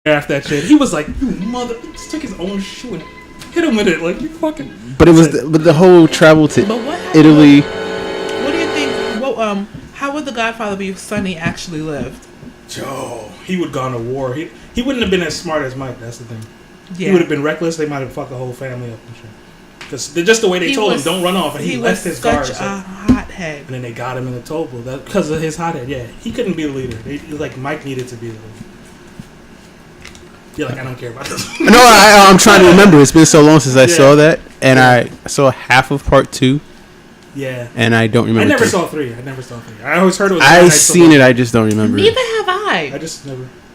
after that shit. He was like, "You mother!" He just took his own shoe and hit him with it. Like, you fucking. But it was, the whole travel to Italy. What do you think? What how would The Godfather be if Sonny actually lived? Joe, he would have gone to war. He wouldn't have been as smart as Mike. That's the thing. Yeah. He would have been reckless. They might have fucked the whole family up and shit. Because just the way they told him, don't run off, and he left his guards. He was such a hothead. And then they got him in the toll booth because of his hothead. Yeah, he couldn't be the leader. Like Mike needed to be the leader. You're like, I don't care about this. No, I'm trying to remember. It's been so long since I saw that, and I saw half of part 2. Yeah, and I don't remember. I never saw 3. I always heard it was. I've seen it. I just don't remember. Neither have I.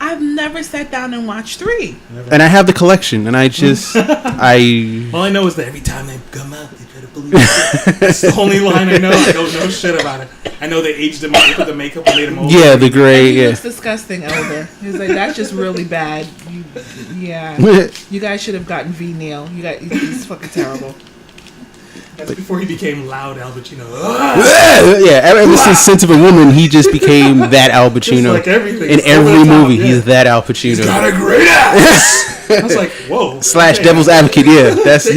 I've never sat down and watched 3. And I have the collection, and I just all I know is that every time they come out, they try to believe it. That's the only line I know. I don't know shit about it. I know they aged him up, they put the makeup and made him old. Yeah, the gray. He looks disgusting, Elder. He's like, that's just really bad. You guys should have gotten V. Neil. He's fucking terrible. That's before he became loud Al Pacino. Yeah, ever since Sense of a Woman, he just became that Al Pacino. Like everything. In every movie, he's that Al Pacino. He's got a great ass. I was like, whoa. / Devil's Advocate, yeah. That's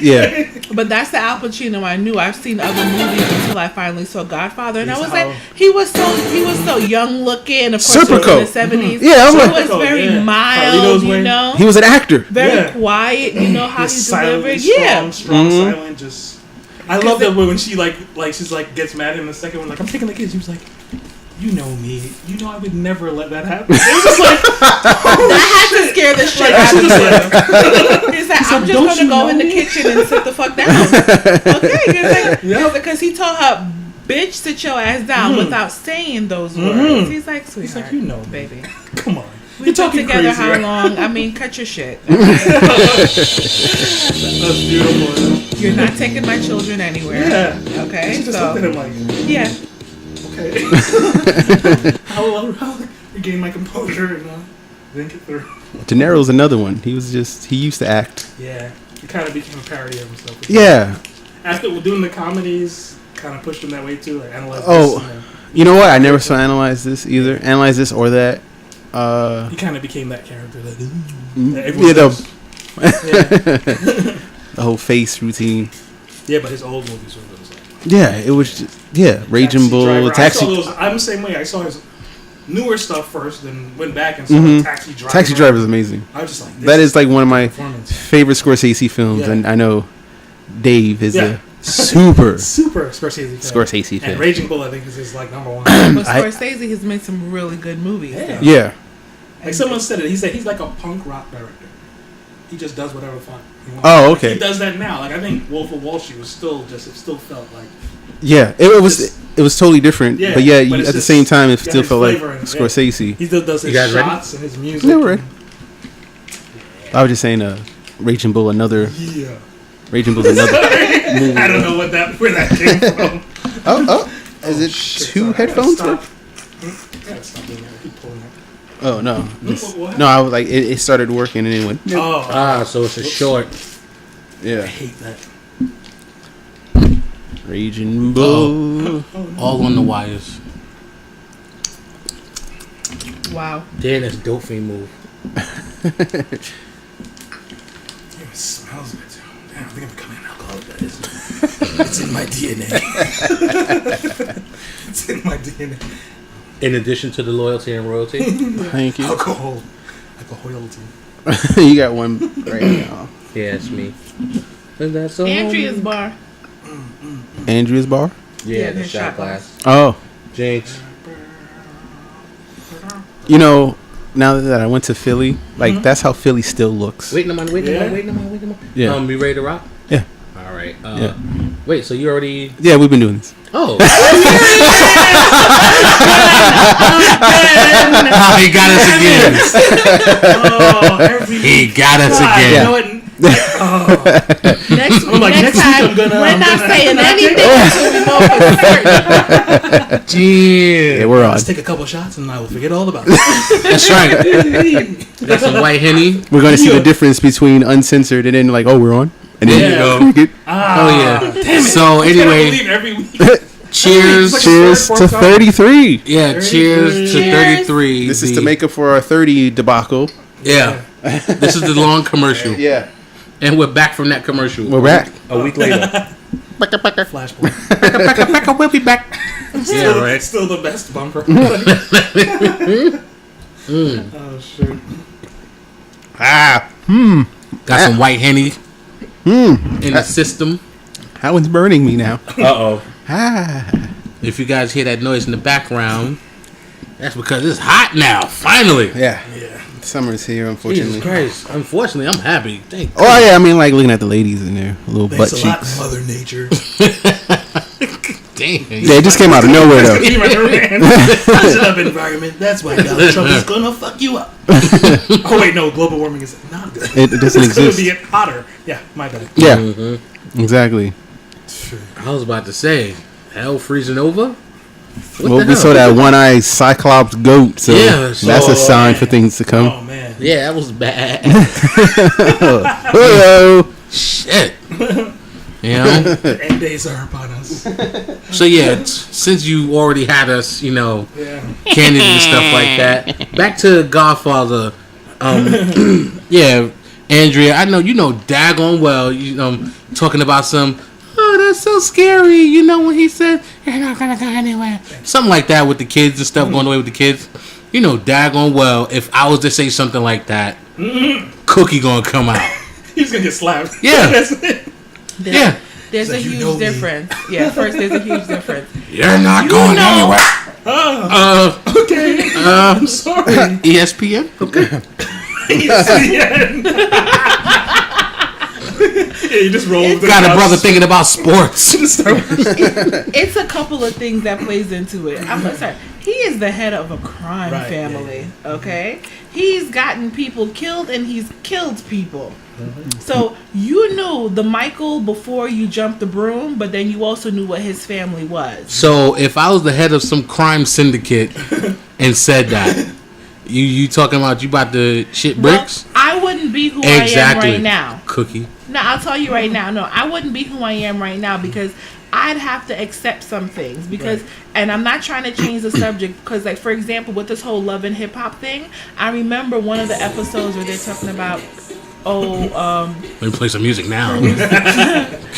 yeah. But that's the Al Pacino I knew. I've seen other movies until I finally saw Godfather, and I was like, he was so young looking. Of course, in the 70s. Yeah, he was very mild. You know, he was an actor. Very quiet. You know how he delivered. Strong, silent, just. I love that when she she's like gets mad in the second one, like, I'm taking the kids. She was like, you know me, you know I would never let that happen. It was just like, that had to scare the shit out of him. He's like, I'm just gonna go in the kitchen and sit the fuck down. Okay, because he told her, bitch, sit your ass down without saying those words. He's like, sweetheart, he's like, you know, baby, come on. We've been together how long? I mean, cut your shit. Okay? That's beautiful. You're not taking my children anywhere. Yeah. Okay. She just looked at him like, yeah. Okay. I'll regain my composure and think it through. De Niro's another one. He used to act. Yeah. He kind of became a parody of himself. Yeah. After doing the comedies, kind of pushed him that way too. Like Analyze This. You know what? I never saw Analyze This either. Analyze This or that. He kind of became that character. Like, the whole face routine. Yeah, but his old movies were those. Yeah, it was just, Raging Bull, Taxi. I'm the same way. I saw his newer stuff first, then went back and saw Taxi Driver. Taxi Driver is amazing. I was just like, that is like one of my favorite Scorsese films, and I know Dave is a super Scorsese fan. And Raging Bull, I think, is his like number one. But Scorsese has made some really good movies. Yeah. Like someone said it. He said he's like a punk rock director. He just does whatever fun. Oh, okay. He does that now. Like I think Wolf of Wall Street was it still felt like. Yeah, it was totally different. Yeah, but at the same time, it still felt like Scorsese. He still does his shots and his music. No, right. I was just saying, Raging Bull, another. Yeah. Raging Bull, another. Movie. I don't know where that came from. Is it two headphones? Stop doing that. Keep pulling that. Oh no! No, I was like, it started working and it went. So it's a short. Yeah. I hate that. Raging Bull. All on the wires. Wow. Damn, that's a dope fiend move. It smells good too. Damn, I think I'm becoming an alcoholic. It's in my DNA. It's in my DNA. In addition to the loyalty and royalty. Thank you. Alcohol loyalty. You got one right now. Yeah, it's me. And that's Andrea's bar. Andrea's bar? Yeah, the shot glass. Oh. Jinx. You know, now that I went to Philly, like that's how Philly still looks. Wait a minute. Yeah. You ready to rock? Yeah. All right. Wait, so you already? Yeah, we've been doing this. Oh. He got us again. He got us again. You know what? Next time, week I'm gonna. We're not saying anything until we know for certain. Yeah, we're on. Let's take a couple shots and I will forget all about it. That's right. Got some white Henny. We're going to see the difference between Uncensored and then like, oh, we're on. And then you go. Oh yeah. Damn it. So anyway, every week. Cheers to 33. Yeah, cheers to 33. This is to make up for our 30 debacle. Yeah. This is the long commercial. Yeah. And we're back from that commercial. We're back. A week later. Flashpoint. We'll be back. Yeah, right. Still the best bumper. Oh shit. Got some white Henny in the system. That one's burning me now. Uh-oh. If you guys hear that noise in the background, that's because it's hot now, finally. Yeah. Yeah. Summer's here, unfortunately. Jesus Christ. Unfortunately, I'm happy. Thank Oh, yeah, I mean, like, looking at the ladies in their little Thanks butt a lot, cheeks. Mother Nature. Damn. Yeah, it just came out of nowhere, though. Positive environment. That's why Donald Trump is gonna fuck you up. Oh wait, no. Global warming is not good. It doesn't It's gonna exist. be hotter. Yeah, my bad. Yeah, Mm-hmm. exactly. I was about to say, hell freezing over? What Well, the we hell? saw that one-eyed Cyclops goat, so Yeah, so- that's a sign man. for things to come. Oh man. Yeah, that was bad. Hello. Shit. You know? The end days are upon us. So yeah, since you already had us, Yeah. candid and stuff like that, back to Godfather. Yeah, Andrea, I know you know daggone well. Talking about some. Oh, that's so scary. You know when he said you're not gonna go anywhere, something like that with the kids and stuff going away with the kids. You know daggone well if I was to say something like that, Cookie gonna come out. He's gonna get slapped. Yeah. That's it. Yeah, There's So a you know huge me. difference. Yeah, first there's a huge difference. you're not going know- anywhere. Okay. I'm sorry. ESPN. Okay. Yeah, you just roll. with the Got a couch. brother thinking about sports. Just start- It's a couple of things that plays into it. I'm sorry. He is the head of a crime Right, family. Okay, he's gotten people killed and he's killed people. So you knew the Michael before you jumped the broom, but then you also knew what his family was. So if I was the head of some crime syndicate and said that, you talking about you about to shit bricks? Well, I wouldn't be who Exactly. I am right now. Cookie. No, I'll tell you right now. No, I wouldn't be who I am right now because I'd have to accept some things because, and I'm not trying to change the subject because, like, for example, with this whole love and hip hop thing, I remember one of the episodes where they're talking about, Let me play some music now.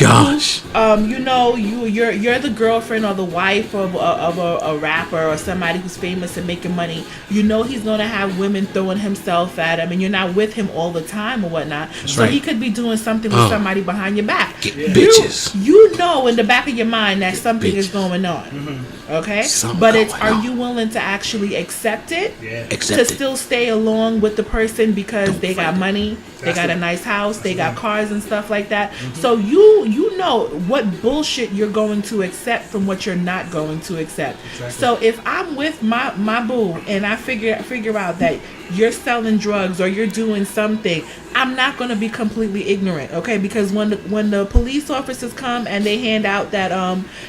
Gosh. you know, you're the girlfriend or the wife of a rapper or somebody who's famous and making money. You know he's gonna have women throwing himself at him, and you're not with him all the time or whatnot. So right. he could be doing something with somebody behind your back. Bitches. You know in the back of your mind that something is Bitches. going on. Okay? Something But it's going are on. you willing to actually accept it? Yeah. To Accept it. still stay along with the person because they got money, they got a nice house, they got cars and stuff like that. So you know what bullshit you're going to accept from what you're not going to accept. So if I'm with my boo and I figure out that you're selling drugs or you're doing something, I'm not going to be completely ignorant, okay? Because when the police officers come and they hand out that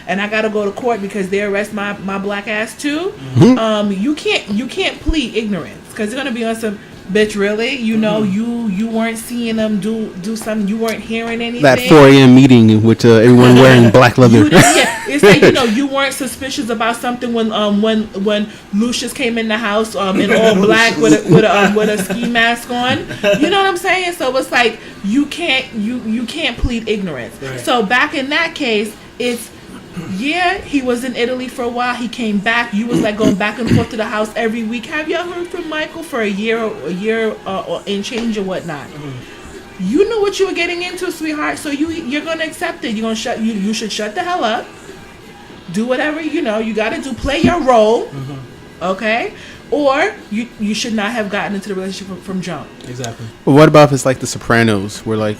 and I got to go to court because they arrest my black ass too, you can't plead ignorance because they're going to be on some bitch, really? You know, you weren't seeing them do something. You weren't hearing anything. That 4 a.m. meeting with everyone wearing black leather. It's like, you know, you weren't suspicious about something when Lucius came in the house in all black with a ski mask on. You know what I'm saying? So it's like you can't plead ignorance. Right. So back in that case, it's. Yeah, he was in Italy for a while. He came back. You was like going back and forth to the house every week. Have y'all heard from Michael for a year and change or whatnot? You knew what you were getting into, sweetheart. So you're gonna accept it. You're gonna you should shut the hell up. Do whatever you gotta do. Play your role, okay? Or you should not have gotten into the relationship from jump. Exactly. But what about if it's like The Sopranos, where like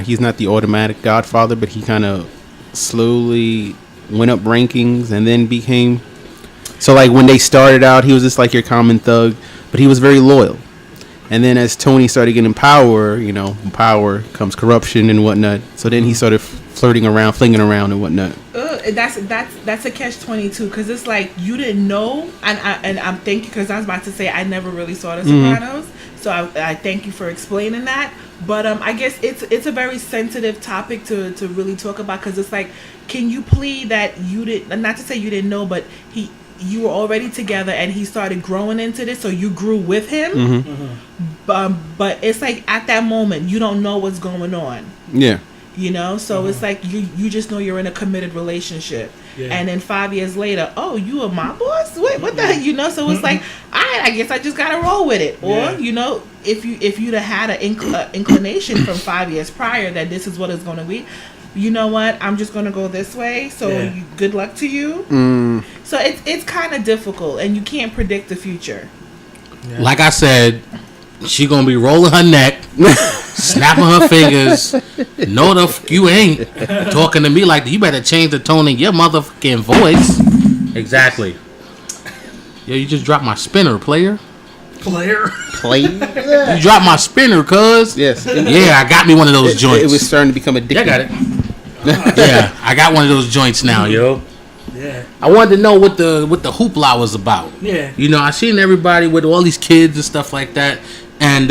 he's not the automatic godfather, but he kind of slowly went up rankings and then became. So like when they started out, he was just like your common thug, but he was very loyal. And then as Tony started getting power, in power comes corruption and whatnot. So then he started flinging around and whatnot. That's a catch-22 because it's like you didn't know, and I'm thank you because I was about to say I never really saw The Sopranos, so I thank you for explaining that. But I guess it's a very sensitive topic to really talk about because it's like, can you plead that you didn't? Not to say you didn't know, but you were already together and he started growing into this, so you grew with him. But it's like at that moment you don't know what's going on. Yeah. You know, so it's like you just know you're in a committed relationship. Yeah. And then 5 years later, oh, you are my boss? Wait, what the hell? You know, so it's like, all right, I guess I just gotta roll with it. Or, you know, if you'd have had an inclination from 5 years prior that this is what it's gonna be, you know what? I'm just gonna go this way. So good luck to you. So it's kind of difficult, and you can't predict the future. Yeah. Like I said, she gonna be rolling her neck, snapping her fingers. No, the you ain't talking to me like that. You better change the tone in your motherfucking voice. Exactly. Yo, you just dropped my spinner, player. You dropped my spinner, cuz. Yes. Yeah, I got me one of those joints. It was starting to become addictive. I got it. Yeah, I got one of those joints now, yo. Yeah. I wanted to know what the hoopla was about. Yeah. You know, I seen everybody with all these kids and stuff like that, and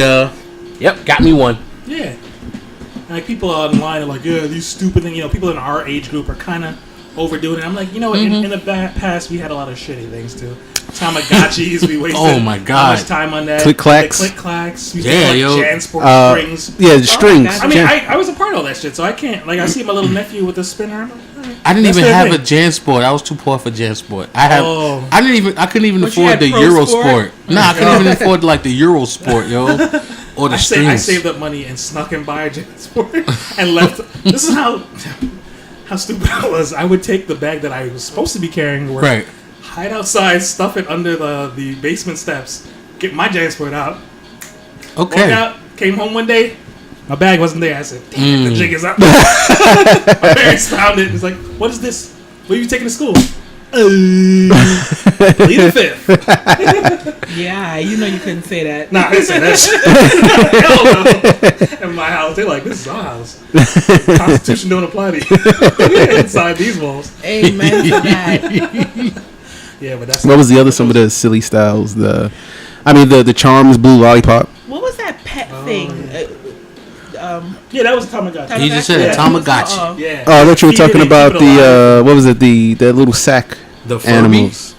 yep, got me one. Yeah. Like people online are like, yeah, these stupid things. You know, people in our age group are kind of overdoing it. I'm like, you know, in the past we had a lot of shitty things too. Tamagotchis, we wasted oh my god, much time on that. Click clacks. Click clacks. We yeah, yo. Jansport strings. Yeah, the strings. I mean, I was a part of all that shit, so I can't. Like, I see my little nephew with the spinner. I'm like, right, I didn't even have a Jansport. I was too poor for Jansport. I couldn't even afford the Eurosport. Nah, I couldn't even afford like the Eurosport, yo. Or the strings. I saved up money and snuck and buy a Jansport and left. This is how stupid I was. I would take the bag that I was supposed to be carrying to work, right, hide outside, stuff it under the basement steps, get my Jansport out. Okay. Walk out, came home one day, my bag wasn't there. I said, damn, the jig is out. My parents found it. It's like, what is this? What are you taking to school? Plead the fifth. Yeah, you know you couldn't say that. Nah, I didn't say that shit. Hell no. In my house, they're like, this is our house. Constitution don't apply to you inside these walls. Amen to that. Yeah, but that's what was the other some of the silly styles? The Charms Blue Lollipop. What was that pet thing? Yeah, that was Tamagotchi. He just said a Tamagotchi. Yeah. Oh, I thought you were talking about the what was it? The little sack animals.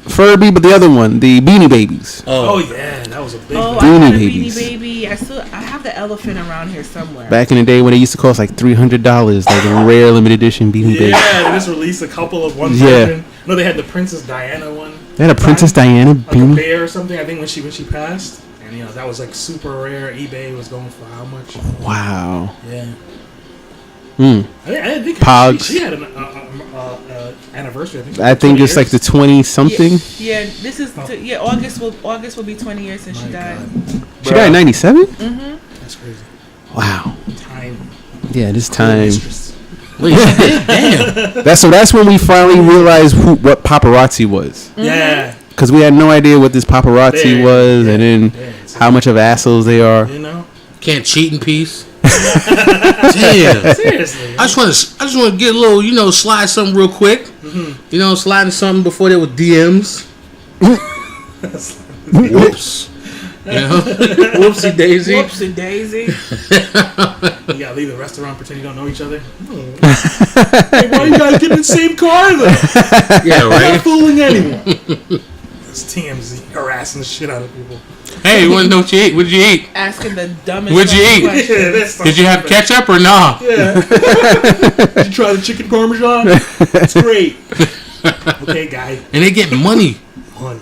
Furby, but the other one, the Beanie Babies. Oh yeah, that was a big. Oh, Beanie I had a Babies. Beanie Baby. I have the elephant around here somewhere. Back in the day when they used to cost like $300, like a rare limited edition Beanie Baby. Yeah, they just released a couple of one version. No, they had the Princess Diana one. They had a Princess Diana Beanie. Like a bear or something. I think when she passed, and you know that was like super rare. eBay was going for how much? Wow. Yeah. I didn't think Pogs. She had an anniversary. I think it's like the 20 something. Yeah, this is August will be 20 years since she died. She died in 97. That's crazy. Wow. Time. Yeah, this time. Wait, damn. That's when we finally realized what paparazzi was. Yeah. Because we had no idea what this paparazzi was, and then how much of assholes they are. You know. Can't cheat in peace. Damn. Seriously. I just want to get a little, you know, slide something real quick. You know, sliding something before there were DMs. Whoops. You know? Whoopsie daisy. Whoopsie daisy. You gotta leave the restaurant, pretend you don't know each other. Hey, why you guys get in the same car then? Yeah, I'm right. not fooling anyone. This TMZ harassing the shit out of people. Hey, you want to know what you ate? What did you eat? Asking the dumbest. What'd you eat? questions. Did you have ketchup or no? Yeah. Did you try the chicken parmesan? It's great. Okay, guy. And they get money Money.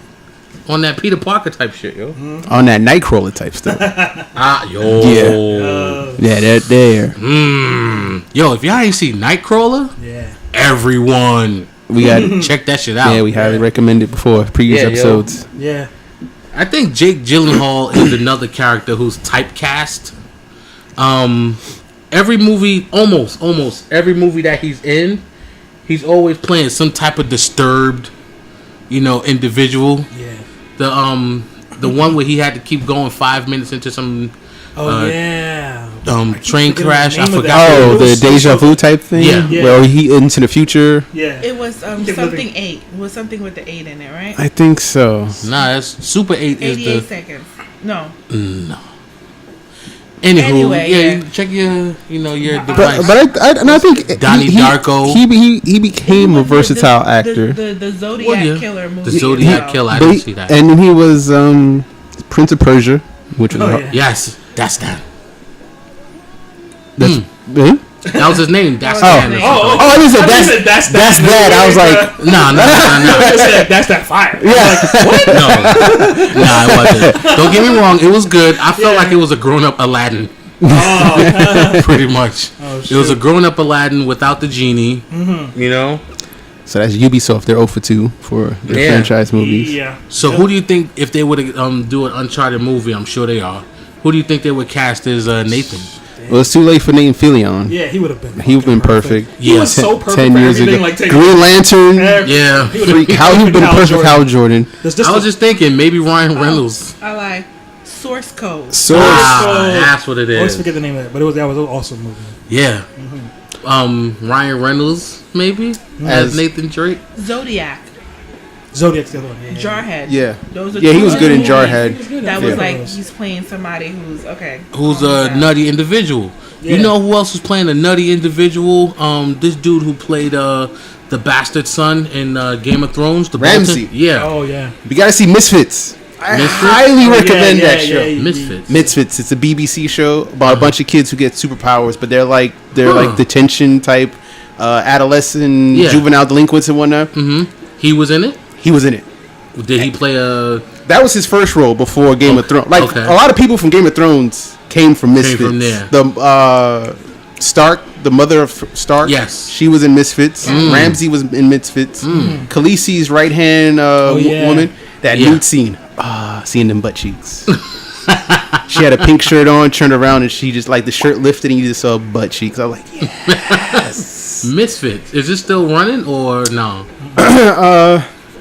on that Peter Parker type shit, yo. On that Nightcrawler type stuff. Yo. Yeah, they're there. Yo, if y'all ain't see Nightcrawler, Yeah. everyone, We got check that shit out. Yeah, we highly recommend it before previous Yeah, yo. episodes. Yeah. I think Jake Gyllenhaal is another character who's typecast. Every movie, almost every movie that he's in, he's always playing some type of disturbed, you know, individual. Yeah. The one where he had to keep going 5 minutes into some train crash. I forgot. Oh, the deja vu type thing. Yeah. Where he into the future. Yeah. It was something 8. It was something with the 8 in it, right? I think so. Nah, that's Super 8 is 88 the. seconds. No. No. Anywho, Anyway, yeah, check your device. But I think Donnie Darko. He became a versatile actor. The Zodiac Well, yeah. Killer movie. The Zodiac Killer, I But didn't he- see that. And then he was Prince of Persia. which was Yes, that's that. that's That was his name. That's Oh. that. I just said that's that. I was like, No. I said, that's that fire. yeah. Nah, it wasn't. Don't get me wrong. It was good. I felt like it was a grown-up Aladdin. Oh, Pretty much. Oh, it was a grown-up Aladdin without the genie. Mm-hmm. You know. So that's Ubisoft. They're 0 for 2 for their franchise movies. yeah. So who do you think, if they would do an Uncharted movie? I'm sure they are. Who do you think they would cast as Nathan? Well, it's too late for Nathan Fillion. Yeah, he would have been. He would have been perfect. He was so perfect 10 for years everything. ago. Like Green Lantern. Yeah. Freak. How he been perfect Hal Jordan. I was just thinking maybe Ryan Reynolds. I like Source Code. That's what it I always is. forget the name of it, but that was an awesome movie. Yeah. Ryan Reynolds maybe as Nathan Drake. Zodiac. Zodiac's the other one. Yeah. Jarhead. Yeah. Those are Yeah, he two was good in movies Jarhead. That was Yeah. like he's playing somebody who's okay. Who's a nutty individual. Yeah. You know who else was playing a nutty individual? This dude who played the bastard son in Game of Thrones. The Ramsay. Bolton. Yeah. Oh yeah. We gotta see Misfits. I Misfits? highly recommend that show. Misfits. Misfits. It's a BBC show about a bunch of kids who get superpowers, but they're like detention type, adolescent, juvenile delinquents and whatnot. Mm-hmm. He was in it. He was in it. Did he play a? That was his first role before Game of Thrones. Like a lot of people from Game of Thrones came from Misfits. Came from there. The Stark, the mother of Stark. Yes, she was in Misfits. Ramsay was in Misfits. Khaleesi's right hand woman. That nude scene. Seeing them butt cheeks. She had a pink shirt on, turned around, and she just like the shirt lifted, and you just saw butt cheeks. I was like, yes. Misfits. Is it still running or no?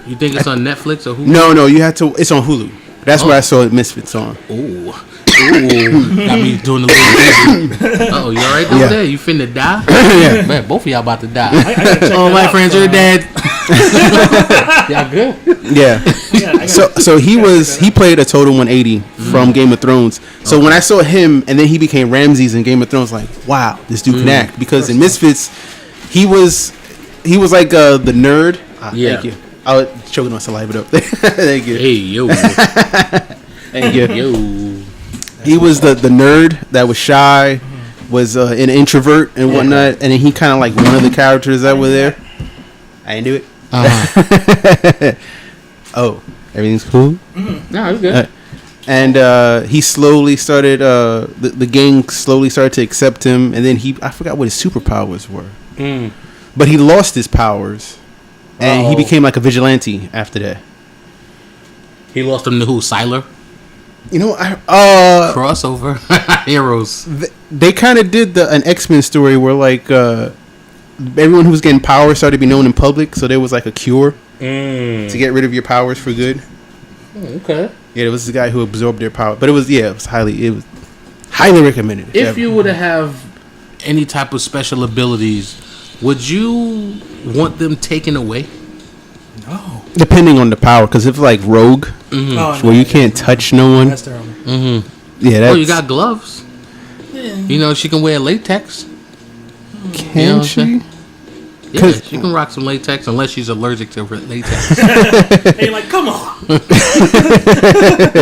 You think it's on Netflix or Hulu? No, you had to. It's on Hulu. That's where I saw Misfits on. Ooh. Got me doing the little. Oh, you alright over there? You finna die? Yeah. Man, both of y'all about to die. Oh, my friends are dead. Y'all good? Yeah. So he played a total 180 from Game of Thrones. So when I saw him and then he became Ramses in Game of Thrones, like, wow, this dude can act. Because in Misfits, he was like the nerd. Thank you. I was choking on saliva though. Thank you. Hey yo. Thank you. Yo. He was the nerd that was shy, was an introvert and whatnot, and then he kind of like one of the characters that were there. I didn't do it. Oh, everything's cool. No, it's good. And he slowly started. The gang slowly started to accept him, and then I forgot what his superpowers were. But he lost his powers, and he became like a vigilante after that. He lost him to who? Siler? You know, Crossover heroes. They kind of did an X-Men story where like everyone who was getting powers started to be known in public, so there was like a cure to get rid of your powers for good. Okay. Yeah, there was this guy who absorbed their power, but it was highly recommended. If you were to have any type of special abilities, would you want them taken away? No. Depending on the power, because if like Rogue, where you can't touch no one. That's terrible. Yeah, that's... Oh, you got gloves. Yeah. You know, she can wear latex. Can she? Yeah, she can rock some latex unless she's allergic to latex. Hey, like, come on.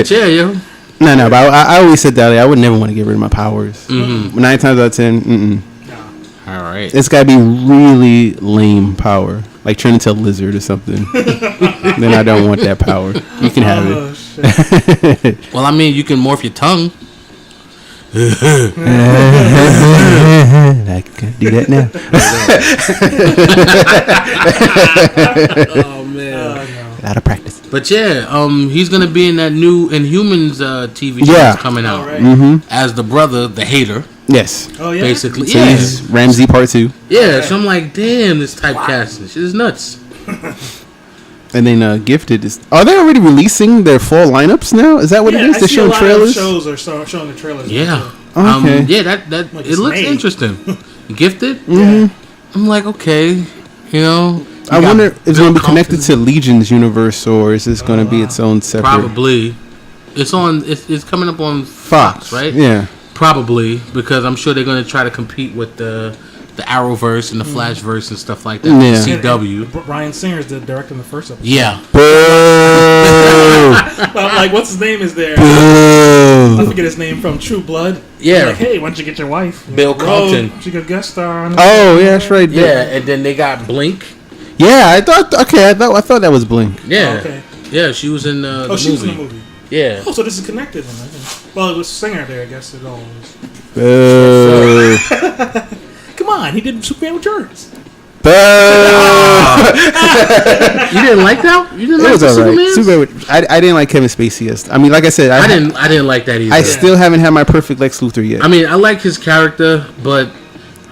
Yeah, yo. No, but I always said that I would never want to get rid of my powers. 9 times out of 10, All right. it's got to be really lame power, like turn into a lizard or something. Then I don't want that power. You can have it. Well, I mean, you can morph your tongue. I can do that now. Oh man. A lot of practice. But yeah, he's gonna be in that new Inhumans TV show that's coming out as the brother, the hater. Yes. Oh yeah. Basically, So he's Ramsey Part 2. Yeah, so I'm like, damn, this typecasting shit is nuts. And then Gifted is. Are they already releasing their fall lineups now? Is that what it is? They're showing trailers. Shows are showing the trailers. Yeah. Okay. Yeah, that Like it looks made. interesting. Gifted. Mm-hmm. I'm like, okay, you know. I wonder if it's going to be connected to Legion's universe, or is this going to be its own separate? Probably. It's on. It's coming up on Fox, right? Yeah. Probably, because I'm sure they're going to try to compete with the Arrowverse and the Flashverse and stuff like that. Yeah. CW. Bryan Singer's the director in the first episode. Yeah. But like, what's his name is there? Boo. I forget his name from True Blood. Yeah. Like, hey, why don't you get your wife? Bill Compton. She could guest star on. Oh, yeah, that's right. Yeah, and then they got Blink. Yeah, I thought that was Blink. Yeah. Oh, okay. Yeah, she was in the movie. She was in the movie. Yeah. Oh, so this is connected then. I think. Well, it was singer there, I guess it all was. Boo. Come on, he did Superman Returns. Boo. You didn't like that? You didn't It like was the alright. Superman? I didn't like Kevin Spacey. I mean, like I said, I didn't like that either. I still haven't had my perfect Lex Luthor yet. I mean, I like his character, but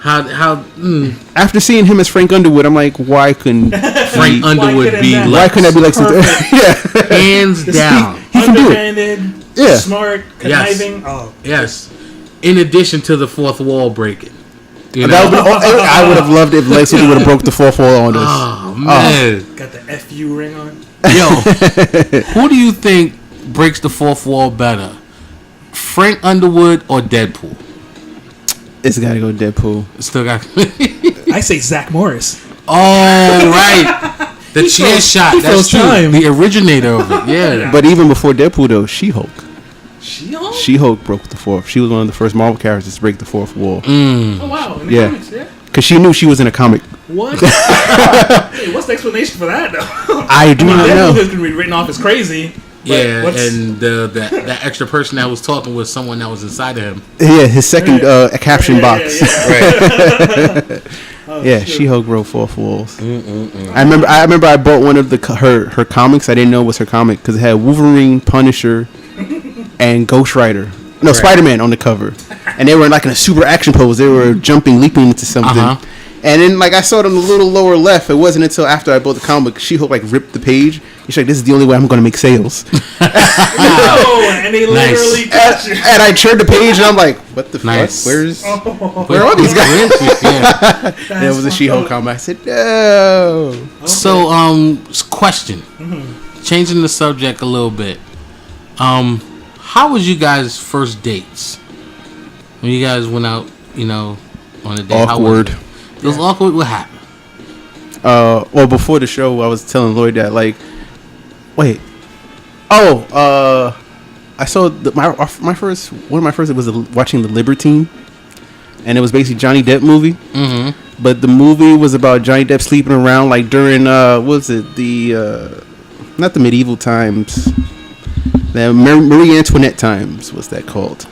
after seeing him as Frank Underwood, I'm like, why couldn't Frank Underwood be that- why Lex? couldn't that be Lex Luthor? Yeah, Hands down. he can do it. Underhanded, Yeah. smart, conniving. Oh, Yes. In addition to the fourth wall breaking. You That know? I would have loved if Lex Luthor would have broke the fourth wall on us. Oh, man. got the FU ring on. Yo, who do you think breaks the fourth wall better? Frank Underwood or Deadpool? It's got to go Deadpool. Still got. I say Zach Morris. Oh, right. The chair shot. That's throws true. time. The originator of it. Yeah. But even before Deadpool, though, She-Hulk. She-Hulk? She-Hulk broke the fourth. She was one of the first Marvel characters to break the fourth wall. Oh, wow. In the Yeah. comics, yeah? Because she knew she was in a comic. What? Hey, what's the explanation for that, though? I do not know. Deadpool is going to be written off as crazy. but Yeah, what's- and that extra person that was talking was someone that was inside of him. Yeah, his second caption Yeah, box. yeah. Oh, Yeah, shit. She-Hulk broke fourth walls. I remember I bought one of her comics. I didn't know it was her comic because it had Wolverine, Punisher, and Ghost Rider. No, Right. Spider-Man on the cover, and they were like in a super action pose. They were jumping, leaping into something. Uh-huh. And then, like, I saw it on the little lower left. It wasn't until after I bought the comic, She-Hulk like ripped the page. She's like, "This is the only way I'm going to make sales." Oh, and they literally got you. And I turned the page, and I'm like, "What the Nice. fuck? Where are these guys?" Yeah. And it was a She-Hulk comic. I said, "No." So, question. Changing the subject a little bit. How was you guys' first dates? When you guys went out, on a date? Awkward. How was it? It was awkward. What happened? Well, before the show, I was telling Lloyd that, like, wait. I saw my first was watching The Libertine, and it was basically Johnny Depp movie. Mm-hmm. But the movie was about Johnny Depp sleeping around, like, during what was it, the not the medieval times, the Marie Antoinette times. What's that called?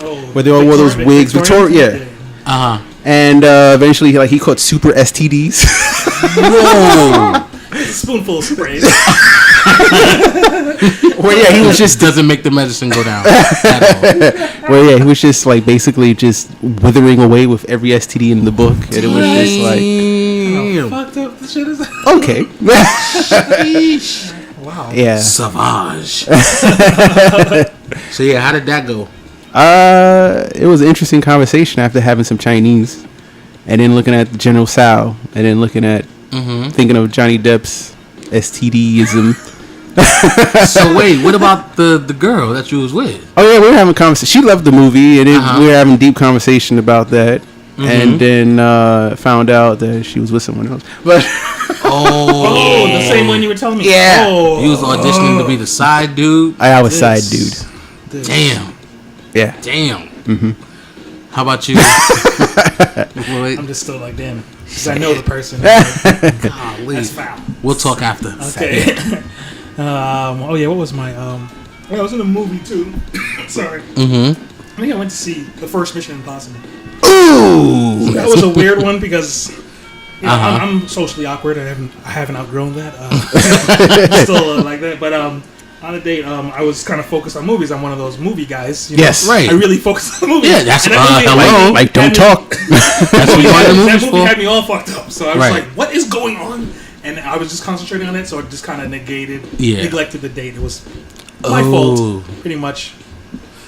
Oh, Where they all wore those wigs. Victoria, yeah. Uh-huh. And eventually, he caught super STDs. Whoa. It's a spoonful of spray. Well, yeah, he was just doesn't make the medicine go down at all. Well, yeah, he was just like basically just withering away with every STD in the book, and it was just like, Damn. Fucked up the shit is. okay, Wow. yeah. Savage. So yeah, how did that go? It was an interesting conversation after having some Chinese, and then looking at General Tsao, and then looking at thinking of Johnny Depp's STDism. So wait, what about the girl that you was with? Oh yeah, we were having a conversation. She loved the movie, and we were having a deep conversation about that. And then found out that she was with someone else. But Oh, the same one you were telling me. Yeah. Oh, You was auditioning to be the side dude. I was side This- dude. Damn. Yeah. Damn. How about you? Lloyd? I'm just still like, damn it. Because I know the person. Like, Golly. that's foul. We'll talk after. Okay. Oh yeah, what was my well, I was in a movie too. Sorry. I think I went to see the first Mission Impossible. Ooh. That was a weird one because I'm socially awkward. I haven't outgrown that. Still like that. But on a date, I was kind of focused on movies. I'm one of those movie guys. You know? Yes. Right. I really focused on movies. Yeah, that's And that movie, hello. Like, don't talk. That's what you want the that movies movie for. had me all fucked up. So I was Right. like, what is going on? And I was just concentrating on it, so I just kind of Yeah. neglected the date. It was my Oh. fault, pretty much.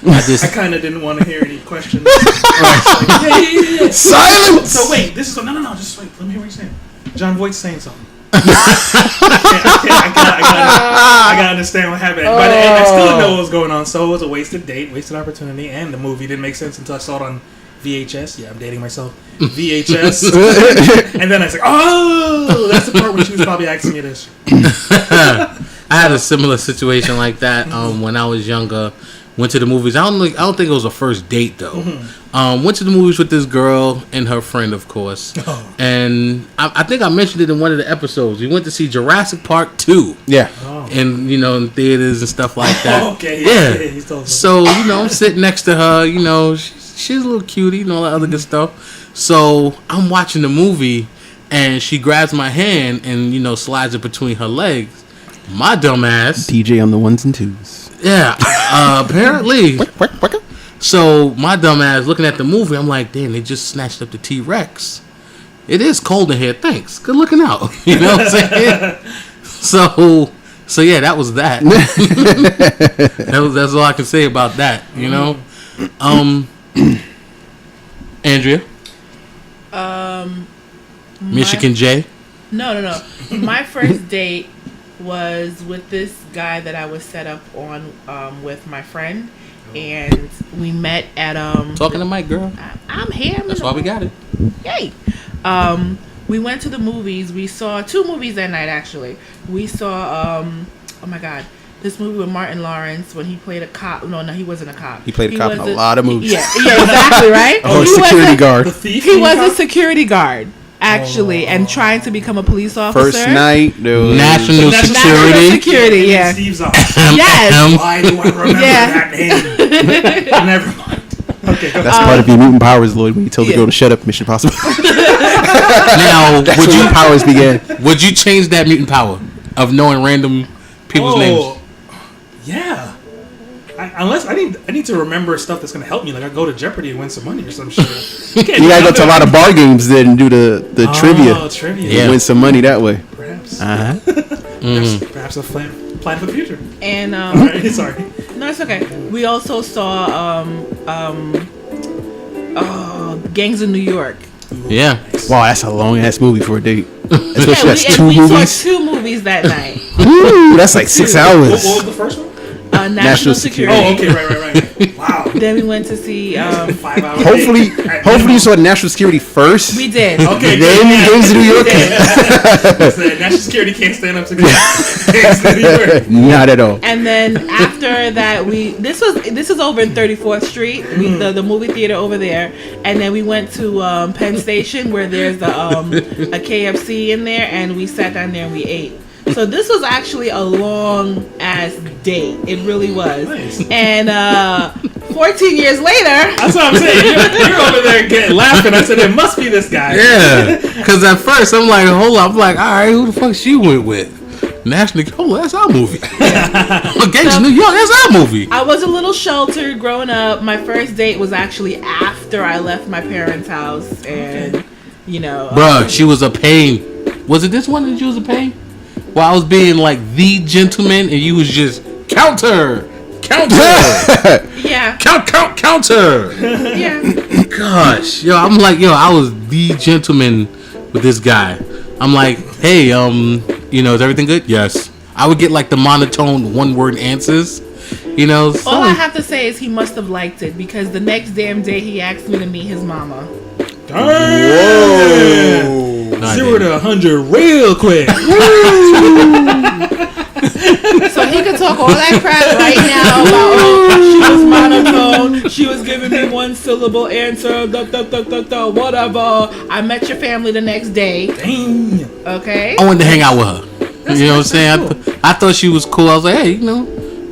I I just kind of didn't want to hear any questions. Yeah. Silence. So wait, this is no. Just wait. Let me hear what you're saying. John Voight's saying something. I gotta understand what happened. But I still didn't know what was going on, so it was a wasted date, wasted opportunity, and the movie didn't make sense until I saw it on VHS. Yeah, I'm dating myself. VHS. And then I was like, oh, that's the part where she was probably asking me this. I had a similar situation like that when I was younger. Went to the movies. I don't think it was a first date though. Went to the movies with this girl and her friend, of course. And I think I mentioned it in one of the episodes. We went to see Jurassic Park 2. Yeah. And in theaters and stuff like that. Okay. Yeah. So I'm sitting next to her. She's a little cutie and all that other good stuff. So I'm watching the movie, and she grabs my hand and slides it between her legs. My dumb ass. DJ on the ones and twos. Yeah, apparently. So my dumb ass looking at the movie, I'm like, damn, they just snatched up the T-Rex. It is cold in here. Thanks. Good looking out. You know what I'm saying? So yeah, that was that. That's all I can say about that. Andrea. Michigan J. No. My first date was with this guy that I was set up on with my friend, and we met at talking to Mike, girl. I'm here. That's why we got it. Yay. We went to the movies. We saw 2 movies that night. Actually, we saw oh my god, this movie with Martin Lawrence when he played a cop. No, he wasn't a cop. He played a cop in a lot of movies. Yeah, exactly, right. Oh, security guard. He was a security guard. Actually, and trying to become a police officer. First night, National Security. Yeah. Steve's on. Yes. Why do I remember that name? Never mind. Okay, that's part of your mutant powers, Lloyd. When you told the girl to shut up, Mission Impossible. Now, that's when your powers began. Would you change that mutant power of knowing random people's names? Yeah. Unless I need to remember stuff that's gonna help me, like I go to Jeopardy and win some money or some shit. You gotta go to a lot of bar games then and do the trivia. Yeah. Win some money that way. Perhaps. Perhaps a plan for the future. And sorry. No, it's okay. We also saw Gangs of New York. Yeah. Wow, that's a long ass movie for a date. Especially that's 2 movies. Saw 2 movies that night. Ooh, that's like 6 hours. What was the first one? National Security. Oh, okay, right. Wow. Then we went to see 5 hours. Hopefully you saw National Security first. We did. Okay. Then Gangs of New York. National Security can't stand up to Gangs of New York. Not at all. And then after that, this is over in 34th Street, the movie theater over there. And then we went to Penn Station where there's a KFC in there, and we sat down there and we ate. So this was actually a long ass date. It really was. Nice. And 14 years later, that's what I'm saying. You're over there laughing. I said it must be this guy. Yeah, because at first I'm like, hold up. I'm like, all right, who the fuck she went with? National. Oh, that's our movie. Gangs of New York. That's our movie. I was a little sheltered growing up. My first date was actually after I left my parents' house, and bruh, she was a pain. Was it this one that you was a pain? Well, I was being like the gentleman, and you was just counter. Yeah. Counter. Yeah. Gosh, I'm like, I was the gentleman with this guy. I'm like, hey, is everything good? Yes. I would get like the monotone 1-word answers. So. All I have to say is he must have liked it, because the next damn day he asked me to meet his mama. Whoa. 0 to 100 real quick. So he could talk all that crap right now about, she was monotone, she was giving me 1-syllable answer, whatever. I met your family the next day. Dang. Okay. I wanted to hang out with her. You know what I'm saying? I thought she was cool. I was like, hey,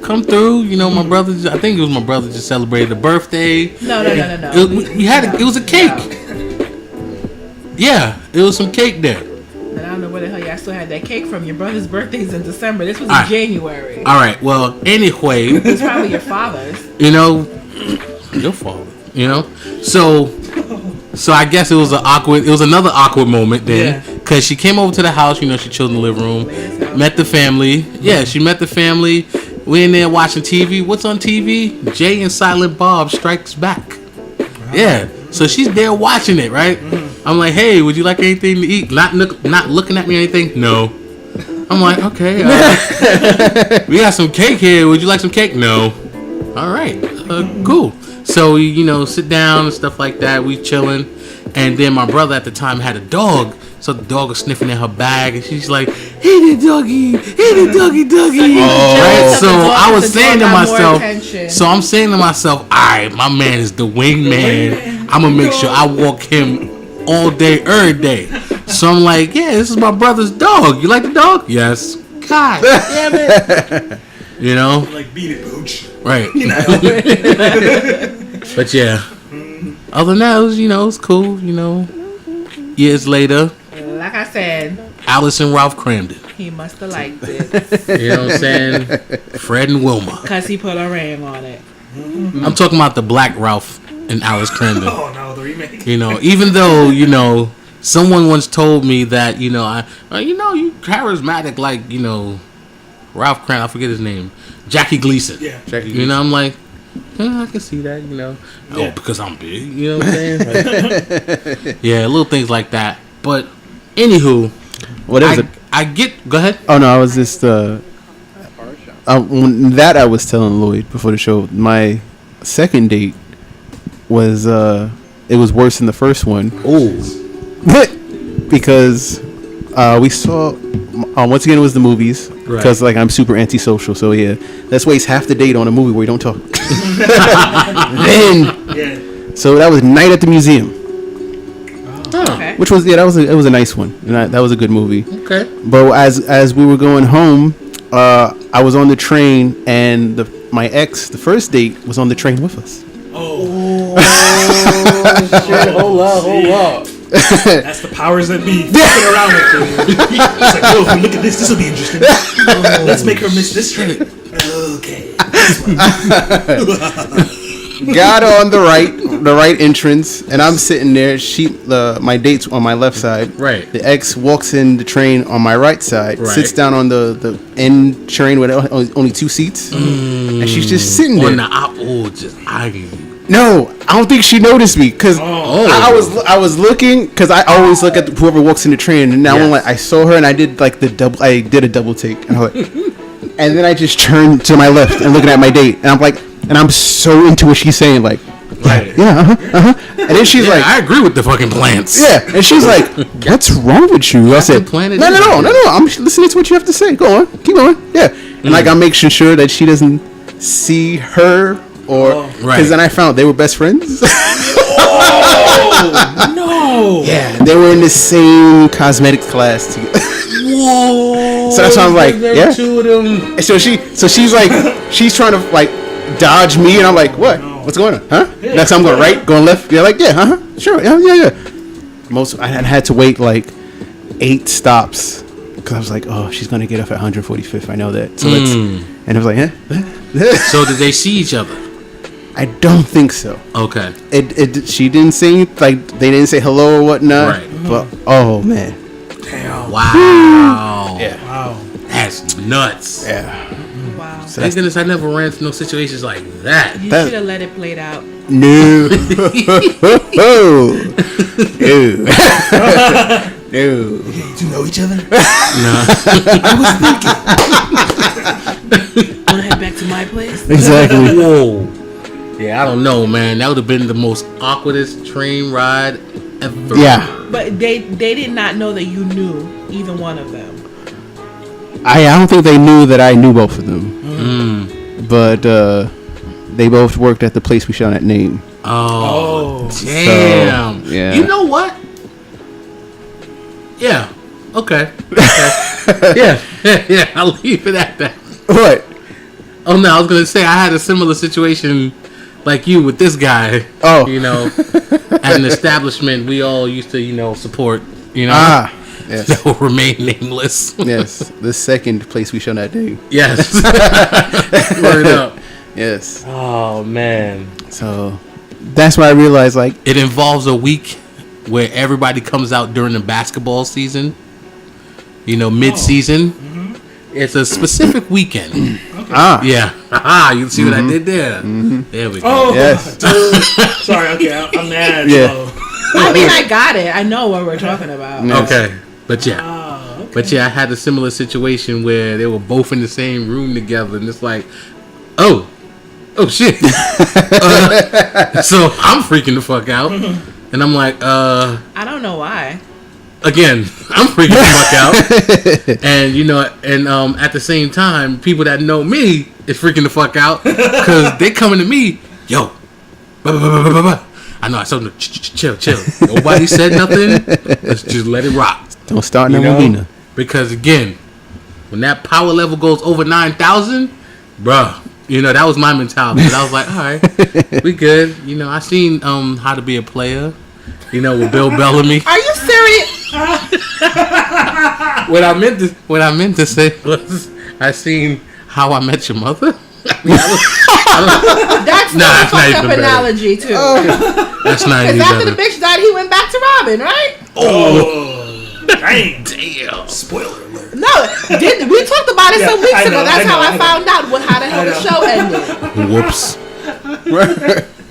come through. My brother. I think it was my brother just celebrated a birthday. No. It was a cake. Yeah, it was some cake there. And I don't know where the hell y'all still had that cake from. Your brother's birthday's in December. This was in January. All right. Well, anyway. It's probably your father's. Your father. So I guess it was another awkward moment then, because she came over to the house. She chilled in the living room, met the family. Yeah, she met the family. We in there watching TV. What's on TV? Jay and Silent Bob Strikes Back. Yeah. So she's there watching it, right? I'm like, hey, would you like anything to eat? Not looking at me or anything? No. I'm like, okay. We got some cake here. Would you like some cake? No. All right. Cool. So we, sit down and stuff like that. We chilling, and then my brother at the time had a dog. So the dog was sniffing in her bag, and she's like, "Hey, the doggy, hey, the doggy." Right? So I was saying to myself, I'm saying to myself, all right, my man is the wingman. I'm gonna make sure I walk him all day, every day. So I'm like, yeah, this is my brother's dog. You like the dog? Yes. God damn it. Like beat it, Booch. Right. But yeah. Other than that, it was cool. Years later. Like I said, Alice and Ralph crammed it. he must have liked it. You know what I'm saying? Fred and Wilma. Because he put a ring on it. I'm talking about the Black Ralph and Alice Crandon. Oh no, the remake. Even though, someone once told me that, you charismatic like, Ralph Crandon, I forget his name. Jackie Gleason. Yeah. Jackie Gleason. I'm like, I can see that, Oh, because I'm big, you know what I'm saying? Like, yeah, little things like that. But anywho, What is it? I get. Go ahead. Oh no, I was just that I was telling Lloyd before the show. My second date was it was worse than the first one. Oh, because we saw once again it was the movies because Right. I'm super antisocial. So yeah, let's waste half the date on a movie where you don't talk. Then Yeah. so that was Night at the Museum, Okay. which was it was a nice one, and that was a good movie. okay. But as we were going home, I was on the train, and my ex, the first date, was on the train with us. Oh. Shit, hold up. That's the powers that be fucking around with you. It's like, if we look at this will be interesting. Let's make her miss this train. Okay. Got on the right entrance, and I'm sitting there. My date's on my left side. Right. The ex walks in the train on my right side, Right. sits down on the end train with only two seats, and she's just sitting there. On the just eyeing you. No, I don't think she noticed me because I was looking because I always look at whoever walks in the train, and now Yes. I saw her and I did a double take, and and then I just turned to my left and looking at my date, and I'm like, and I'm so into what she's saying, like, Right. yeah, and then she's like, I agree with the fucking plants. yeah, and she's like, what's wrong with you? I said, Planet no, is no, like no, no, I'm listening to what you have to say. Go on, keep going, yeah, and I'm making sure that she doesn't see her. Or Right. because then I found they were best friends. No. Yeah, they were in the same cosmetics class together. Whoa. So that's why I'm like, There were yeah. two of them. And so she's like, she's trying to dodge me, and I'm like, what? What's going on? Huh? Next time I'm going right, going left. You're like, yeah, sure, yeah. I had to wait 8 stops because I was like, oh, she's gonna get off at 145th. I know that. So and I was like, So did they see each other? I don't think so. Okay. She didn't say they didn't say hello or whatnot. Right. But oh man. Damn. Wow. Yeah. Wow. That's nuts. Yeah. Wow. So Thank goodness I never ran into no situations like that. You that- should have let it play out. No. No. You two know each other? Want to head back to my place? Exactly. Whoa. Yeah, I don't know, man. That would have been the most awkwardest train ride ever. Yeah. But they did not know that you knew either one of them. I don't think they knew that I knew both of them. But they both worked at the place we shall not name. Oh, damn. So, yeah. You know what? Yeah. Okay. Yeah. I'll leave it at that. What? Oh no, I was gonna say I had a similar situation like you with this guy. Oh. At an establishment we all used to, support. Yes. That will remain nameless. Yes. The second place we shall not name. Yes. Word up. Yes. Oh man. So that's why I realized It involves a week where everybody comes out during the basketball season. Mid-season. It's a specific weekend. Yeah. You see what I did there? There we go. Oh, Yes. Sorry, okay, I'm mad. Yeah. So. I mean, I got it. I know what we're talking about. Yes. Okay. But yeah. Okay. But yeah, I had a similar situation where they were both in the same room together, and it's like, oh, oh shit. So I'm freaking the fuck out, and I'm like, I don't know why. again, I'm freaking the fuck out, and at the same time, people that know me is freaking the fuck out because they coming to me, yo, blah, blah, blah, blah, blah, blah. I know I told them chill. Nobody said nothing. Let's just let it rock. Don't start no Molina. Because again, when that power level goes over 9,000, bruh, that was my mentality. But I was like, all right, we good. I seen How to Be a Player, with Bill Bellamy. Are you serious? What I meant to say was I seen How I Met Your Mother. That's not fucked up analogy too. That's not even Because after better. the bitch died, he went back to Robin, right? Oh, damn. Spoiler alert. No, we talked about it some weeks ago. That's how I found out how the hell the show ended. Whoops.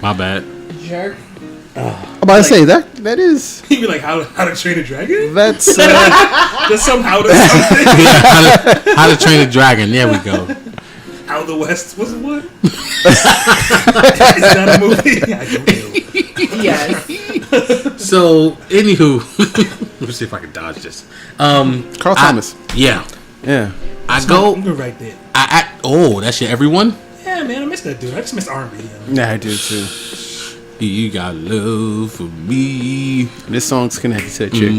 My bad. Jerk. I'm about to say that is He'd be like, how to Train a Dragon? that's Just somehow to something. Yeah, how to Train a Dragon. There we go. Out the West. Was it what? Is that a movie? I don't know. Yes. So, anywho, let me see if I can dodge this. Carl Thomas. Yeah. Yeah. I go. You're right there. That's your everyone? Yeah, man, I miss that dude. I just miss R&B. Yeah, I do too. You got love for me. This song's connected to that chick.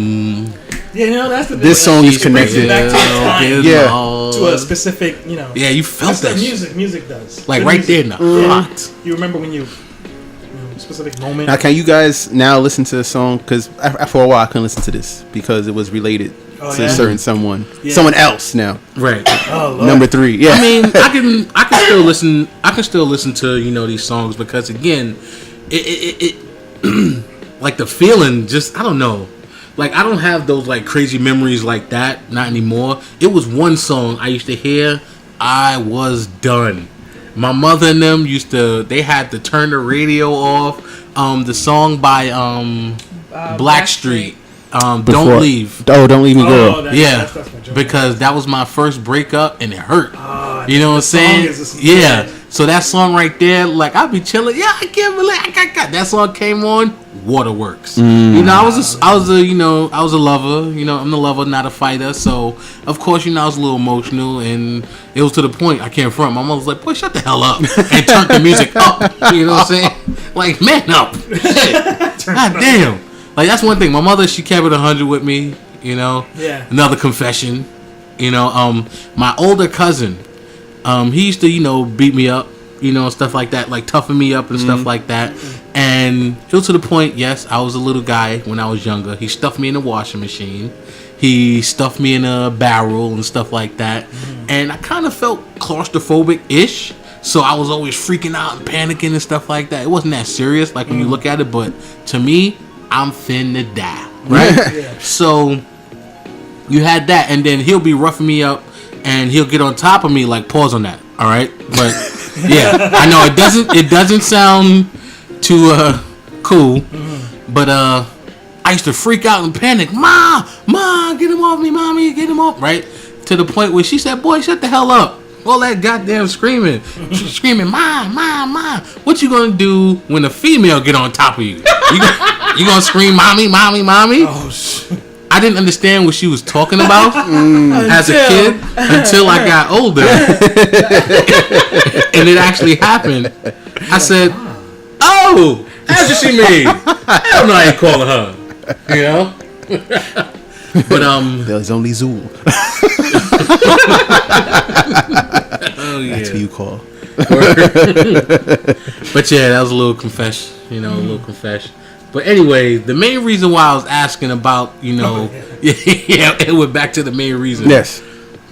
Yeah, that's the This song is brings connected. it back to time. Yeah. To a specific, Yeah, you felt that's that what shit. music does. Like Good right music. there in the heart. You remember when you specific moment. Now, can you guys now listen to the song? Because for a while I couldn't listen to this because it was related to a certain someone, someone else. Now, Right. Oh, Lord. number 3. Yeah, I mean, I can still listen. I can still listen to these songs because again, it like the feeling. Just I don't know. Like I don't have those like crazy memories like that. Not anymore. It was one song I used to hear. I was done. My mother and them they had to turn the radio off. The song by Blackstreet. Don't Leave. Oh, Don't Leave Me, Girl. That's my joke. Because that was my first breakup and it hurt. You know what I'm saying? Is Yeah. So that song right there, like I'll be chilling. Yeah, I can't believe that song came on. Waterworks. I was a lover. I'm the lover, not a fighter. So of course, I was a little emotional, and it was to the point I can't front. My mom was like, "Boy, shut the hell up," and turned the music up. You know what I'm saying? Like, man up. Shit. God damn. Like that's one thing. My mother, she kept it 100 with me. Yeah. Another confession. My older cousin, he used to, beat me up, stuff like that, like toughen me up and stuff like that. And it was to the point, yes, I was a little guy when I was younger. He stuffed me in a washing machine. He stuffed me in a barrel and stuff like that. And I kind of felt claustrophobic-ish. So I was always freaking out and panicking and stuff like that. It wasn't that serious, like when you look at it, but to me, I'm finna die, right? Yeah. So you had that, and then he'll be roughing me up, and he'll get on top of me. Like, pause on that, all right? But yeah, I know it doesn't sound too cool, but I used to freak out and panic. Ma, get him off me, mommy, get him off, right? To the point where she said, "Boy, shut the hell up." All that goddamn screaming, ma. What you gonna do when a female get on top of you? You gonna scream, mommy? Oh shit. I didn't understand what she was talking about as a kid until I got older, and it actually happened. I said, "Oh, that's what she mean." Hell no, I ain't calling her. But There's only Zool. Oh yeah. That's who you call. But yeah, that was a little confession. A little confession. But anyway, the main reason why I was asking about, it went back to the main reason. Yes.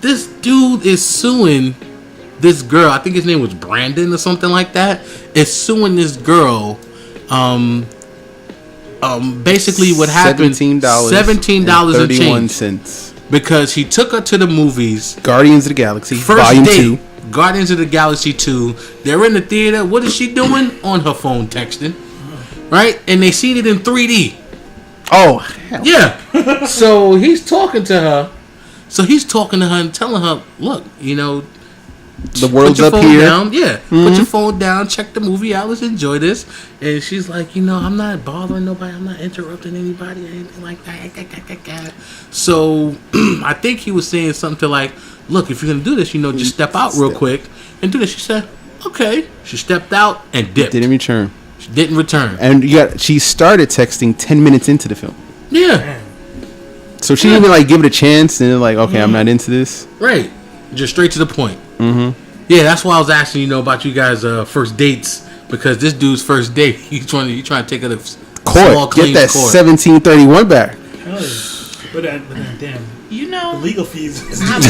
This dude is suing this girl. I think his name was Brandon or something like that. Is suing this girl. Basically, what happened? $17 and change. Because he took her to the movies. Guardians of the Galaxy, First Volume date, 2. Guardians of the Galaxy 2. They're in the theater. What is she doing? On her phone texting. Right? And they seen it in 3D. Oh, hell. Yeah. So he's talking to her. And telling her, look, The world's put your up phone here. Down. Yeah, put your phone down. Check the movie out. Let's enjoy this. And she's like, I'm not bothering nobody. I'm not interrupting anybody or anything like that. So I think he was saying something to like, look, if you're gonna do this, just step out real quick and do this. She said, okay. She stepped out and dipped. Didn't return. She didn't return. And she started texting 10 minutes into the film. Yeah. So she didn't even like give it a chance and like, okay, I'm not into this. Right. Just straight to the point. Mm-hmm. Yeah, that's why I was asking, about you guys' first dates, because this dude's first date, he's trying to take it to small Court. Get that court. 1731 back. But damn. The legal fees. Is it worth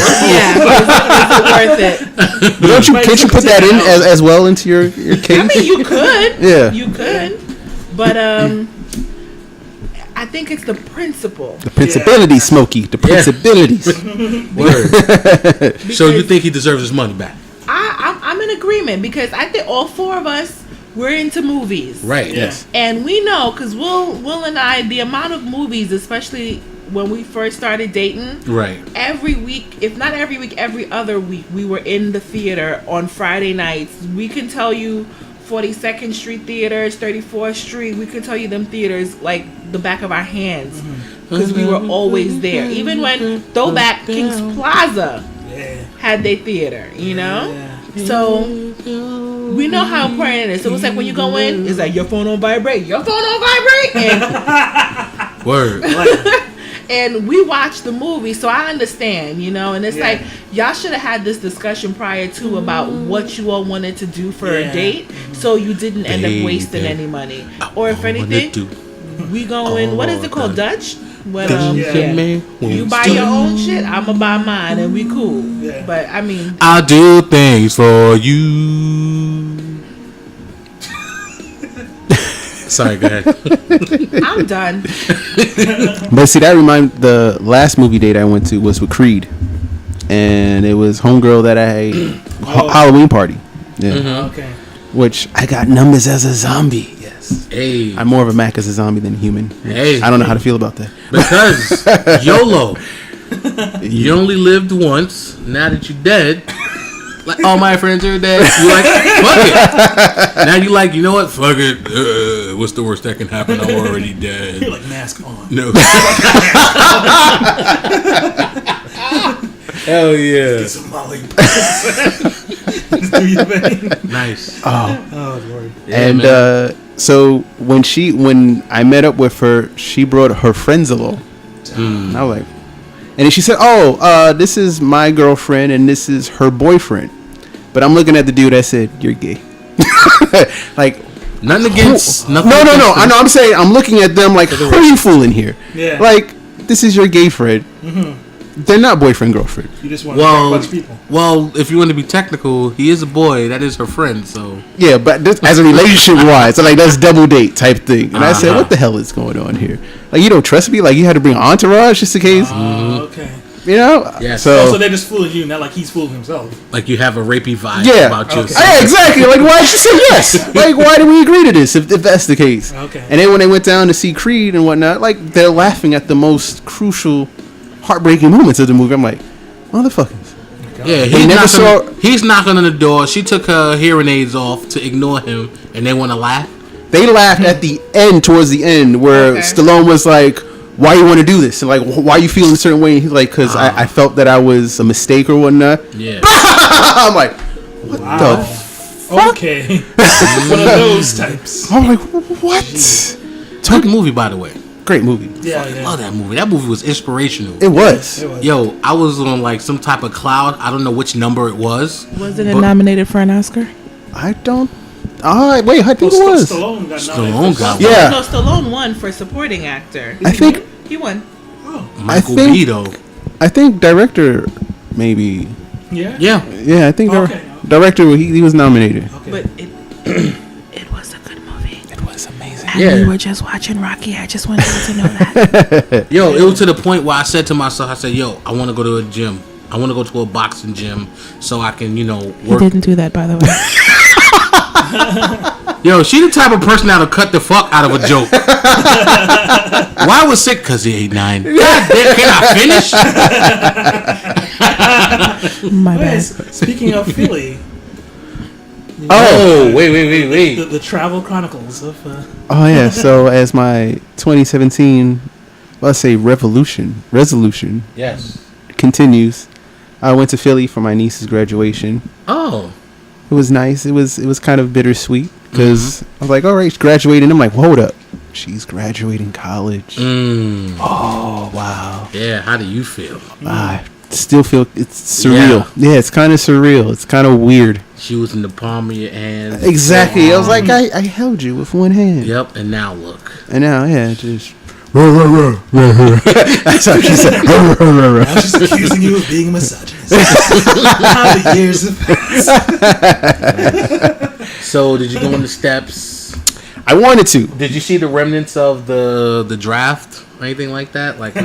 it? Can't you put that in as well into your case? I mean, you could. Yeah. You could. But I think it's the principle. The principality, Smokey. The principalities. Word. So you think he deserves his money back? I'm in agreement, because I think all four of us, we're into movies. Right. Yes. And we know, because Will and I, the amount of movies, especially when we first started dating, right, every week, if not every week, every other week, we were in the theater on Friday nights. We can tell you 42nd Street theaters, 34th Street, we can tell you them theaters like the back of our hands, because we were always there. Even when Throwback Kings Plaza had their theater, So we know how important it is. So it's like when you go in, it's like your phone on vibrate, and word. and we watch the movie, so I understand, and it's like y'all should have had this discussion prior to about what you all wanted to do for a date, so you didn't end up wasting any money. Or if anything, we going, what is it called, Dutch? Well, you buy your own shit, I'ma buy mine, and we cool. But I mean, I'll do things for you. Sorry, go ahead. I'm done. But see, that the last movie date I went to was with Creed, and it was homegirl that Halloween party. Yeah. Mm-hmm. Okay. Which I got numbers as a zombie. Yes. Hey. I'm more of a Mac as a zombie than a human. Hey. I don't know how to feel about that. Because YOLO. You only lived once. Now that you're dead, like all my friends are dead, you like, fuck it. Now you like, you know what? Fuck it. What's the worst that can happen? I'm already dead. You're like, mask on. No. Hell yeah. Get some Molly. Just do your thing. Nice. Oh Lord. Yeah, And so when I met up with her, she brought her friends along. And I was like, and then she said, this is my girlfriend and this is her boyfriend. But I'm looking at the dude that said, you're gay. Like, nothing against nothing. No. I know. I'm saying, I'm looking at them like, who are you fooling here? Yeah. Like, this is your gay friend. Mm-hmm. They're not boyfriend, girlfriend. You just want to talk a bunch of people. Well, if you want to be technical, he is a boy. That is her friend, so. Yeah, but this, as a relationship-wise, so like that's double date type thing. And I said, what the hell is going on here? Like, you don't trust me? Like, you had to bring entourage just in case? Okay. You know? Yes. So they're just fooling you, not like he's fooling himself. Like you have a rapey vibe about okay. yourself. Yeah, exactly. Like, why did she say yes? Like, why did we agree to this if that's the case? Okay. And then when they went down to see Creed and whatnot, like, they're laughing at the most crucial, heartbreaking moments of the movie. I'm like, motherfuckers. Yeah, he's knocking on the door. She took her hearing aids off to ignore him, and they want to laugh. They laughed at the end, towards the end, where Stallone was like, why you want to do this? And like, why you feeling a certain way? And he's like, because I felt that I was a mistake or whatnot. Yeah. I'm like, what the fuck? Okay. One of those types. I'm like, what? Good movie, by the way. Great movie. Yeah, I love that movie. That movie was inspirational. It was. Yo, I was on like some type of cloud. I don't know which number it was. Wasn't it nominated for an Oscar? I don't. Wait, I think it was. Stallone got one. Yeah. No, Stallone won for supporting actor. I think he won. Michael Beto. I think director, maybe. Yeah. Yeah. Yeah, I think director. He was nominated. Okay. But it was a good movie. It was amazing. And we were just watching Rocky. I just wanted you to know that. Yo, it was to the point where I said to myself, I said, yo, I want to go to a gym. I want to go to a boxing gym so I can, work. He didn't do that, by the way. Yo, she the type of person that'll cut the fuck out of a joke. Why was sick? Because he ate 9. God damn, can I finish? My Okay, bad. speaking of Philly, Oh, wait. the travel chronicles of. Oh yeah. So as my 2017, let's say resolution Yes. continues, I went to Philly for my niece's graduation. Oh. It was nice. It was kind of bittersweet because I was like, all right, she's graduating. I'm like, hold up, she's graduating college. Oh wow. Yeah. How do you feel? I still feel it's surreal. Yeah, it's kind of surreal. It's kind of weird. She was in the palm of your hand. Exactly. I was like, I held you with one hand. Yep. And now look. And now, yeah, just. That's how she said. Now she's accusing you of being a misogynist. How the years have passed. So did you go on the steps? I wanted to. Did you see the remnants of the draft or anything like that? Like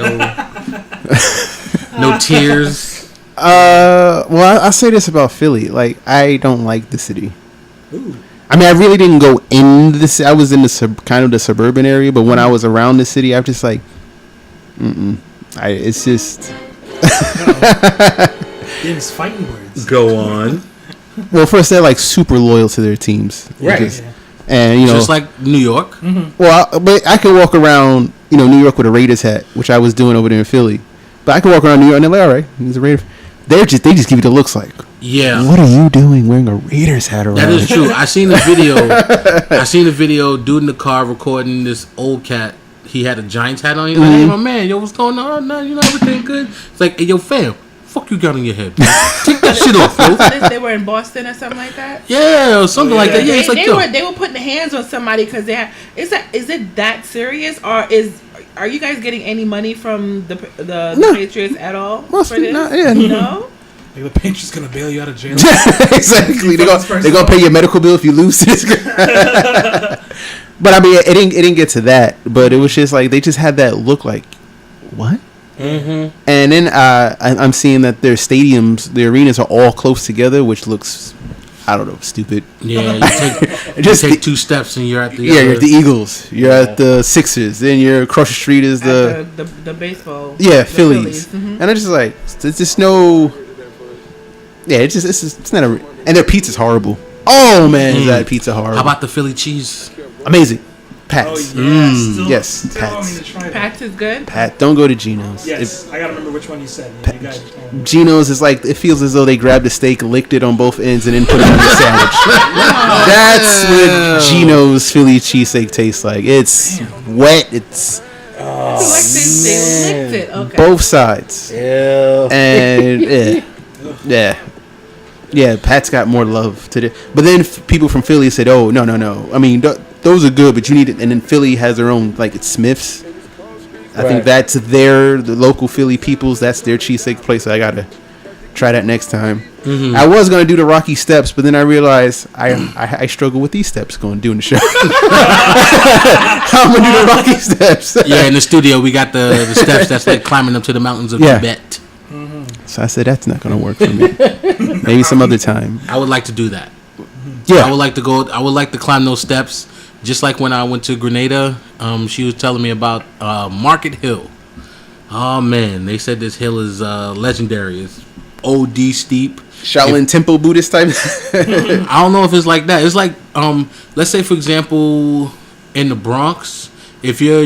no tears. Well, I'll say this about Philly. Like, I don't like the city. Ooh. I mean, I really didn't go in the city. I was in the kind of the suburban area, but when I was around the city, I'm just like, it's just. It's fighting words. Go on. Well, first they're like super loyal to their teams, Right. Just- and you know, Just like New York. well, but I could walk around, New York with a Raiders hat, which I was doing over there in Philly. But I could walk around New York and they're like, all right, he's a Raider. They just give you the looks like, Yeah. what are you doing wearing a Raiders hat around? That is true. I seen the video. Dude in the car recording this old cat. He had a Giants hat on. He's like, hey, my man, yo, what's going on? No, everything good? It's like, hey, yo, fam, fuck you got on your head, bro. Take that shit off, bro. They were in Boston or something like that. Yeah, or something like that. Yeah, it's like, They were putting hands on somebody because they had. Is it that serious, or are you guys getting any money from the No. Patriots at all Most for this? not, yeah. No. Like the Patriots gonna bail you out of jail. Exactly. They're gonna pay your medical bill if you lose this. But I mean, it didn't get to that. But it was just like they just had that look like, what? Mm-hmm. And then I'm seeing that their stadiums, their arenas are all close together, which looks, I don't know, stupid. Yeah, you take 2 steps and you're at the you're at the Eagles. You're at the Sixers. Then you're across the street is The baseball. yeah, the Phillies. Mhm. And I just like, it's just no. Yeah, it's not a. And their pizza's horrible. Oh man, is that pizza horrible? How about the Philly cheese? Amazing, Oh Pats. yeah, yes, still Pats. want me to try that. Pats is good. Pat, don't go to Geno's. Yes, I gotta remember which one you said. Yeah, you guys. Geno's is like, it feels as though they grabbed a steak, licked it on both ends, and then put it on the sandwich. That's what Geno's Philly cheesesteak tastes like. It's wet. It's Like they licked it. Okay. both sides. Yeah. And yeah, Pat's got more love to it. But then people from Philly said, "Oh, no. I mean, those are good, but you need it." And then Philly has their own, like it's Smith's. I think that's the local Philly people's. That's their cheesesteak place. So I gotta try that next time. Mm-hmm. I was gonna do the Rocky Steps, but then I realized I struggle with these steps doing the show. I'm gonna do the Rocky Steps. Yeah, in the studio we got the steps that's like climbing up to the mountains of Tibet. So I said that's not gonna work for me. Maybe some other time. I would like to do that. Yeah, I would like to go. I would like to climb those steps, just like when I went to Grenada. She was telling me about Market Hill. Oh man, they said this hill is legendary. It's OD steep. Shaolin Temple Buddhist type. I don't know if it's like that. It's like let's say for example in the Bronx, if you're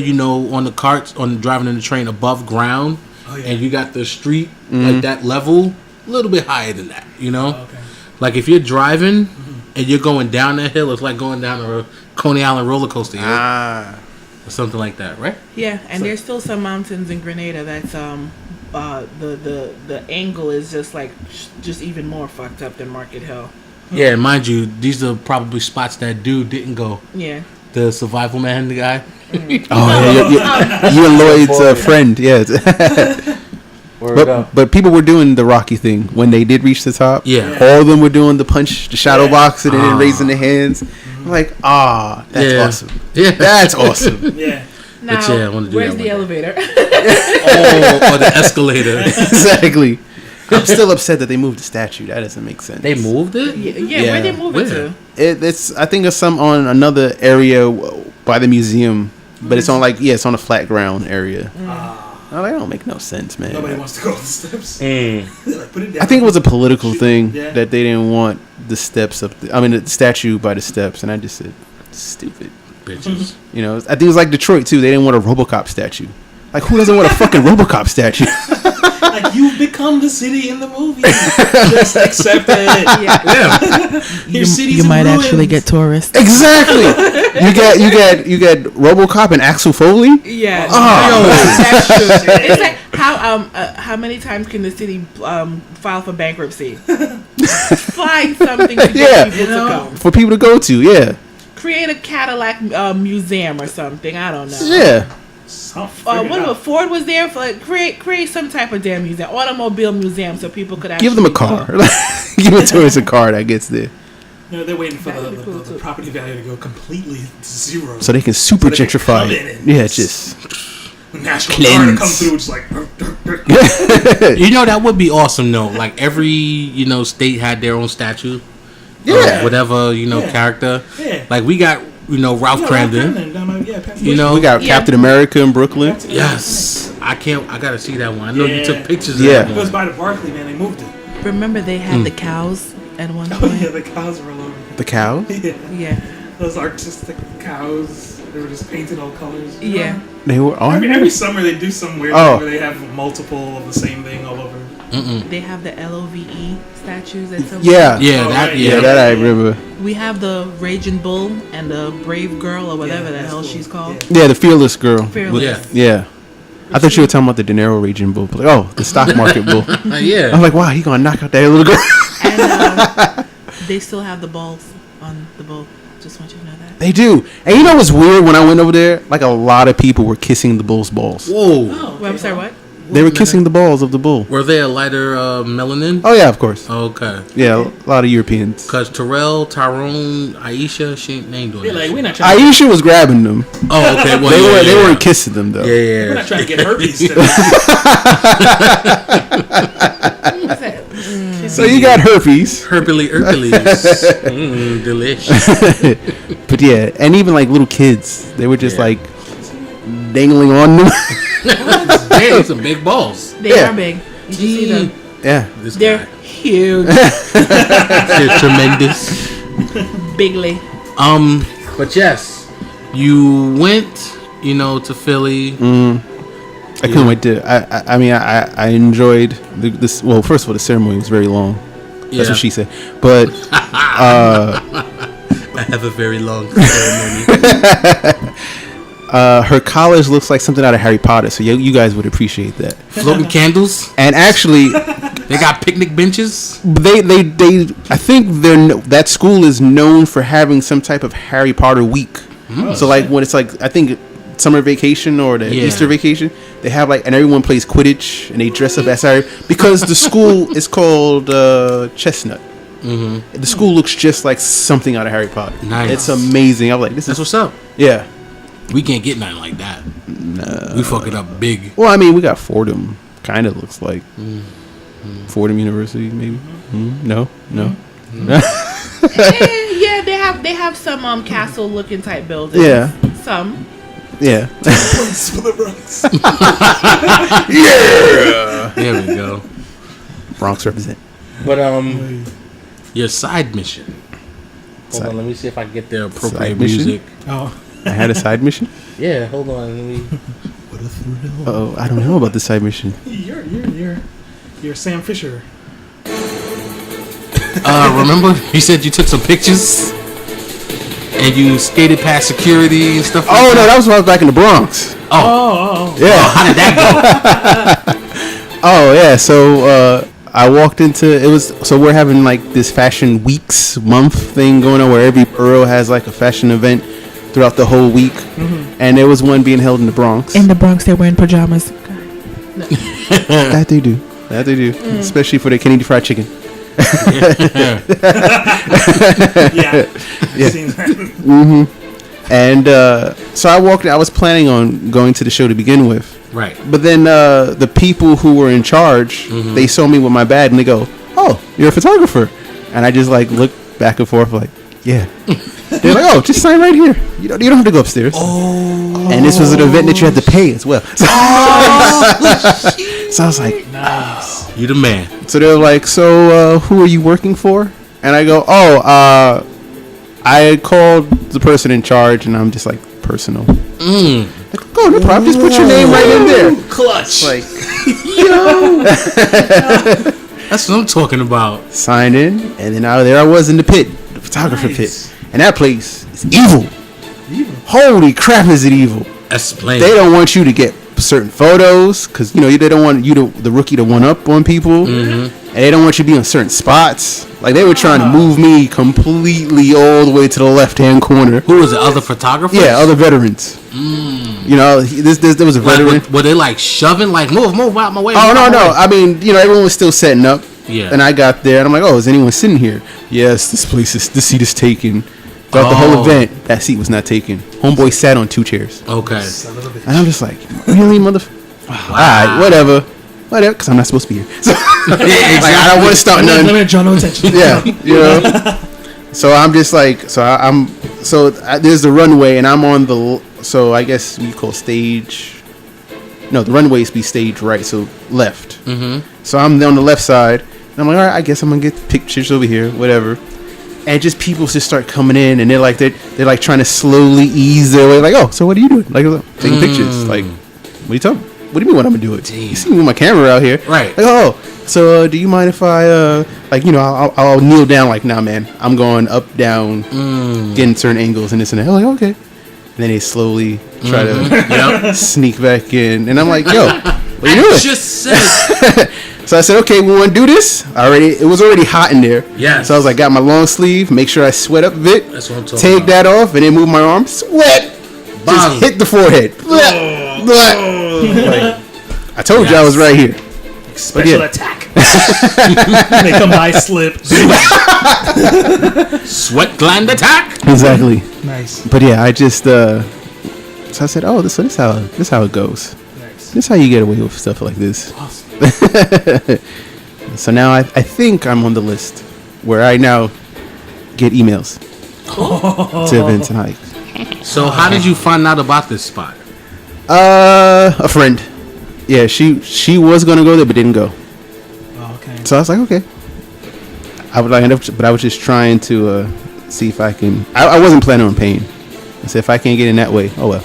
on the carts driving in the train above ground, and you got the street like that level, a little bit higher than that. Okay. Like if you're driving and you're going down that hill, it's like going down a Coney Island roller coaster hill or something like that, right? Yeah, and there's still some mountains in Grenada that's the angle is just like just even more fucked up than Market Hill. Yeah, mind you, these are probably spots that dude didn't go. Yeah. The survival man, the guy. You and Lloyd's friend, yeah. But people were doing the Rocky thing when they did reach the top. Yeah. All of them were doing the punch, the shadow box, and then raising their hands. I'm like, that's awesome. Yeah, That's awesome. Yeah. Now, But yeah, I wanna do where's that the one elevator? or the escalator. Exactly. I'm still upset that they moved the statue. That doesn't make sense. They moved it. Yeah, where they move it to? It's I think it's some on another area by the museum, but it's on it's on a flat ground area. Oh, that don't make no sense, man. Nobody wants to go up the steps. Like, put it down. I think it was a political thing Yeah. that they didn't want the steps up. The statue by the steps, and I just said, stupid. Bitches. You know, I think it was like Detroit too. They didn't want a RoboCop statue. Like, who doesn't want a fucking RoboCop statue? Like, you've become the city in the movie. Just accept it. Yeah. Your city's You in might ruins. actually get tourists. Exactly. you get RoboCop and Axel Foley. Yeah. Oh. That's true. It's like how many times can the city file for bankruptcy? Find something to get people to come. For people to go to, yeah. Create a Cadillac museum or something. I don't know. Yeah. What Ford was there for? Like, create some type of damn museum, automobile museum, so people could actually Give them a car. Give a tourist a car that gets there. You know, they're waiting for That'd be cool, the too. property value to go completely to zero. So they can super So they can gentrify come it. in and Yeah, just National cleanse. Guard come through, just like. You know, that would be awesome, though. Like, every, state had their own statue. Yeah. Whatever, Yeah. character. Yeah. Like, we got, Ralph Crandon. we got Yeah. Captain America in Brooklyn. Yes. I gotta see that one. I know you Yeah. took pictures Yeah. of It that goes one. by the Barclay, man. They moved it. Remember they had the cows at one Oh point. yeah, the cows were all over. The cow. Yeah. Yeah. Those artistic cows. They were just painted all colors. you Yeah. know? They were on. Every summer they do some weird Oh. thing where they have multiple of the same thing all over. They have the LOVE statues at some Yeah. point. Yeah, Oh, that, right. yeah. Yeah, that I remember. We have the Raging Bull and the Brave Girl or whatever Yeah, the that's hell cool. she's called. Yeah, the fearless girl. Fearless. Yeah. Yeah. I thought you were talking about the De Niro region bull. Like, oh, the stock market bull. I Yeah. was like, wow, he gonna knock out that little girl. And they still have the balls on the bull. Just want you to know that. They do. And you know what's weird? When I went over there, like a lot of people were kissing the bull's balls. Whoa. Wait, I'm sorry, what? They were kissing the balls of the bull. Were they a lighter melanin? Oh yeah, of course. Okay. Yeah, a lot of Europeans. Because Tyrone, Aisha, she ain't doing They're that. like, shit. we're not trying. Aisha was grabbing them. Oh, okay. Well, They weren't kissing them though. Yeah, We're yeah. not trying to get herpes today. What's that? So you got herpes. Hercules. Delish. But yeah, and even like little kids, they were just Yeah. like dangling on them. Damn, some big balls. They Yeah. are big. You should see them. Yeah. This They're guy. huge. They're tremendous. Bigly. But yes, you went, to Philly. I couldn't wait to. I mean, I enjoyed this. Well, first of all, the ceremony was very long. That's Yeah. what she said. But I have a very long ceremony. her college looks like something out of Harry Potter, so you guys would appreciate that. Floating candles. And actually, They got picnic benches. they I think that school is known for having some type of Harry Potter week. So like when it's like I think summer vacation or the Yeah. Easter vacation, they have like and everyone plays Quidditch and they dress up as Harry because the school is called Chestnut. The school looks just like something out of Harry Potter. Nice. It's amazing. I'm like, this That's is what's up. yeah. We can't get nothing like that. No. We fuck it up big. Well, I mean, we got Fordham. Kind of looks like Fordham University, maybe. No. Yeah, they have some castle looking type buildings. Yeah. Some. Yeah. Place for the Bronx. There we go. Bronx represent. But your side mission. Hold on, let me see if I can get the appropriate Side mission? music. Oh, I had a side mission. Yeah, hold on. Let me. Oh, I don't know about the side mission. you're Sam Fisher. Remember you said you took some pictures and you skated past security and stuff. Oh no, that was when I was back in the Bronx. Oh. Yeah. How did that go? Oh yeah. So I walked into it was so we're having like this fashion weeks month thing going on where every borough has like a fashion event throughout the whole week, and there was one being held in the Bronx. In the Bronx, they're wearing pajamas. That they do. Especially for the Kennedy Fried Chicken. Yeah. Yeah. Seen that. And so I walked. I was planning on going to the show to begin with. Right. But then the people who were in charge, they saw me with my bag and they go, "Oh, you're a photographer," and I just like looked back and forth like, "Yeah." They're like, oh, just sign right here. You don't have to go upstairs. Oh. And this was an event that you had to pay as well. So, so I was like, nice. You the man. So they're like, so who are you working for? And I go, I called the person in charge, and I'm just like, personal. Like, oh, no problem. Just put your name right in there. Clutch. Like, yo. That's what I'm talking about. Signed in, and then there I was in the pit, the photographer pit. And that place is evil. Holy crap, is it evil? Explain. They don't want you to get certain photos, because, you know, they don't want the rookie to one up on people. And they don't want you to be on certain spots. Like, they were trying to move me completely all the way to the left-hand corner. Who was it? Other photographers? Yeah, other veterans. You know, there was a veteran. Like, were they like shoving? Like, move out my way. Oh, no. I mean, you know, everyone was still setting up. Yeah. And I got there, and I'm like, oh, is anyone sitting here? Yes, this seat is taken. Throughout the whole event, that seat was not taken. Homeboy sat on 2 chairs. Okay. And I'm just like, really, motherfucker? Wow. All right, whatever, because I'm not supposed to be here. So, like, I don't want to start nothing. Let me draw no attention. Yeah, you know. So I'm just like, there's the runway, and I'm on so I guess we call stage. No, the runway used to be stage right, so left. So I'm on the left side, and I'm like, all right, I guess I'm gonna get pictures over here, whatever. And just people just start coming in, and they're like trying to slowly ease their way. Like, oh, so what are you doing? Like, taking pictures. Like, what are you talking? What do you mean? What I'm gonna do it? You see me with my camera out here, right? Like, oh, so do you mind if I like, you know, I'll kneel down? Like, nah, man, I'm going up, down, getting certain angles and this and that. I'm like, okay. And then they slowly try to sneak back in, and I'm like, yo, what are you doing? Just said. So I said, okay, we want to do this. It was already hot in there. Yeah. So I was like, got my long sleeve, make sure I sweat up a bit. That's what I'm talking Take about. that off, and then move my arm. Sweat. Bang. Just hit the forehead. Like, I told you I was right here. Special attack. They come by, slip. Sweat gland attack. Exactly. Nice. But yeah, I just so I said, oh, this how it goes. Nice. This how you get away with stuff like this. Awesome. So now I think I'm on the list where I now get emails to events and hikes. So how did you find out about this spot? A friend. Yeah, she was gonna go there but didn't go. Oh, okay. So I was like, okay. I was just trying to see if I can. I wasn't planning on paying. I said, if I can't get in that way, oh well.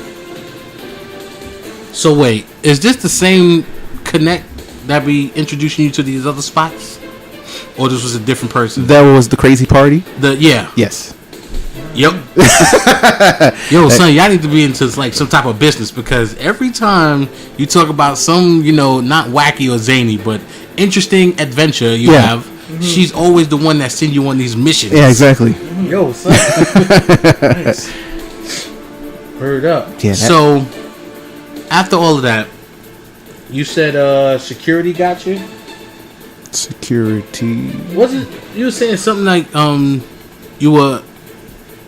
So wait, is this the same connect that be introducing you to these other spots, or this was a different person? That was the crazy party. Yes. Yes. Yep. Yo, son, y'all need to be into like some type of business, because every time you talk about some, you know, not wacky or zany, but interesting adventure you have, she's always the one that send you on these missions. Yeah, exactly. Yo, son. Nice. Heard up. Yeah. So, after all of that, you said security got you? Security. Was it? You were saying something like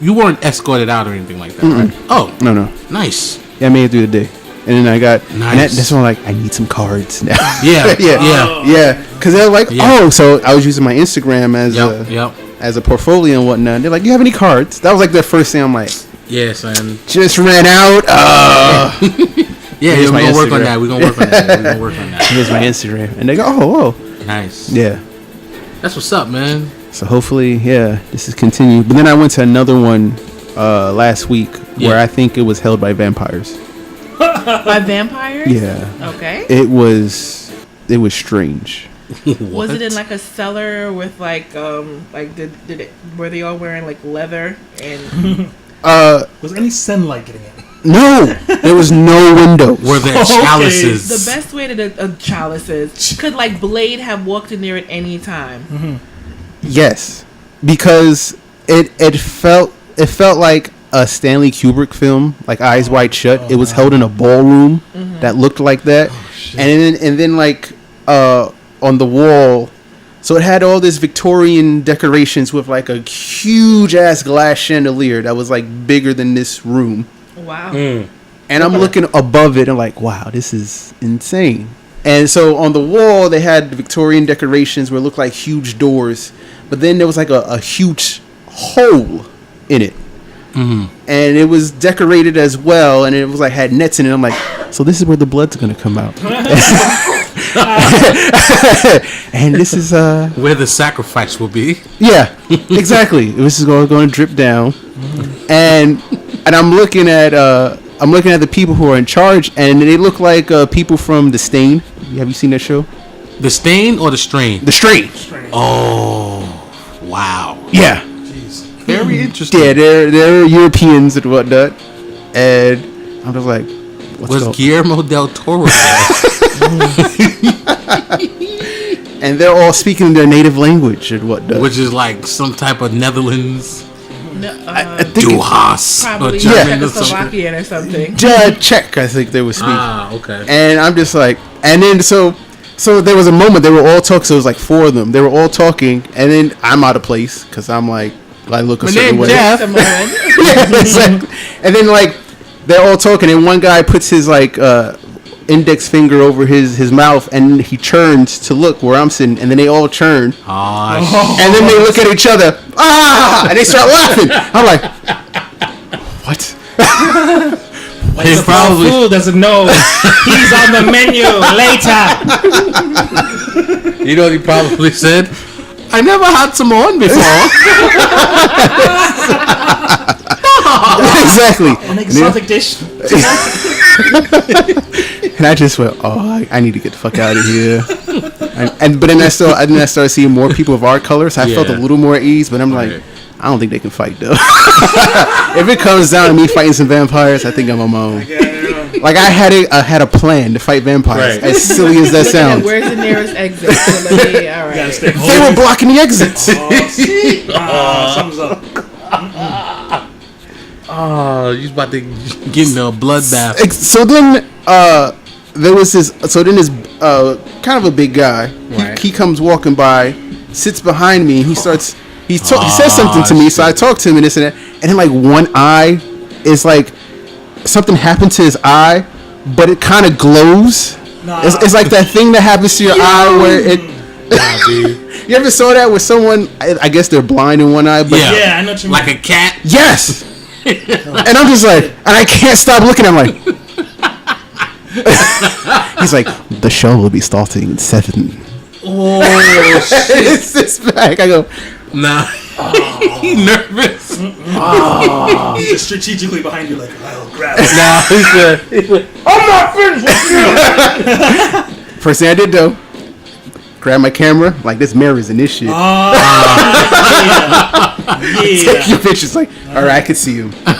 you weren't escorted out or anything like that, right? Oh, No. nice. Yeah, I made it through the day, and then I got Nice. that's when like I need some cards now. Yeah, yeah. Because they're like, oh, so I was using my Instagram as a portfolio and whatnot. They're like, do you have any cards? That was like their first thing. I'm like, yeah, son. just ran out. Yeah, Here's we're my gonna work on Instagram. that. We're gonna work on that. Here's my Instagram, and they go, oh, Nice. yeah. That's what's up, man. So hopefully, yeah, this is continued. But then I went to another one last week where I think it was held by vampires. By vampires? Yeah. Okay. It was strange. Was it in like a cellar with like did it, were they all wearing like leather and Was any sunlight getting in? No, there was no window. Were there chalices? the best way to chalices? Could like Blade have walked in there at any time? Yes, because it felt like a Stanley Kubrick film, like Eyes Wide Shut. It was held in a ballroom that looked like that, and then like on the wall. So it had all this Victorian decorations with like a huge ass glass chandelier that was like bigger than this room. Wow. And I'm looking above it and like, wow, this is insane. And so on the wall, they had the Victorian decorations where it looked like huge doors. But then there was like a huge hole in it and it was decorated as well, and it was like had nets in it. I'm like, so this is where the blood's gonna come out, and this is where the sacrifice will be. Yeah, exactly. This is going to drip down, and I'm looking at the people who are in charge, and they look like people from The Stain. Have you seen that show? The Stain or The Strain? The Strain. Oh, wow. Yeah. Jeez. Very interesting. Yeah, they're Europeans and whatnot, and I'm just like, was Guillermo del Toro there? And they're all speaking their native language and whatnot, Which is like some type of Netherlands. No, I think Duhas. probably Or German or something. Czechoslovakian or something. Czech, I think they were speaking. Okay. And I'm just like, and then so there was a moment they were all talking. So it was like 4 of them. They were all talking, and then I'm out of place because I'm like, I look a My certain name way. Jeff. Yeah, exactly. And then like they're all talking, and one guy puts his like index finger over his mouth, and he turns to look where I'm sitting, and then they all turn, and then they look at each other, and they start laughing. I'm like, what? Like the probably fool doesn't know he's on the menu later. You know what he probably said? I never had some on before. Exactly. An exotic dish. And I just went, I need to get the fuck out of here. But then I started seeing more people of our color, so I felt a little more at ease. But I'm like, I don't think they can fight though. If it comes down to me fighting some vampires, I think I'm on my own. Like I had a plan to fight vampires. As silly as that sounds. Where's the nearest exit? So let me, all right. They were blocking the exits. Something's up. Oh, you about to get in a bloodbath. So then there was this. So then this kind of a big guy. Right. He comes walking by, sits behind me. He starts. He says something to me. So I talk to him and this and that. And then like one eye is like something happened to his eye, but it kind of glows. It's like that thing that happens to your eye where it. You ever saw that with someone? I guess they're blind in one eye, but Yeah, I know what you mean. Like a cat. yes. And I'm just like, and I can't stop looking. I'm like, he's like, the show will be starting in 7. Oh, It's this back. I go, nah. He nervous. He's just strategically behind you, like, I'll grab it. Nah, he said, I'm not finished with you! first thing I did though, grab my camera. Like this mirror is an issue. Yeah. Take your pictures. Like, all right, I can see him. I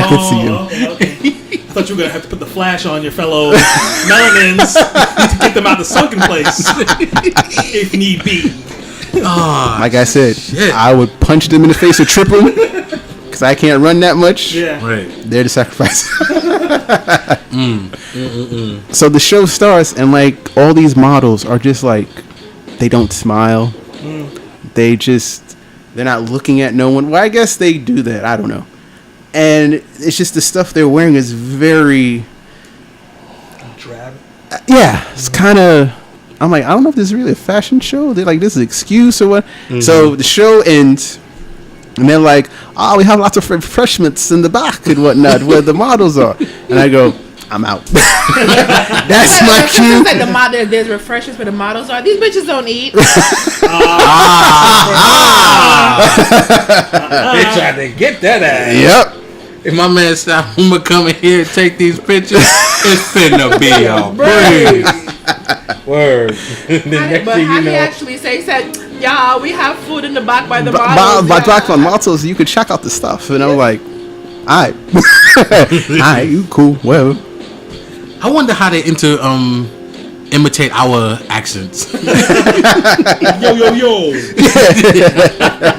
can see him. Okay. I thought you were going to have to put the flash on your fellow melanins to get them out of the sunken place, if need be. Like I said, shit. I would punch them in the face or trip them because I can't run that much. Yeah. right. They're the sacrifice. So the show starts, and like all these models are just like, they don't smile. They're not looking at no one. Well, I guess they do that. I don't know. And it's just the stuff they're wearing is very, Drab. yeah, it's kind of, I'm like, I don't know if this is really a fashion show. They're like, this is an excuse or what. So the show ends, and they're like, we have lots of refreshments in the back and whatnot where the models are. And I go, I'm out. That's my cue. It's like there's refreshments where the models are. These bitches don't eat. They tried to get that ass. Yep. If my man said, I'm going to come in here and take these pictures, it's finna be a breeze. Word. But how he actually say, he said, y'all, we have food in the back by the models. By back on models, you could check out the stuff. And I'm like, all right. All right, you cool. Well. I wonder how they imitate our accents. Yo.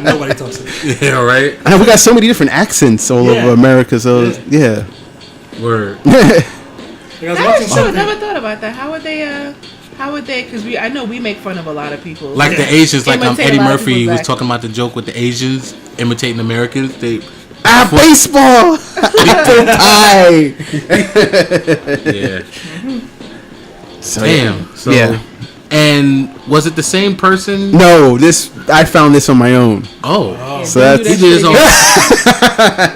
Nobody talks like that. Yeah, right? And we got so many different accents all over America. So, yeah. Word. Like, I was That watching is true. something. Never thought about that. How would they? Because I know we make fun of a lot of people. Like the Asians, like Imitate a Eddie lot of Murphy people's was talking about the joke with the Asians imitating Americans. They Baseball. Apple pie. yeah. So, Damn. So yeah. And was it the same person? No, I found this on my own. Oh. So that's He did his own.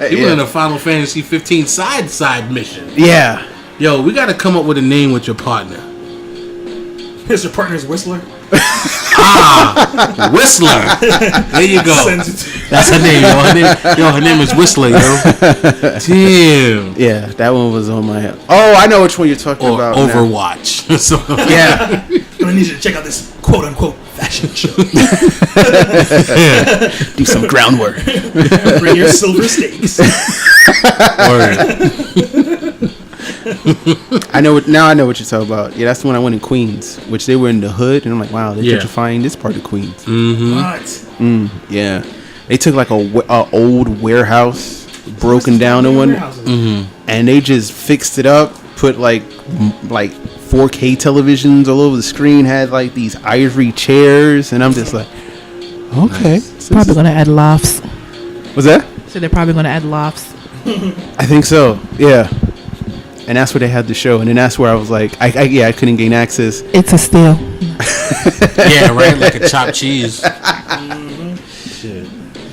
He went in a Final Fantasy 15 side mission. Yeah. Yo, we got to come up with a name with your partner. Here's your partner's Whistler. Whistler. There you go. That's her name, yo. Her name is Whistler, yo. Damn. Yeah, that one was on my head. Oh, I know which one you're talking Or about. Overwatch. So, Yeah. Gonna need you to check out this quote unquote fashion show. Do some groundwork. Bring your silver steaks. I know what you're talking about. Yeah, that's the one I went in Queens, which they were in the hood, and I'm like, wow, they're gentrifying this part of Queens. What? Yeah, they took like a old warehouse, broken down and one, and they just fixed it up, put like 4K televisions all over the screen, had like these ivory chairs, and I'm just like, okay, so Probably gonna add lofts. what's that? So they're probably gonna add lofts. I think so. Yeah. And that's where they had the show, and then that's where I was like, I couldn't gain access. It's a steal. yeah, right, like a chopped cheese. Shit.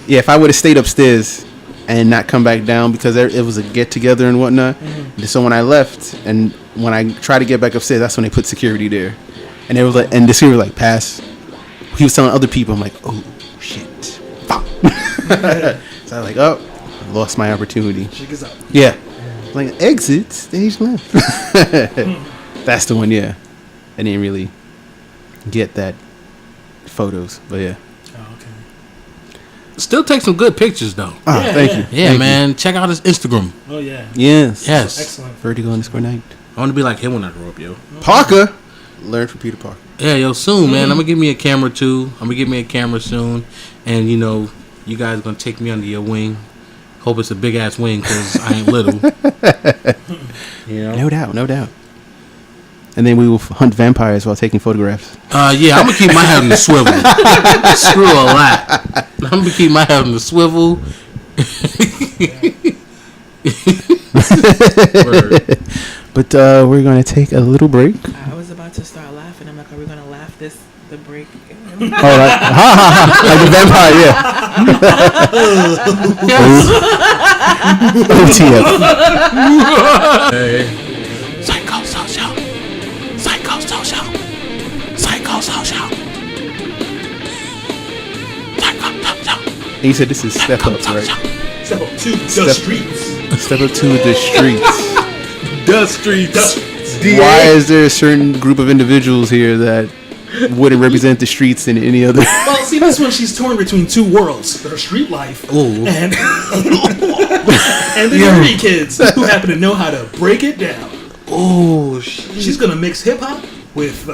Yeah, if I would have stayed upstairs and not come back down because it was a get together and whatnot. So when I left and when I tried to get back upstairs, that's when they put security there, and they was like, and the security was like, pass. He was telling other people, I'm like, oh shit, fuck. So I was like, oh, I lost my opportunity. Yeah. Like exit stage left. That's the one. Yeah, I didn't really get that photos, but yeah. Oh, okay. Still take some good pictures though. Oh, Yeah, thank yeah. you. Yeah, Thank man. Check out his Instagram. Oh yeah. Yes. Yes. Excellent. Vertigo_night. I want to be like him when I grow up, yo. Parker. Learn from Peter Parker. Yeah, yo, soon, man. I'm gonna give me a camera too. I'm gonna give me a camera soon, and you know, you guys are gonna take me under your wing. Hope it's a big ass wing because I ain't little. You know? No doubt. And then we will hunt vampires while taking photographs. Yeah, I'm gonna keep my head on the swivel. Screw all that. I'm gonna keep my head on the swivel. But we're gonna take a little break. I was about to start laughing. I'm like, are we gonna laugh the break? All right. Like the vampire, yeah. OTF. Psychosocial. Psychosocial. Psychosocial. Psychosocial. And you said this is Step Up, right? Step up to the streets. Step Up to the streets. The streets. Why is there a certain group of individuals here that wouldn't represent the streets in any other? Well, see, this one she's torn between two worlds: her street life and and the nerdy kids who happen to know how to break it down. Oh, shit. She's gonna mix hip hop with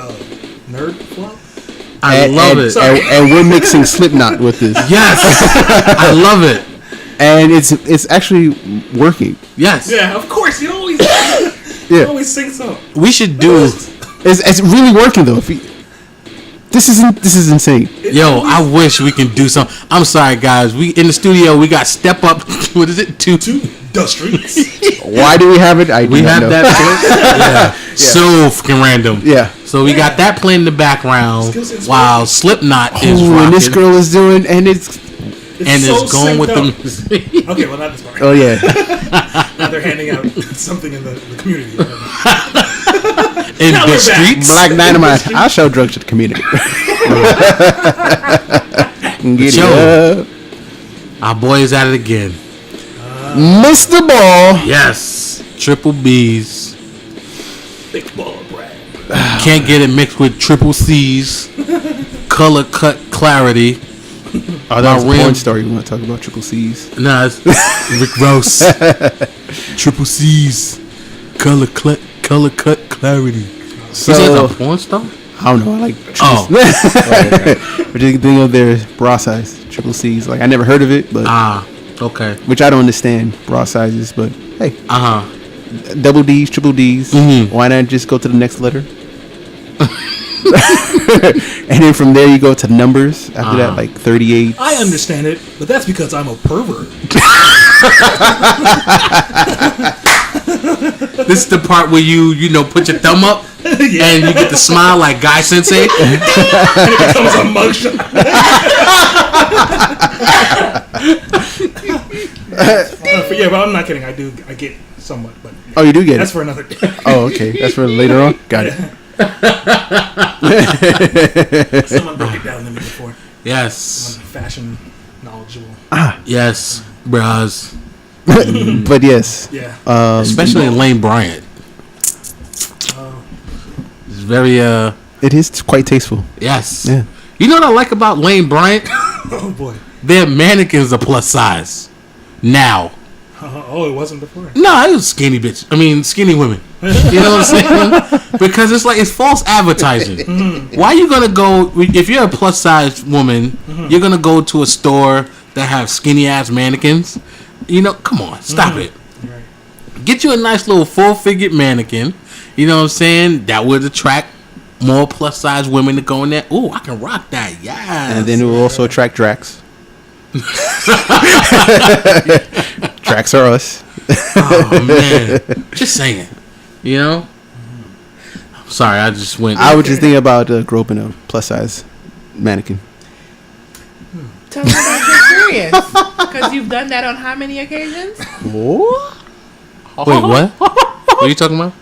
nerd fluff. I love it. And we're mixing Slipknot with this. Yes. I love it. And it's actually working. Yes. Yeah, of course. You always sing something. We should do. It's really working though. This is insane. Yo, I wish we can do something. I'm sorry, guys. We in the studio. We got Step Up. What is it? To the streets. Why do we have it? We have know. that. Yeah. So fucking random. Yeah. So we got that playing in the background while Slipknot is Oh, rocking. and this girl is doing, and it's going with them. Okay, well, not this part. oh yeah. Now they're handing out something in the community. In Now the we're back. streets. Black Dynamite. I'll show drugs to the community. Get it up. Our boy is at it again. Mr. Ball. Yes. Triple B's. Big ball of brag. Can't get it mixed with triple C's. Color cut clarity. Oh, that was a rim. porn story. You want to talk about triple C's? Nah, it's Rick Ross. Triple C's. Color cut clarity. So, Is that a porn star? I don't know. I like Oh. but just think of their bra size, triple C's. Like I never heard of it, but Okay. which I don't understand bra sizes. But hey, double D's, triple D's. Mhm. Why not just go to the next letter? And then from there you go to numbers. After that, like 38. I understand it, but that's because I'm a pervert. This is the part where you put your thumb up. and you get the smile like Guy Sensei. And it becomes a mugshot. Yeah, but I'm not kidding. I get somewhat, but oh, you do get that's it. for another day. Oh, okay, that's for later on. Got it. Someone broke it down to me before. Yes. Someone fashion knowledgeable. Yes, bros. But yes, Yeah. Especially Lane Bryant. It's very it is quite tasteful. yes. Yeah. You know what I like about Lane Bryant? Oh boy. Their mannequins are plus size now. Oh, it wasn't before. No, it was skinny bitch. I mean, skinny women. You know what I'm saying? Because it's like it's false advertising. Why you gonna go if you're a plus size woman? You're gonna go to a store that have skinny ass mannequins. You know, come on, stop it. Right. Get you a nice little full-figured mannequin. You know what I'm saying? That would attract more plus-size women to go in there. Ooh, I can rock that. Yeah. And then it will also attract Drax. Drax are us. Oh man, just saying. You know. I'm sorry, I just went. I was just thinking about groping a plus size mannequin. Tell me about your experience. Because you've done that on how many occasions? What? Wait, what? What are you talking about?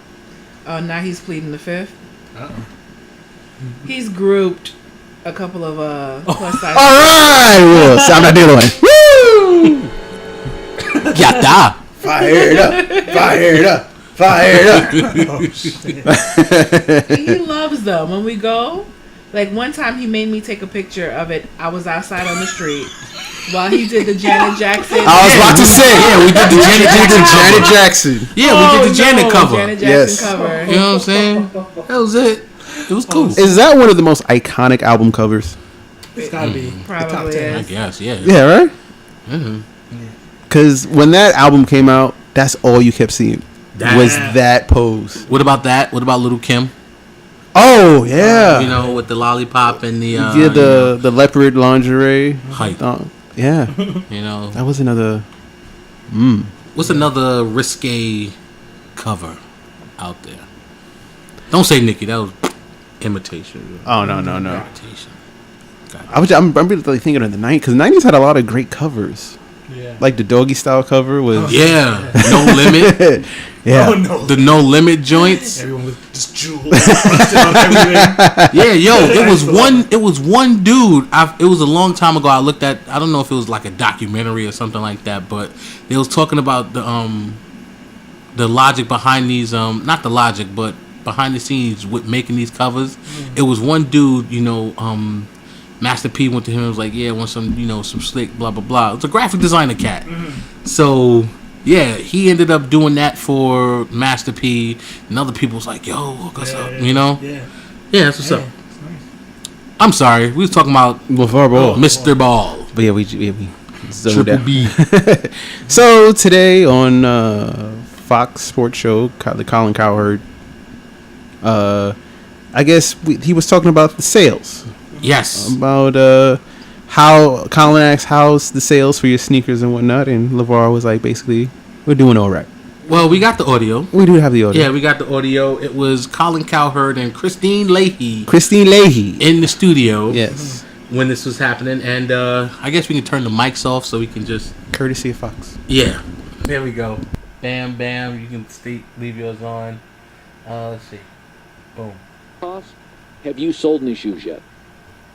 Oh, now he's pleading the fifth. He's grouped a couple of plus size. All right, well, so I'm not the other one. Woo! Yatta. Fired up! Fired up! Fired up! Oh shit. He loves them. When we go, like one time he made me take a picture of it. I was outside on the street while he did the Janet Jackson. I was about to say, Yeah, we did the Janet Jackson. Janet Jackson. Yeah, we did the Janet cover. Janet Jackson Yes. cover. You know what I'm saying? That was it. It was cool. Is that one of the most iconic album covers? It's gotta be the top Probably 10. I is. guess, yeah. Yeah, right? Mhm. Because when that album came out, that's all you kept seeing was That. that pose. What about that? What about Little Kim? Oh, yeah. You know, with the lollipop and the yeah, the leopard lingerie. hype. Yeah, You know, that was another. what's another risque cover out there? Don't say Nicki. That was imitation. Oh, no. Imitation. I'm really thinking of the 90s, because the 90s had a lot of great covers. Yeah. Like the Doggy Style cover was. Yeah, No Limit. Yeah. Oh no. The No Limit joints. Everyone with just jewels on everything. Yeah, yo, it was one. It was one dude. It was a long time ago. I looked at. I don't know if it was like a documentary or something like that, but they was talking about the logic behind these. Not the logic, but behind the scenes with making these covers. It was one dude. You know, Master P went to him and was like, "Yeah, I want some. You know, some slick, blah blah blah." It's a graphic designer cat. So. Yeah, he ended up doing that for Master P, and other people was like, "Yo, hook us up," you know? Yeah. Yeah, that's what's up. It's nice. I'm sorry, we was talking about LeVar Ball. Mr. Ball, But yeah, we zoned Triple out. B. So today on Fox Sports Show, the Colin Cowherd, I guess he was talking about the sales. Yes, About how Colin asked how's the sales for your sneakers and whatnot, and LeVar was like, basically, we're doing all right. well, we got the audio. We do have the audio. Yeah, we got the audio. It was Colin Cowherd and Christine Leahy Christine Leahy. in the studio Yes. when this was happening, and I guess we can turn the mics off so we can just Courtesy of Fox. yeah. There we go. Bam, bam. You can leave yours on. Let's see. Boom. Have you sold any shoes yet?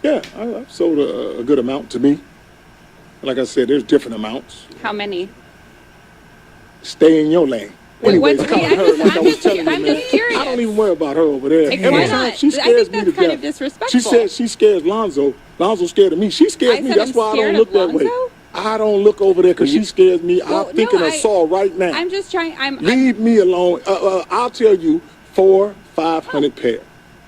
Yeah, I've sold a good amount to me. Like I said, there's different amounts. How many? Stay in your lane. Wait, Anyways, what's- Colin I'm Hurd, just- like I I'm was just- telling you, I'm man, just curious. I don't even worry about her over there. Like, Every why time not? she I scares think me that's to kind of death. disrespectful. She said she scares Lonzo. Lonzo scared of me. She scares I me. said That's I'm why I scared don't look of that way. Lonzo? I don't look over there because she scares me. Well, I'm thinking no, of Saul right now. I'm just trying. I'm Leave me alone. I'll tell you, 400-500 pair.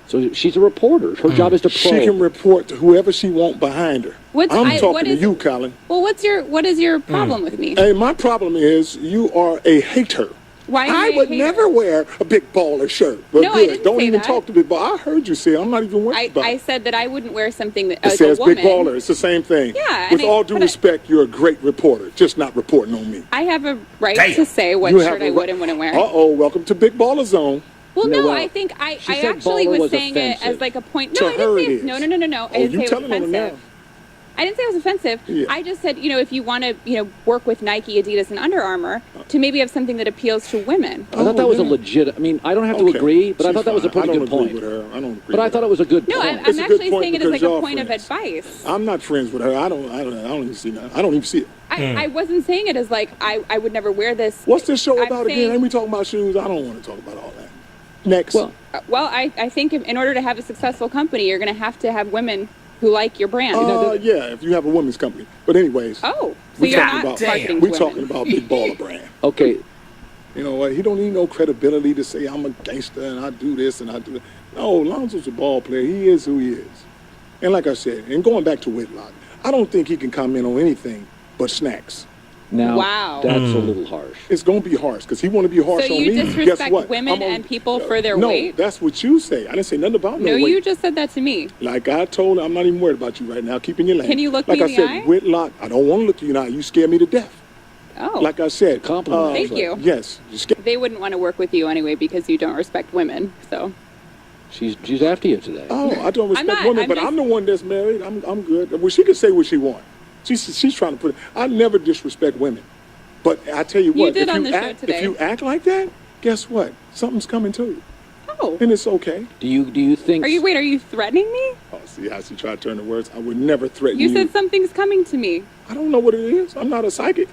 So she's a reporter. Her job is to She probe. can report to whoever she want behind her. What's- I'm what talking to is- you, Colin. well. What is your problem with me? Hey, my problem is you are a hater. Why am I I a would hater? never wear a big baller shirt. But No, I good, didn't don't say even that. talk to Big Baller. I heard you say it. I'm not even worried about I it. said that I wouldn't wear something that It as a says woman. Big Baller. It's the same thing. Yeah, With and all due but respect, you're a great reporter. Just not reporting on me. I have a right Damn. to say what You have shirt a I ri- would and wouldn't wear. Uh-oh. Welcome to Big Baller Zone. Well, No, no, well, I think I she said actually baller was was saying it offensive. as like a point. To No, I her didn't it say is. no. I Oh, didn't say you it was telling on her now? offensive. I didn't say it was offensive. Yeah. I just said, if you want to, work with Nike, Adidas, and Under Armour to maybe have something that appeals to women. I thought that was a yeah. legit. I mean, I don't have to Okay. agree, but I She's thought that was a fine. pretty I good don't point. agree with her. I don't agree But I with thought her. it was a good No, point. I'm It's a good actually point saying it as because like a y'all point friends. of advice. I'm not friends with her. I don't even see that. I don't even see it. I wasn't saying it as like I would never wear this. What's this show I'm about saying- again? Ain't we talking about shoes? I don't want to talk about all that. Next. Well, Well, I think in order to have a successful company, you're going to have women who like your brand. Yeah, if you have a women's company. But anyways, Oh, so we you're talking not about marketing to we women. talking about Big Baller Brand. okay. You know what? He don't need no credibility to say I'm a gangster and I do this and I do that. No, Lonzo's a ball player. He is who he is. And like I said, and going back to Whitlock, I don't think he can comment on anything but snacks. Now, Wow. that's a little harsh. It's gonna be harsh because he want to be harsh So on you me. Guess disrespect what? women I'm and people for their no, weight? that's what you say. I didn't say nothing about No, weight. you just said that to me. Like I told her, I'm not even worried about you right now. Keep in your lane. Can you look like me I in the said, eye? Whitlock, I don't want to look you in the eye. You scare me to death. Oh, Like I said, Compliment. Thank you. Yes, you scare. they wouldn't want to work with you anyway because you don't respect women. So She's after you today. Oh, I don't respect not- women, I'm but just- I'm the one that's married. I'm good. Well, she can say what she wants. She's trying to put it. I never disrespect women, but I tell you You what, did if on you the show act, today. if you act like that, guess what? Something's coming to you, oh, and it's okay. Do you think? are you threatening me? Oh, see how she tried to turn the words. I would never threaten You you. said something's coming to me. I don't know what it is. I'm not a psychic.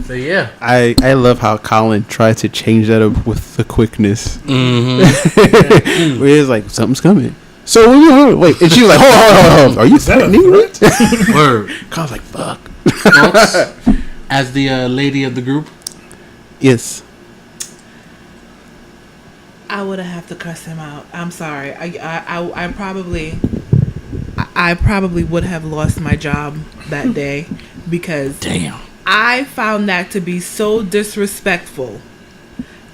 So yeah. I love how Colin tried to change that up with the quickness. Mm-hmm. Where it's like, something's coming. So, wait. And she was like, hold on. Are you threatening me? Word. Colin's like, fuck. Folks, as the lady of the group, Yes. I would have to cuss him out. I'm sorry. I probably would have lost my job that day because Damn. I found that to be so disrespectful.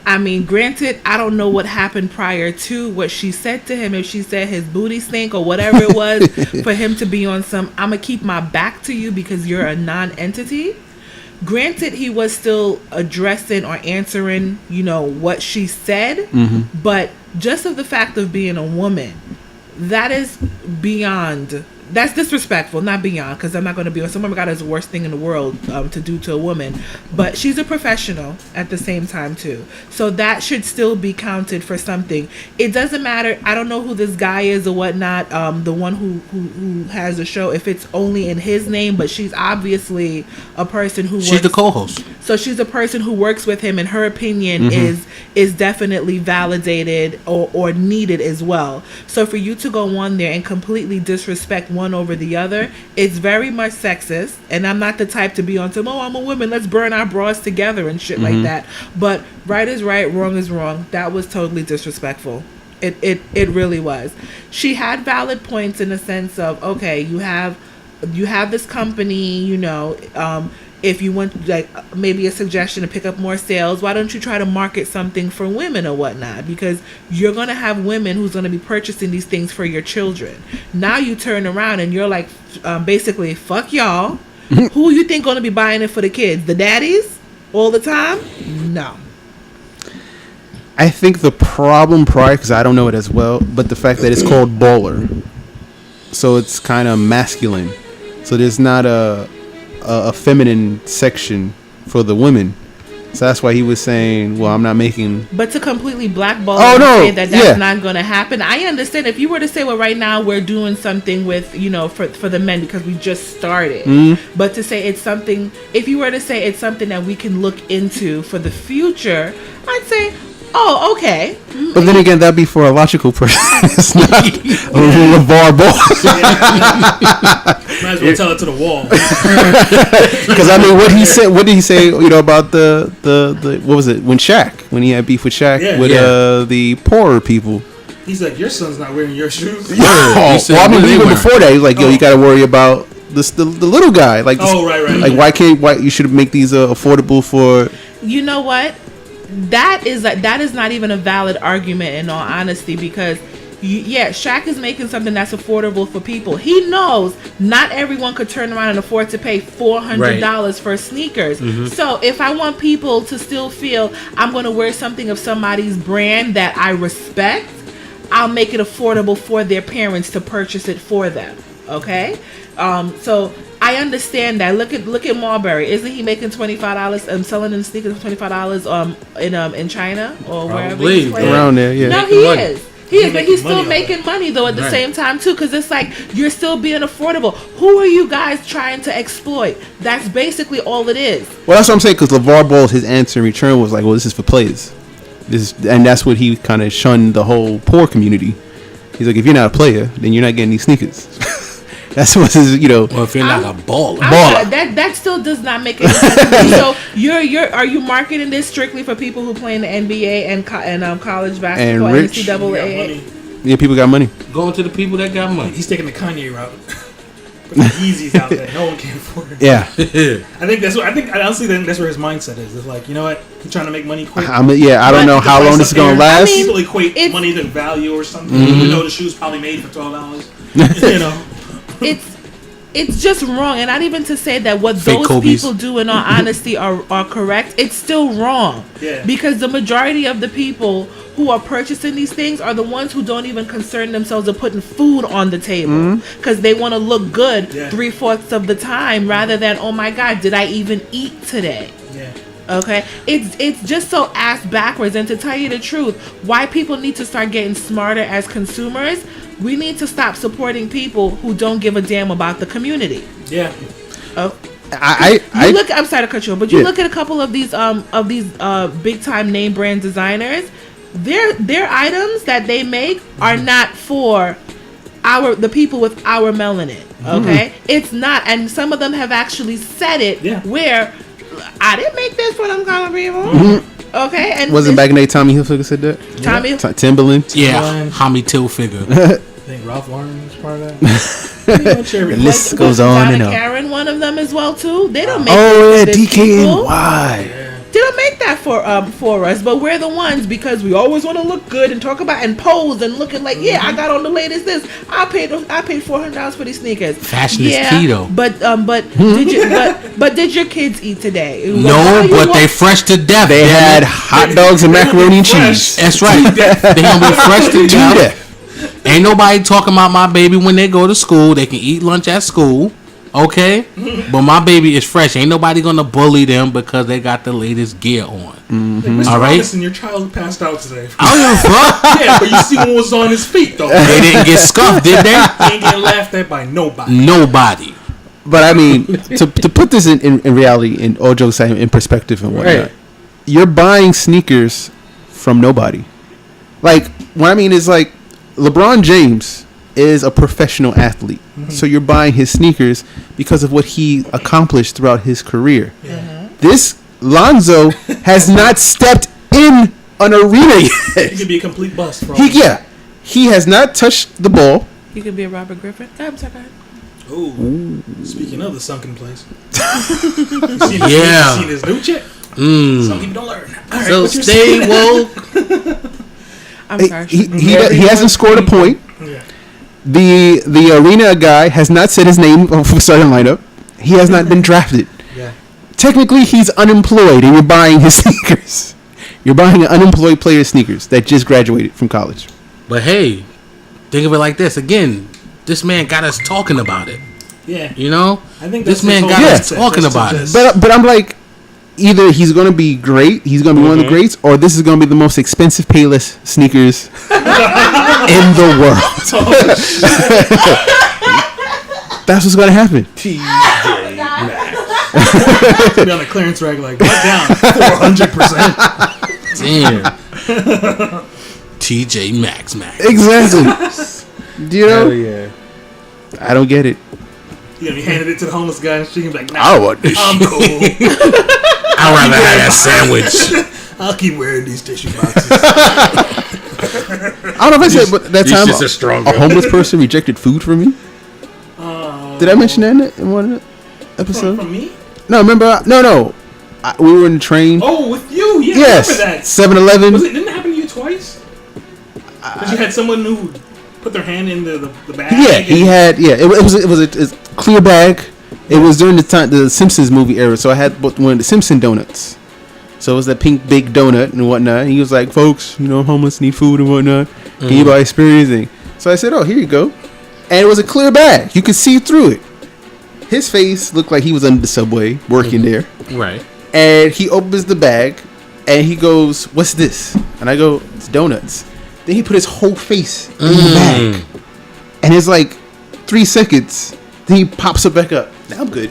I mean, granted, I don't know what happened prior to what she said to him. If she said his booty stink or whatever it was, for him to be on some, I'm going to keep my back to you because you're a non-entity. Granted, he was still addressing or answering, what she said. But just of the fact of being a woman, that is beyond. That's disrespectful, not beyond, because I'm not going to be on. Some women got as the worst thing in the world to do to a woman, but she's a professional at the same time too. So that should still be counted for something. It doesn't matter. I don't know who this guy is or whatnot. The one who has the show, if it's only in his name, but she's obviously a person who she's works, the co-host. so she's a person who works with him, and her opinion is definitely validated or needed as well. So for you to go on there and completely disrespect one over the other, it's very much sexist. And I'm not the type to be on some, I'm a woman, let's burn our bras together and shit like that. But right is right, wrong is wrong. That was totally disrespectful. It really was. She had valid points in the sense of, okay, you have this company, if you want, like, maybe a suggestion to pick up more sales, why don't you try to market something for women or whatnot? Because you're going to have women who's going to be purchasing these things for your children. Now you turn around and you're like, basically, fuck y'all. Who you think going to be buying it for the kids? The daddies? All the time? No. I think the problem prior, because I don't know it as well, but the fact that it's called baller. So it's kind of masculine. So there's not a feminine section for the women. So that's why he was saying, well, I'm not making... But to completely blackball Oh, and no. say that's not going to happen, I understand. If you were to say, well, right now we're doing something with, for the men because we just started. But to say it's something, if you were to say it's something that we can look into for the future, I'd say, oh, okay. But then again, that'd be for a logical person. It's not a LeVar Ball. Might as well tell it to the wall. Because I mean, what did he say? About the what was it when he had beef with Shaq with the poorer people. He's like, your son's not wearing your shoes. Well, I mean, even before that, he was like, yo, you got to worry about the little guy. Like, right. Like, why you should make these affordable for? You know what? That is not even a valid argument in all honesty, because Shaq is making something that's affordable for people. He knows not everyone could turn around and afford to pay $400 for sneakers. So if I want people to still feel I'm going to wear something of somebody's brand that I respect, I'll make it affordable for their parents to purchase it for them. Okay? So I understand that. Look at Marbury. Isn't he making $25? Selling in sneakers for $25 in China or wherever he's playing? Around there, yeah. No, he is. He is, but he's still making money though at the same time too, because it's like you're still being affordable. Who are you guys trying to exploit? That's basically all it is. Well, that's what I'm saying. Because LeVar Ball's his answer in return was like, "Well, this is for players." And that's what he kind of shunned the whole poor community. He's like, if you're not a player, then you're not getting these sneakers. That's what his, Or if you're not a baller. That still does not make any sense to me. So are you marketing this strictly for people who play in the NBA and college basketball and rich? NCAA? Yeah, people got money. Going to the people that got money. He's taking the Kanye route. The Yeezys out there, no one can afford it. Yeah. I think honestly that's where his mindset is. It's like, you know what, he's trying to make money quick. I don't know how long this is gonna last. People equate money to value or something. Even though the shoe's probably made for $12. It's just wrong, and not even to say that what those people do in all honesty are correct. It's still wrong. Yeah. Because the majority of the people who are purchasing these things are the ones who don't even concern themselves with putting food on the table because they want to look good 3/4 of the time rather than, oh my God, did I even eat today? Yeah. Okay, it's just so ass backwards. And to tell you the truth, why people need to start getting smarter as consumers. We need to stop supporting people who don't give a damn about the community. Yeah. I'm sorry to cut you off, but you look at a couple of these big time name brand designers. Their items that they make are not for the people with our melanin. Okay, it's not, and some of them have actually said it. Yeah. Where I didn't make this for them kind of people. Okay, and wasn't back in the day Tommy Hilfiger said that? Timberland. Yeah, Tommy Hilfiger. I think Ralph Lauren was part of that. The list goes on and on. Karen, one of them as well too. They don't make DKNY. They don't make that for us, but we're the ones because we always want to look good and talk about and pose and looking like, I got on the latest this. I paid $400 for these sneakers. Fashion is key though. But did your kids eat today? No, but they fresh to death. They had hot dogs and macaroni and cheese. That's right. They gonna be fresh to death. Ain't nobody talking about my baby when they go to school. They can eat lunch at school. Okay, but my baby is fresh. Ain't nobody gonna bully them because they got the latest gear on. All right. Listen, your child passed out today. I don't give a fuck. Yeah, but you see what was on his feet though. They didn't get scuffed, did they? They ain't getting laughed at by nobody. Nobody. But I mean, to put this in reality, in all jokes aside, in perspective and whatnot, you're buying sneakers from nobody. Like what I mean is like LeBron James is a professional athlete. So you're buying his sneakers because of what he accomplished throughout his career. This Lonzo has not stepped in an arena yet. He could be a complete bust. He has not touched the ball. He could be a Robert Griffin. I'm sorry. Ooh. Speaking of the sunken place. You seen his new chick? Some people don't learn. All right, so stay woke. I'm sorry. He hasn't scored a point. Yeah. The arena guy has not said his name for the starting lineup. He has not been drafted. Yeah. Technically, he's unemployed, and you're buying his sneakers. You're buying an unemployed player's sneakers that just graduated from college. But hey, think of it like this. Again, this man got us talking about it. Yeah. You know? I think this man got us talking about it. But I'm like, either he's going to be great, he's going to be one of the greats, or this is going to be the most expensive Payless sneakers in the world. That's what's going to happen. TJ Maxx. Be on a clearance rack like, what down? 400%. Damn. TJ Maxx. Exactly. Do you know? Yeah. I don't get it. You gonna be handing it to the homeless guy and she can be like, nah, I want this. I'm cool. I'd rather have that sandwich. I'll keep wearing these tissue boxes. I don't know if I said, but that time a homeless person rejected food from me. Did I mention that in one of the episodes? From me? No, remember? No. We were in the train. Oh, with you? Yeah, yes. I remember that. 7-Eleven. Didn't it happen to you twice? Because you had someone who put their hand in the bag? Yeah, he had. Yeah, it was a clear bag. It was during the Simpsons movie era, so I had one of the Simpson donuts. So it was that pink big donut and whatnot. And he was like, "Folks, homeless need food and whatnot. Can you buy anything?" So I said, "Oh, here you go." And it was a clear bag. You could see through it. His face looked like he was under the subway working there. Right. And he opens the bag, and he goes, "What's this?" And I go, "It's donuts." Then he put his whole face in the bag. And it's like 3 seconds. Then he pops it back up. Now I'm good.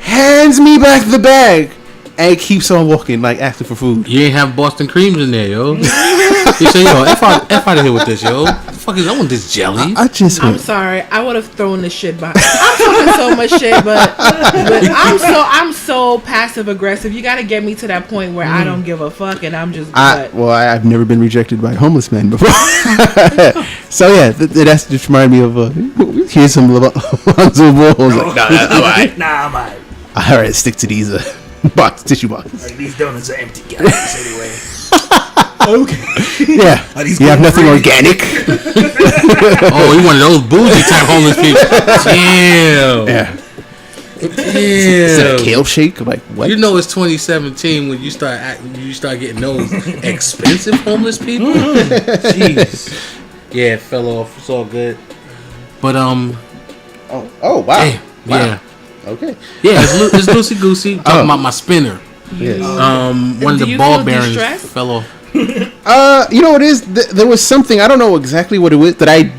Hands me back the bag. And keeps on walking, like asking for food. You ain't have Boston creams in there, yo. He said, "Yo, F out of here with this, yo. The fuck is I want this jelly?" I'm sorry. I would have thrown this shit by. I'm talking so much shit, but I'm so passive aggressive. You got to get me to that point where I don't give a fuck and I'm just. I've never been rejected by a homeless man before. So yeah, that's just reminded me of here's some Lonzo Ball. Like, nah, I'm alright. Nah, I'm alright. All right, stick to these tissue boxes. Like, these donuts are empty calories anyway. Okay. Yeah. You have nothing organic. Oh, you one of those bougie type homeless people. Damn. Yeah. Damn. Is that a kale shake? Like what? You know it's 2017 when you start getting those expensive homeless people. Jeez. Yeah, it fell off. It's all good. But Oh wow. Damn, Wow. yeah. Okay. Yeah, it's loosey goosey. Talking about my spinner. Yes. One of the ball bearings fell off. You know what it is? There was something, I don't know exactly what it was, that I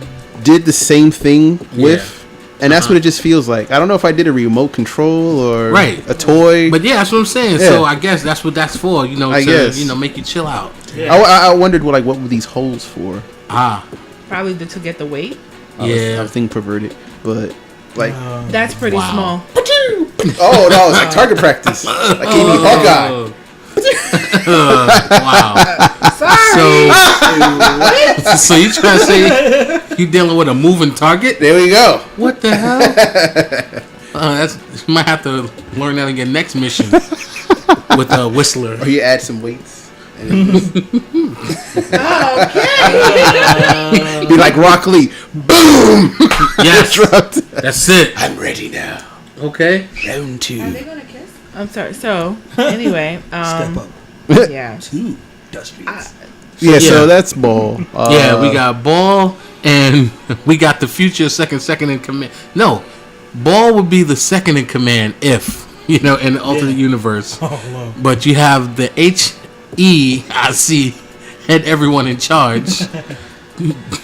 did the same thing with. And that's what it just feels like. I don't know if I did a remote control or a toy. But yeah, that's what I'm saying. Yeah. So I guess that's what that's for. I guess. Make you chill out. Yeah. I wondered what were these holes for? Probably to get the weight. I was thinking perverted, but like that's pretty small. Oh no, it's like target practice. I gave me Hawkeye. Wow. Sorry. So you trying to say you dealing with a moving target? There we go. What the hell? You might have to learn that in your next mission with a whistler. Or you add some weights. Okay. Be like Rock Lee. Boom. Yes. That's it. I'm ready now. Okay. Round 2. Are they gonna kiss? I'm sorry. So anyway, Step up. Yeah. 2 dustbins. So that's Ball. Yeah, we got Ball and we got the future second in command. No, Ball would be the second in command if in the alternate universe. Oh, Lord. But you have the HEIC head everyone in charge.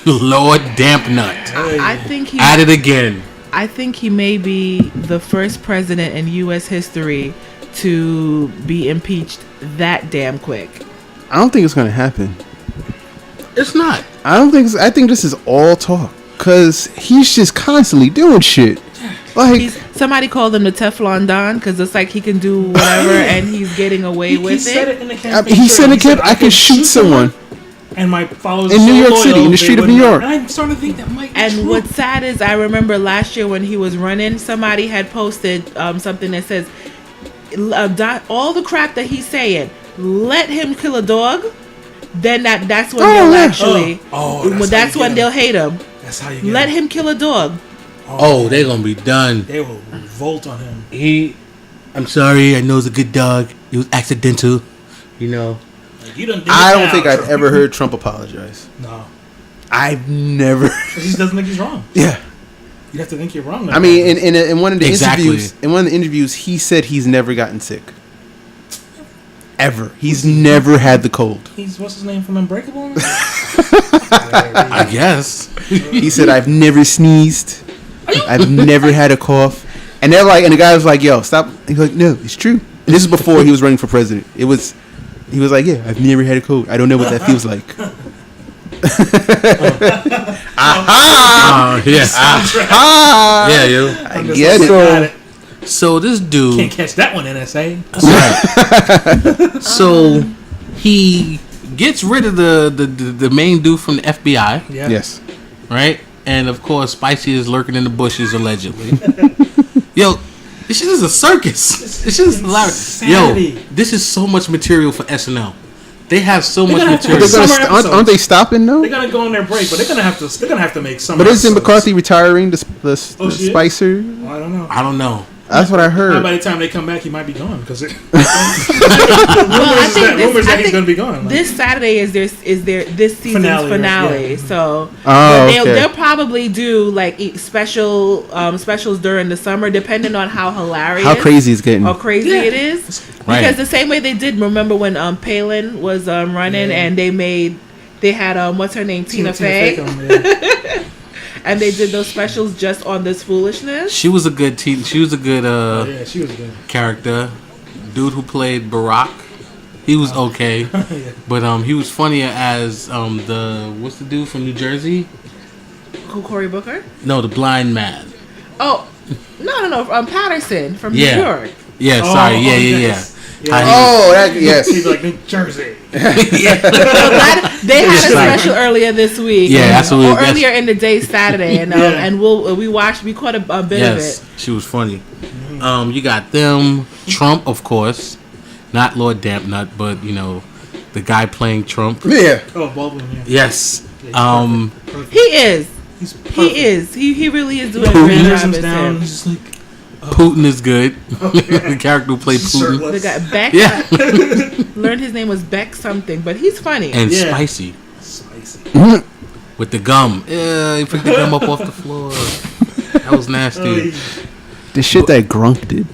Lord Dampnut. I think he at it again. I think he may be the first president in U.S. history to be impeached that damn quick. I don't think it's gonna happen. It's not. I think this is all talk. Cause he's just constantly doing shit. Like somebody called him the Teflon Don because it's like he can do whatever and he's getting away with he it. said it in the campaign. He said I can shoot someone. And my followers in New York City, in the street of New York. And I'm starting to think that might be And true. what's sad is I remember last year when he was running, somebody had posted something that says, all the crap that he's saying, let him kill a dog. Then that's when they'll actually. That's when they'll hate him. That's how you get let him kill a dog. Oh, they're gonna be done. They will revolt on him. I'm sorry. I know it's a good dog. It was accidental. I don't think I've ever heard Trump apologize. No. I've never. He just doesn't think he's wrong. Yeah. You have to think you're wrong. I mean, in one of the interviews, he said he's never gotten sick. Ever. He's never had the cold. What's his name from Unbreakable? I guess. He said, I've never sneezed. I've never had a cough. And they're like, and the guy was like, yo, stop. He's like, no, it's true. And this is before he was running for president. He was like, yeah, I've never had a cold. I don't know what that feels like. Aha! Yes. Aha! Yeah, yo. I get it. So this dude can't catch that one, NSA. That's right. So he gets rid of the main dude from the FBI. Yeah. Yes. Right? And of course Spicy is lurking in the bushes allegedly. Yo, this shit is a circus. This shit is hilarious. Yo, this is so much material for SNL. They have so much gonna have material. to- Summer episodes. Aren't they stopping though? They're gonna go on their break, but they're gonna have to make some. But isn't episodes. McCarthy retiring the Oh, she is? Spicer? I don't know. I don't know. That's what I By heard. the time they come back, he might be gone because Well, I think rumors that he's think gonna be gone. Like, This Saturday is this season's Finale, finale. right? Yeah. So Oh, they'll, okay. they'll probably do like specials during the summer, depending on how hilarious, How crazy it's getting. or crazy Yeah. it is. Right. Because the same way they did. Remember when Palin was running and they had what's her name, Tina Fey, yeah. and they did those specials just on this foolishness. She was a good she was a good Yeah, she was good. character. Dude who played Barack, he was okay, but he was funnier as what's the dude from New Jersey? Who, Cory Booker? No, the blind man. Oh, no, Patterson from Yeah. New York. Yeah, Oh, sorry. Yeah. yes. Yeah. Oh, that He's like New Jersey. They had a special earlier this week. Yeah, absolutely. Or earlier in the day, Saturday, and Yeah. and we caught a bit Yes, of it. she was funny. You got them. Trump, of course, not Lord Dampnut, but the guy playing Trump. yeah. Oh, Baldwin. Yeah. Yes. He is. He's perfect. He is. He really is doing a He great wears job him as down. him. He's just like Putin is good. The character who played Putin. The shirtless. guy Beck. Yeah, Learned his name was Beck something, but he's funny. and Yeah. spicy Spicy. with the gum. Yeah, he picked the gum up off the floor. That was nasty. The shit that Grunk did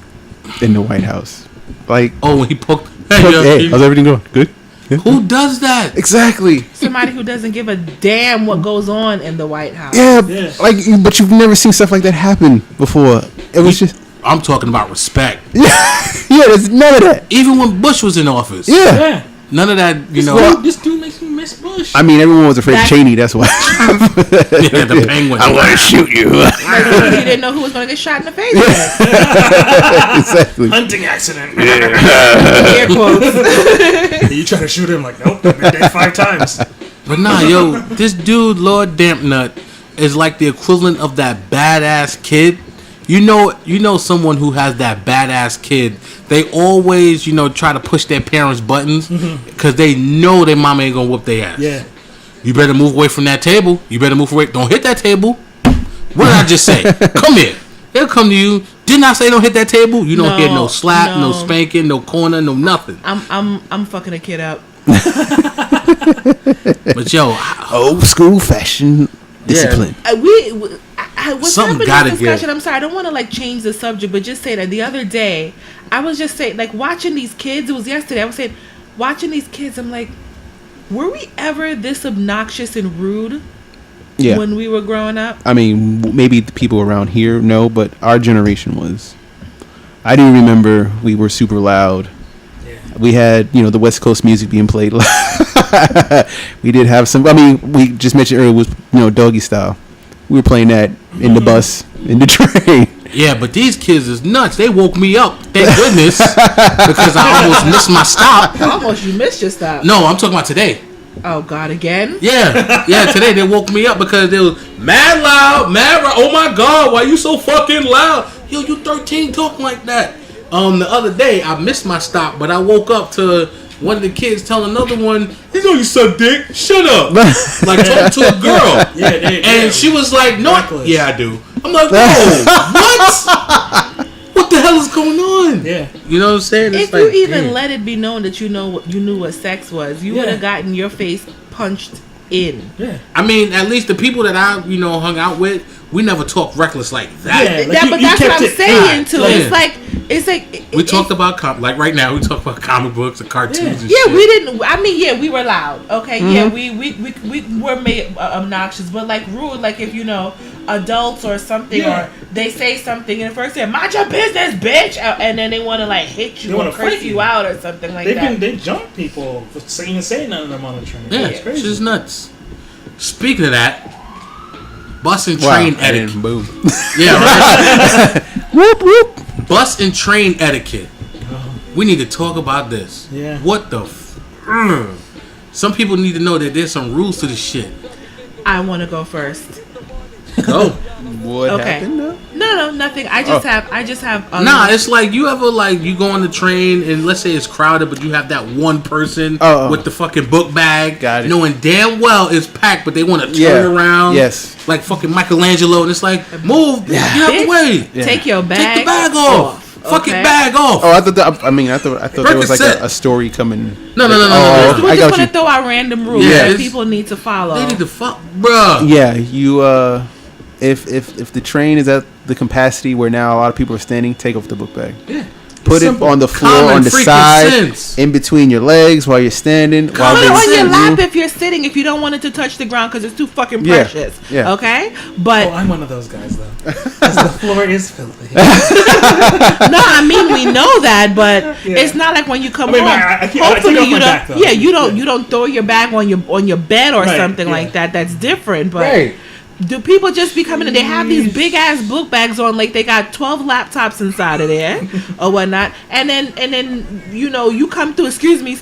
in the White House. Like, Oh, when he poked. hey, how's everything going? Good? Yeah. Who does that? Exactly. Somebody who doesn't give a damn what goes on in the White House. Yeah, Yeah. like, but you've never seen stuff like that happen before. It was just, I'm talking about respect. yeah, there's none of that. Even when Bush was in office. Yeah. Yeah. None of that, This dude makes me miss Bush. I mean, everyone was afraid of Cheney, that's why. yeah, the penguin. I'm going to shoot you. Like, you didn't know who was going to get shot in the face. Exactly. Hunting accident. Air quotes. You try to shoot him like, nope, I've been dead 5 times. But nah, yo, this dude, Lord Dampnut, is like the equivalent of that badass kid. You know someone who has that badass kid. They always, try to push their parents' buttons because they know their mama ain't gonna whoop their ass. Yeah. You better move away from that table. You better move away. Don't hit that table. What did I just say? Come here. They'll come to you. Didn't I say don't hit that table? You don't hear no slap, no spanking, no corner, no nothing. I'm fucking a kid up. But yo, Old school fashion discipline. What's Something happening in gotta this discussion? give. I'm sorry, I don't want to change the subject, but just say that the other day, I was just saying, watching these kids. It was yesterday. I was saying, watching these kids. I'm like, were we ever this obnoxious and rude Yeah. when we were growing up? I mean, maybe the people around here know, but our generation was. I do remember we were super loud. Yeah. We had, the West Coast music being played. We did have some. I mean, we just mentioned earlier was, Doggy Style. We were playing that in the bus, in the train. yeah, but these kids is nuts. They woke me up. Thank goodness, because I almost missed my stop. Almost, you missed your stop. No, I'm talking about today. Oh God, again? Yeah, today they woke me up because they was mad loud, oh my God, why you so fucking loud? Yo, you 13 talking like that. The other day I missed my stop, but I woke up to one of the kids telling another one, "You know you suck dick. Shut up." Like talking to a girl. Yeah, And she was like, "No, Reckless. yeah, I do." I'm like, "Whoa, what? What the hell is going on?" Yeah. You know what I'm saying? It's If you even damn. let it be known that you knew what sex was, you would have gotten your face punched in. Yeah. I mean, at least the people that I, hung out with, we never talked reckless like that. Yeah. Like, But you that's what kept I'm it saying tight. too. Yeah. It's like We talked about like right now. We talk about comic books and cartoons. And Yeah, shit. we didn't. I mean, yeah, we were loud. Okay, Mm-hmm. yeah, we were made obnoxious, but rude. Like if adults or something, Yeah. or they say something and first say, "Mind your business, bitch," and then they want to hit They you or wanna curse fight you you. out or something like that. They jump people for saying none of them on the train. Yeah, It's crazy. she's nuts. Speaking of that, bus and Wow. train And etiquette. boom. Yeah, right. Whoop, whoop. Bus and train etiquette. We need to talk about this. Yeah. What the? Some people need to know that there's some rules to this shit. I want to go first. Go. What Okay. happened though? No, nothing. I just have. Nah, it's like you ever like you go on the train and let's say it's crowded, but you have that one person with the fucking book bag, knowing damn well it's packed, but they want to turn around. Yes. Like fucking Michelangelo, and it's like move, get out the way. Yeah. Take your bag. Take the bag off. Fucking bag off. Oh, I thought there was like a story coming. No. We just want to throw out random rules that people need to follow. They need to fuck, bruh. Yeah, you. If the train is at the capacity where now a lot of people are standing, take off the book bag. Yeah. Put it on the floor, on the side, in between your legs while you're standing. Put it on your lap if you're sitting, if you don't want it to touch the ground because it's too fucking precious. Yeah. Okay? But I'm one of those guys, though. Because the floor is filthy. No, I mean, we know that, but it's not like when you come home. Hopefully you don't. You don't throw your bag on your bed or something like that. That's different, but. Do people just be coming in? They have these big ass book bags on, like they got 12 laptops inside of there or whatnot, and then you come through. Excuse me.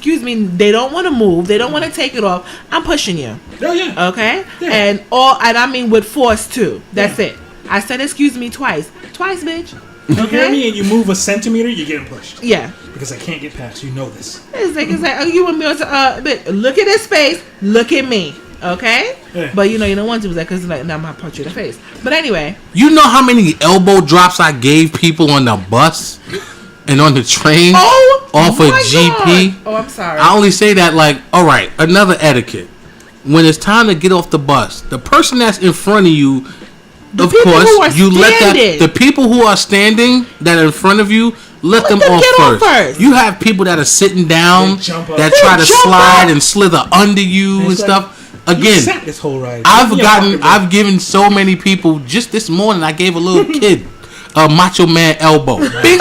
They don't want to move. They don't want to take it off. I'm pushing you. Oh yeah. Okay. Yeah. And I mean with force too. That's it. I said excuse me twice, bitch. You hear me? And you move a centimeter, you're getting pushed. Yeah. Because I can't get past. You know this. It's like oh, you want me? Look at his face. Look at me. Okay, but you don't want to do that because like now I'm gonna punch you in the face. But anyway, you know how many elbow drops I gave people on the bus and on the train off of GP? God. Oh, I'm sorry. I only say that like, all right, another etiquette. When it's time to get off the bus, the person that's in front of you, of course, you let the people who are standing that are in front of you. Let them off first. You have people that are sitting down that try to slide and slither under you and stuff. Again, this whole ride. I've given so many people. Just this morning, I gave a little kid a Macho Man elbow. Bitch.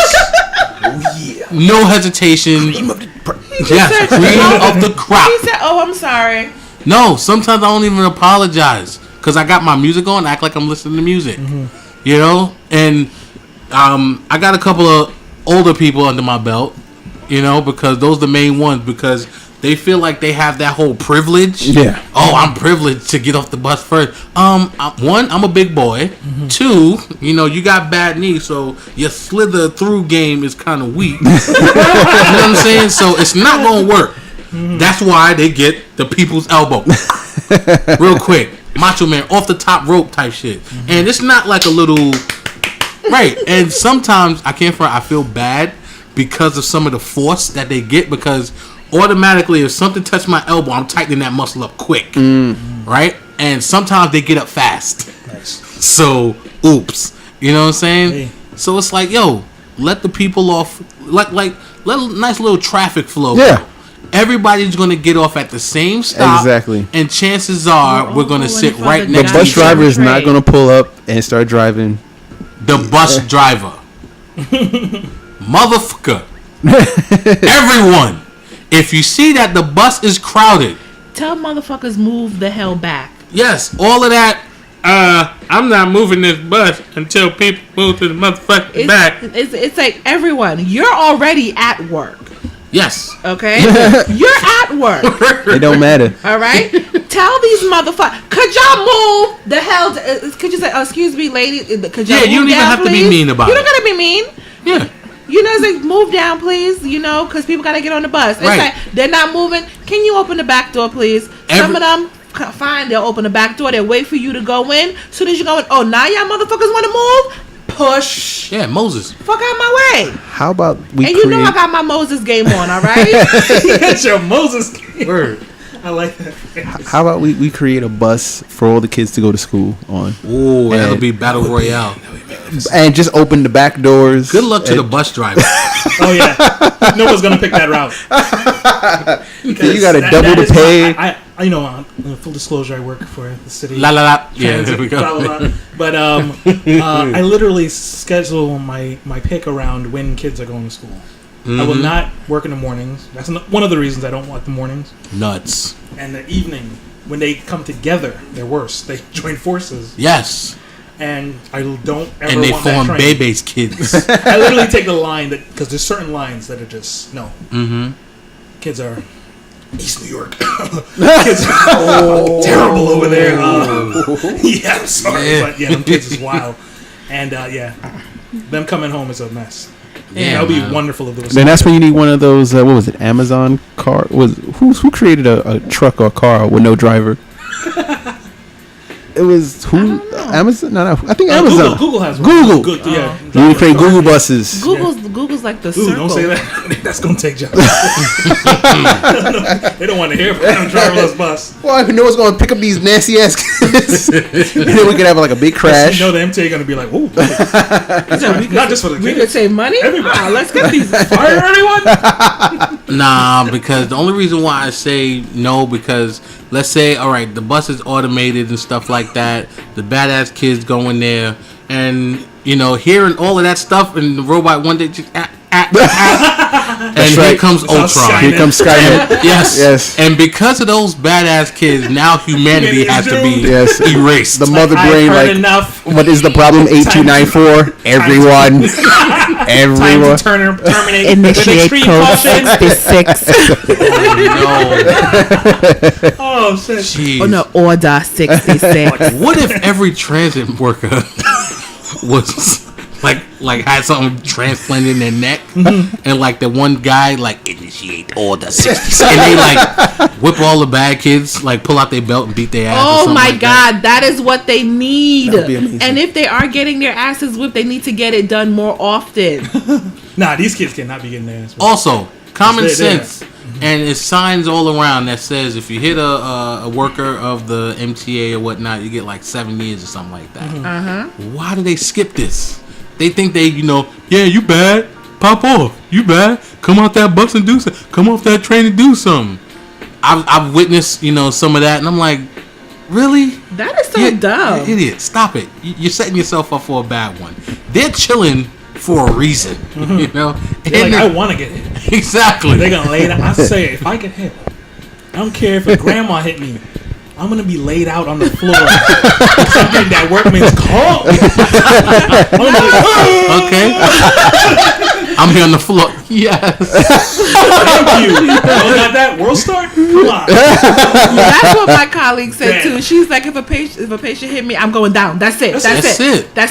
Oh yeah. No hesitation. Cream of the crop. He said, "Oh, I'm sorry." No, sometimes I don't even apologize because I got my music on. Act like I'm listening to music. Mm-hmm. And I got a couple of older people under my belt. Because those are the main ones because. They feel like they have that whole privilege. Yeah. Oh, I'm privileged to get off the bus first. One, I'm a big boy. Mm-hmm. Two, you got bad knees, so your slither through game is kind of weak. You know what I'm saying? So it's not gonna work. Mm-hmm. That's why they get the people's elbow. Real quick, Macho Man off the top rope type shit, and it's not like a little. Right, and sometimes I feel bad because of some of the force that they get because. Automatically, if something touched my elbow, I'm tightening that muscle up quick, right? And sometimes they get up fast. Nice. So, oops. You know what I'm saying? Hey. So it's like, let the people off, let a nice little traffic flow. Yeah. Everybody's going to get off at the same stop. Exactly. And chances are we're going to sit right next to each other. The bus driver is not going to pull up and start driving. The bus driver. Motherfucker. Everyone. If you see that the bus is crowded, tell motherfuckers move the hell back. Yes, all of that. I'm not moving this bus until people move to the motherfucking back. It's like everyone, you're already at work. Yes. Okay? You're at work. It don't matter. All right? Tell these motherfuckers, could y'all move the hell? Could you say, excuse me, lady? Could y'all move you don't even have to be mean about it. You don't got to be mean. Yeah. It's like, move down, please, because people got to get on the bus. It's like, they're not moving. Can you open the back door, please? Some of them, fine, they'll open the back door. They'll wait for you to go in. As soon as you go in, now y'all motherfuckers want to move? Push. Yeah, Moses. Fuck out my way. How about we And I got my Moses game on, all right? You got your Moses game. Word. I like that. How about we create a bus for all the kids to go to school on? Oh, that'll be Battle Royale. And just open the back doors. Good luck to the bus driver. Oh, yeah. No one's going to pick that route. You got to double the pay. Full disclosure, I work for the city. La la la. Yeah, there we go. But I literally schedule my pick around when kids are going to school. Mm-hmm. I will not work in the mornings. That's one of the reasons I don't want the mornings. Nuts. And the evening, when they come together, they're worse. They join forces. Yes. And I don't ever and they want form that Bebe's kids. I literally take the line because there's certain lines that are just no. Mm-hmm. Kids are East New York. Kids are terrible over there. Yeah, I'm sorry, but yeah, them kids is wild. And them coming home is a mess. Yeah, that would be wonderful if there was. Then that's when you need one of those. What was it? Amazon car? Who created a truck or a car with no driver? It was who? Amazon? No. I think Amazon. Google has one. Google. Yeah. You need to create Google buses. Google's like the Ooh, circle. don't say that. That's gonna take jobs. They don't want to hear from a driverless bus. Well, I know it's going to pick up these nasty ass kids, and then we could have like a big crash. You know, the MTA gonna be like, "Ooh, not just for the kids. We could save money. Everybody. Let's get these. Fire anyone?" Nah, because the only reason why I say no, because let's say, all right, the bus is automated and stuff like that. The badass kids go in there, and hearing all of that stuff, and the robot one day just and here comes Ultron. Here comes Skynet. Yes. And because of those badass kids, now humanity has to be erased. The mother brain, enough. What is the problem? 8294. Everyone. Time to terminate. Initiate code 66. Oh shit. Jeez. Oh no, order 66. What if every transit worker was like had something transplanted in their neck, and like the one guy initiate order 66, and they whip all the bad kids, pull out their belt and beat their ass. Oh my like God, that is what they need. That would be amazing. And if they are getting their asses whipped, they need to get it done more often. Nah, these kids cannot be getting their ass whipped. Also, common sense. And it's signs all around that says if you hit a worker of the MTA or whatnot, you get 7 years or something like that. Why do they skip this? They think they, yeah, you bad, pop off. You bad, come off that bus and do something. Come off that train and do something. I've witnessed, some of that, and I'm like, really? That is so dumb. Idiot, stop it. You're setting yourself up for a bad one. They're chilling for a reason, They're I want to get hit. Exactly. They're gonna lay it out. I say, if I get hit, I don't care if a grandma hit me. I'm gonna be laid out on the floor. Something that workman's call. Okay. I'm here on the floor. Yes. Thank you. Oh, not that World Star? Come on. That's what my colleague said too. She's like, if a patient hit me, I'm going down. That's it. That's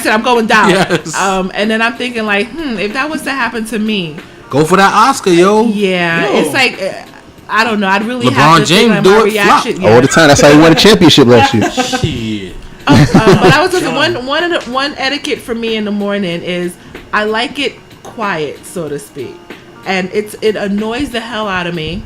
it. I'm going down. Yes. And then I'm thinking if that was to happen to me, go for that Oscar, yo. Yeah, Yo. it's I don't know. I'd really LeBron have to James think do my it reaction. flop. All the time. That's how he won a championship last year. Shit. But I was looking. One etiquette for me in the morning is I like it quiet, so to speak, and it annoys the hell out of me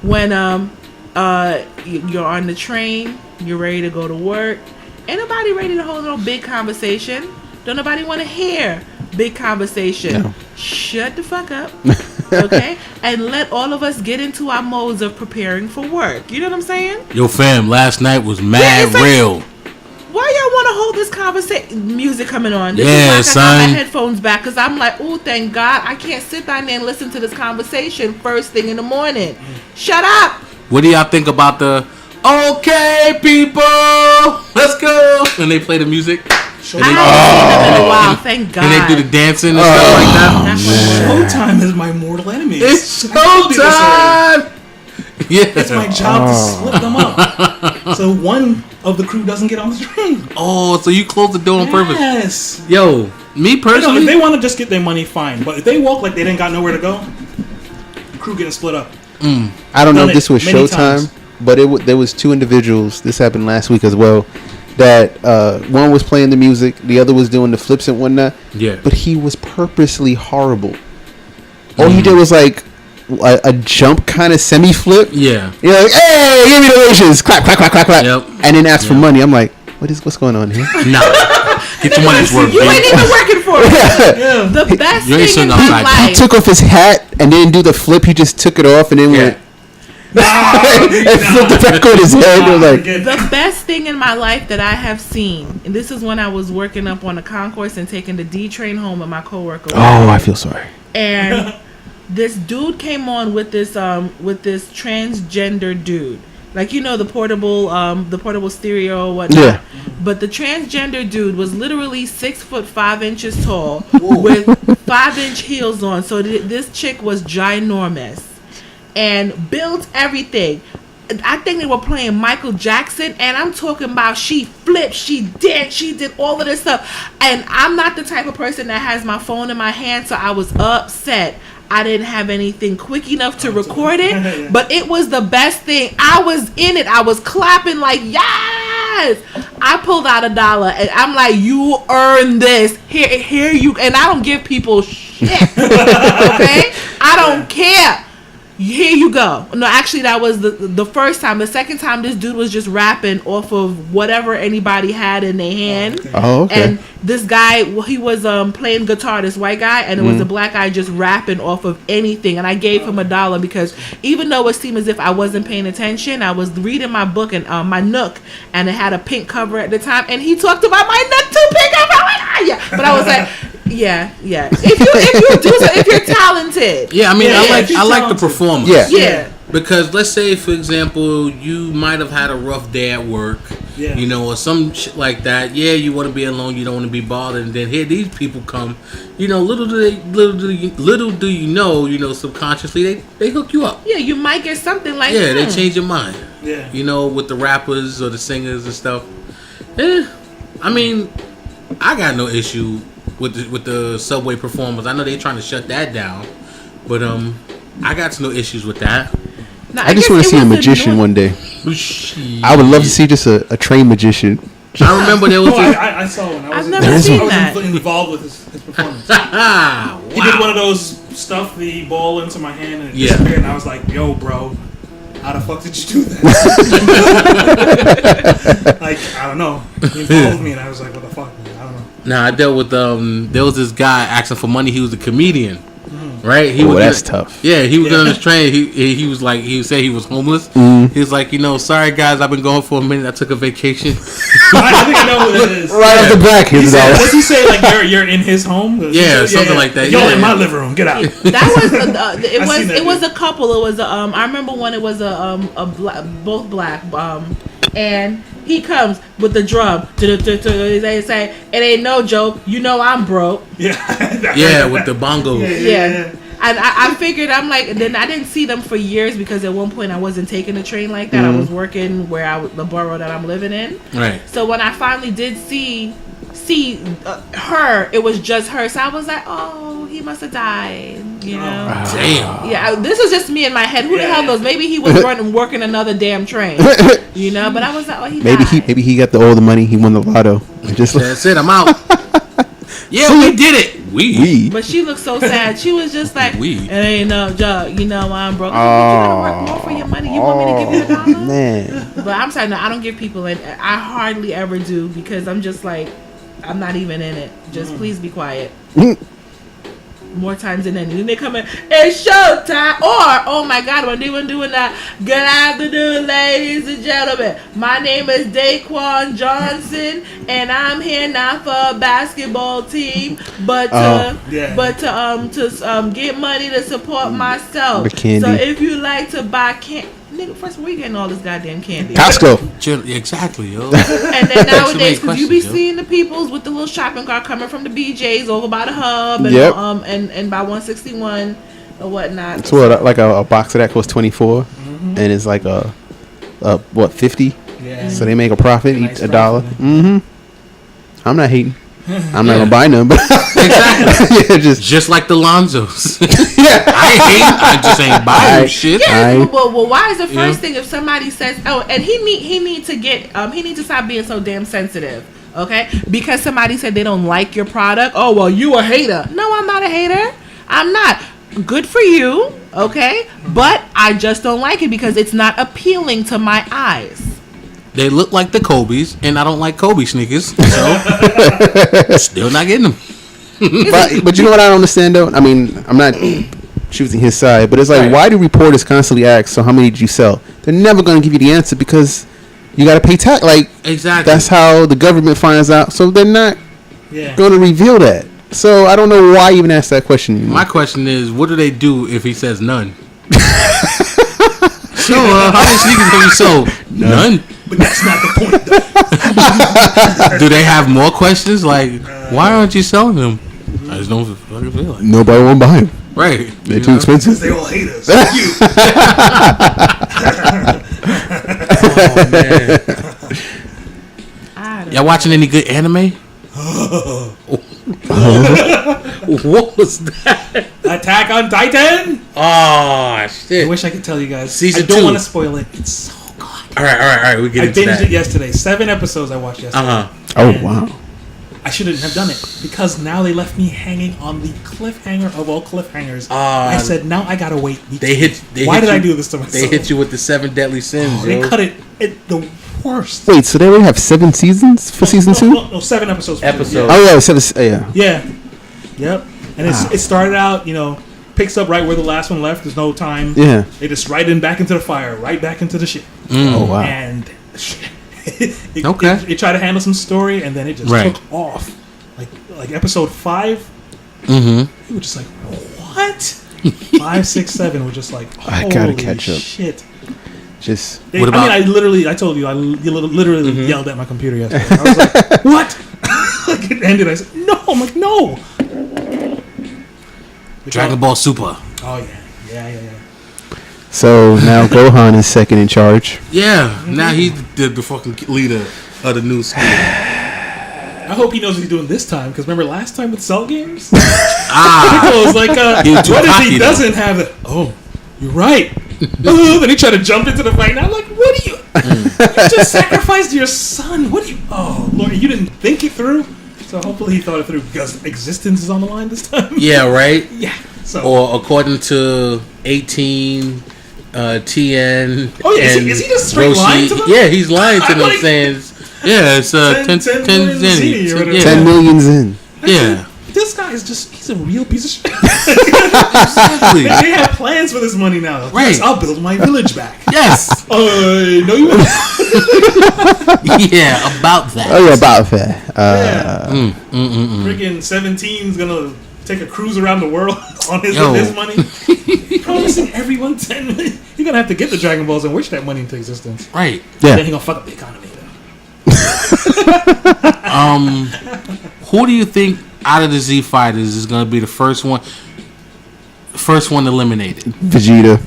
when you're on the train, you're ready to go to work, ain't nobody ready to hold no big conversation. Don't nobody want to hear big conversation. No. Shut the fuck up. Okay, and let all of us get into our modes of preparing for work. You know what I'm saying? Yo, fam, last night was mad it's like- real. Why y'all want to hold this conversation? Music coming on. This Yeah, is why I got my son. headphones back because I'm like, oh, thank God I can't sit down there and listen to this conversation first thing in the morning. Shut up. What do y'all think about the okay, people, let's go? And they play the music. I haven't seen them in a while. Thank God. And they do the dancing and stuff like that. Showtime is my mortal enemy. It's I told you this already. showtime. Yeah. It's my job to slip them up. So one of the crew doesn't get on the train. Oh, so you close the door on purpose? Yes. Yo, me If personally, they want to just get their money, fine. But if they walk like they didn't got nowhere to go, the crew getting split up. I don't know Done if this it was many Showtime, times. but there was two individuals. This happened last week as well. That one was playing the music, the other was doing the flips and whatnot. Yeah. But he was purposely horrible. All he did was a jump kind of semi flip. yeah. You're like, hey, give me the ratios. Clap, clap, clap, clap, clap. Yep. And then ask for money. I'm like, what's going on here? Nah, get your money's worth. You baby. ain't even working for it. The best You ain't thing in sitting my outside. He life. took off his hat and didn't do the flip. He just took it off and then went and flipped it back on his head. It was like, The best thing in my life that I have seen, and this is when I was working up on the concourse and taking the D train home with my coworker. oh, I feel sorry. And this dude came on with this transgender dude, the portable stereo or whatnot. Yeah. But the transgender dude was literally 6'5" tall with 5-inch heels on. So this chick was ginormous, and built everything. I think they were playing Michael Jackson, and I'm talking about she flipped, she danced, she did all of this stuff. And I'm not the type of person that has my phone in my hand, so I was upset. I didn't have anything quick enough to record it, but it was the best thing. I was in it. I was clapping like, yes! I pulled out $1, and I'm like, you earned this. Here you, and I don't give people shit, okay? I don't care. Here you go. No, actually, that was the first time. The second time, this dude was just rapping off of whatever anybody had in their hand. Oh, okay. And this guy, he was playing guitar, this white guy, and it was a black guy just rapping off of anything. And I gave him $1 because even though it seemed as if I wasn't paying attention, I was reading my book and my Nook, and it had a pink cover at the time. And he talked about my Nook too, pink cover. Yeah, but I was like. Yeah. If you do so, if you're talented. Yeah, I mean, I like the performance. Yeah. Because let's say, for example, you might have had a rough day at work, you know, or some shit like that. Yeah, you want to be alone, you don't want to be bothered, and then here these people come. You know, little do you know, subconsciously they hook you up. Yeah, you might get something like that. Yeah, they change your mind. Yeah. You know, with the rappers or the singers and stuff. I mean, I got no issue with the subway performers. I know they're trying to shut that down, but I got no issues with that. No, I just want to see a magician one day. I would love to see just a trained magician. I remember there was. I saw one. I've never seen that. I was involved with his performance. Wow. He did one of those stuff the ball into my hand and it disappeared, and I was like, "Yo, bro, how the fuck did you do that?" Like, I don't know. He involved me, and I was like, "What the fuck?" Man? I don't know. Nah, I dealt with there was this guy asking for money. He was a comedian, right? That's tough. Yeah, he was on his train. He was like, he said he was homeless. He was like, sorry guys, I've been gone for a minute. I took a vacation. I think I know who that is. Right off the back, does he say like you're in his home? Something like that. Yo, in my living room, get out. That was it was a couple. It was I remember when it was a both black and he comes with the drum. They say, "It ain't no joke. You know I'm broke." Yeah, with the bongos. Yeah. And I figured, I'm like, then I didn't see them for years because at one point I wasn't taking the train like that. I was working the borough that I'm living in. Right. So when I finally did see her, it was just her. So I was like, oh, he must have died. You know? Damn. Yeah, this was just me in my head. Who the hell knows? Maybe he was working another damn train. You know? But I was like, oh, he died. Maybe he got all the money. He won the lotto. That's it. I'm out. Yeah, we did it. We. But she looked so sad. She was just like, it ain't no joke. You know I'm broke. You Oh. gotta work more for your money. You want me to give you $1? Man. But I'm sorry, no, I don't give people it. I hardly ever do because I'm just like, I'm not even in it. Just please be quiet. More times than any. Then they come in, it's showtime. Or, oh my God, when they were doing that, good afternoon, ladies and gentlemen. My name is Daquan Johnson, and I'm here not for a basketball team, but to get money to support myself. The candy. So if you like to buy candy. Nigga, first, where you getting all this goddamn candy? Costco. Exactly, yo. And then nowadays, because you be yo. seeing the peoples with the little shopping cart coming from the BJ's over by the hub and and by 161 or whatnot. It's what, like a box of that costs $24, and it's like a 50. Yeah. So they make a profit, Nice each $1. profit. I'm not hating. I'm not gonna buy none, but Exactly. yeah, just like the Lonzos. yeah. I just ain't buying shit. Yeah, well, why is the first thing if somebody says, oh, and he need to stop being so damn sensitive, okay? Because somebody said they don't like your product. Oh, well, you a hater. No, I'm not a hater. I'm not. Good for you, okay? But I just don't like it because it's not appealing to my eyes. They look like the Kobe's, and I don't like Kobe sneakers, so still not getting them. But you know what I don't understand though? I mean, I'm not choosing his side, but it's like, why do reporters constantly ask, so how many did you sell? They're never going to give you the answer because you got to pay tax. Like, exactly. That's how the government finds out. So they're not going to reveal that. So I don't know why even ask that question anymore. My question is, what do they do if he says none? So, how many sneakers have you sold? None. But that's not the point, though. Do they have more questions? Like, why aren't you selling them? I just don't fucking feel like. Nobody won't buy them. Right. They're too expensive. They all hate us. Oh man. I don't Y'all watching any good anime? What was that? Attack on Titan. Oh I shit! wish I could tell you guys. Season I don't 2. want to spoil it. It's so good. All right. We get I into binged that. it yesterday. 7 episodes I watched yesterday. Oh And wow. I shouldn't have done it because now they left me hanging on the cliffhanger of all cliffhangers. I said now I gotta wait. Why did I do this to myself? They hit you with the 7 deadly sins. They yo. cut it the worst. Wait, so they only have 7 seasons for season 2? No, 7 episodes. for Episode. Yeah. Oh yeah, 7. Yeah. Yeah. Yep. And it started out, picks up right where the last one left. There's no time. Yeah. They just right back into the fire, right back into the shit. Oh wow. And Okay. it tried to handle some story, and then it just Right. took off. Like episode 5, Mm-hmm. we were just like, what? 5, 6, 7 were just like, I gotta holy catch up. shit. Just What about- I told you, I literally yelled at my computer yesterday. I was like, what? Like it ended. I said, no. I'm like, no. Dragon Ball Super. Oh, yeah. so now Gohan is second in charge. Yeah. Now he's the fucking leader of the new school. I hope he knows what he's doing this time, because remember last time with Cell Games? Ah. Piccolo's like, He's too what if cocky, he though. doesn't have it? Oh, you're right. Then he tried to jump into the fight. Now I'm like, what are you? You just sacrificed your son. What do you? Oh, Lord, you didn't think it through? So hopefully he thought it through because existence is on the line this time. Yeah. Right. Yeah. So. Or according to 18, TN. Oh, yeah, and is he just straight lying to them? Yeah, he's lying to I'm them, like- saying, yeah, it's 10 10 million zenny. or whatever. Yeah. 10 millions in. Yeah. This guy is he's a real piece of shit. Exactly. They have plans for this money now. Right. Yes, I'll build my village back. Yes. No, you won't. Yeah, about that. Oh yeah, about that. Freaking 17's gonna take a cruise around the world on his Yo. with his money. Promising everyone 10 million. You're gonna have to get the Dragon Balls and wish that money into existence. Right. Then Yeah. he gonna fuck up the economy. Who do you think out of the Z Fighters is going to be the first one eliminated? Vegeta.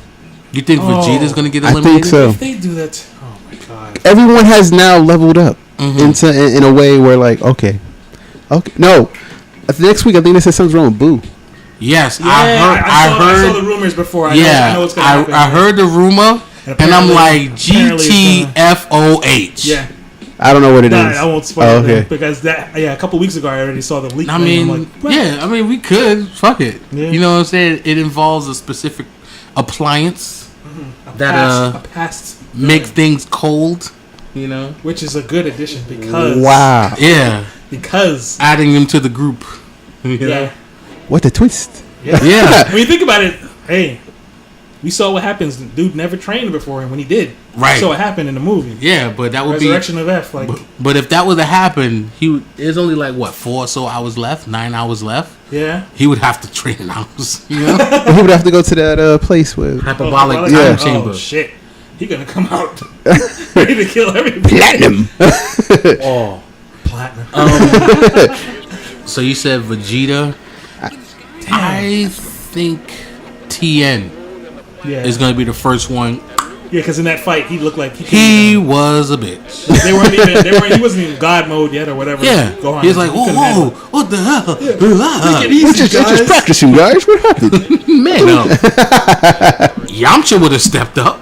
You think Vegeta's going to get I eliminated? think so. If they do that, oh my god. Everyone has now leveled up in a way where like okay. No, next week I think they said something's wrong with Boo. Yes, Yeah, I I heard. saw the rumors before. I know what's gonna happen. I heard the rumor, and I'm like apparently it's GTFOH. Yeah. I don't know what it is. I won't spoil Oh, it okay. because a couple weeks ago I already saw the leak. I thing. mean, I'm like, well, yeah, I mean, we could. Fuck it. Yeah. You know what I'm saying? It involves a specific appliance that a past makes things cold. You know? which is a good addition because Wow. Yeah. because Adding them to the group. You know? yeah. What a twist. Yeah. When you think about it, hey, we saw what happens. The dude never trained before, and when he did, Right. we saw what happened in the movie. Yeah, but that would Resurrection of F. Like, But if that was to happen, there's only like what 4 or so hours left, 9 hours left. yeah. He would have to train an hours, you know, But he would have to go to that place with hyperbolic Oh, time yeah. chamber. Oh shit, he gonna come out ready to kill everybody. platinum. Oh, Platinum. so you said Vegeta? I think TN Yeah, is going to be the first one. yeah. Because in that fight, he looked like He was a bitch. They weren't. He wasn't even God mode yet or whatever. Yeah, Gohan he was like, couldn't whoa, handle whoa, it. what the hell? Take it We're easy, just guys. practicing, guys. What happened? Man, Yamcha would have stepped up.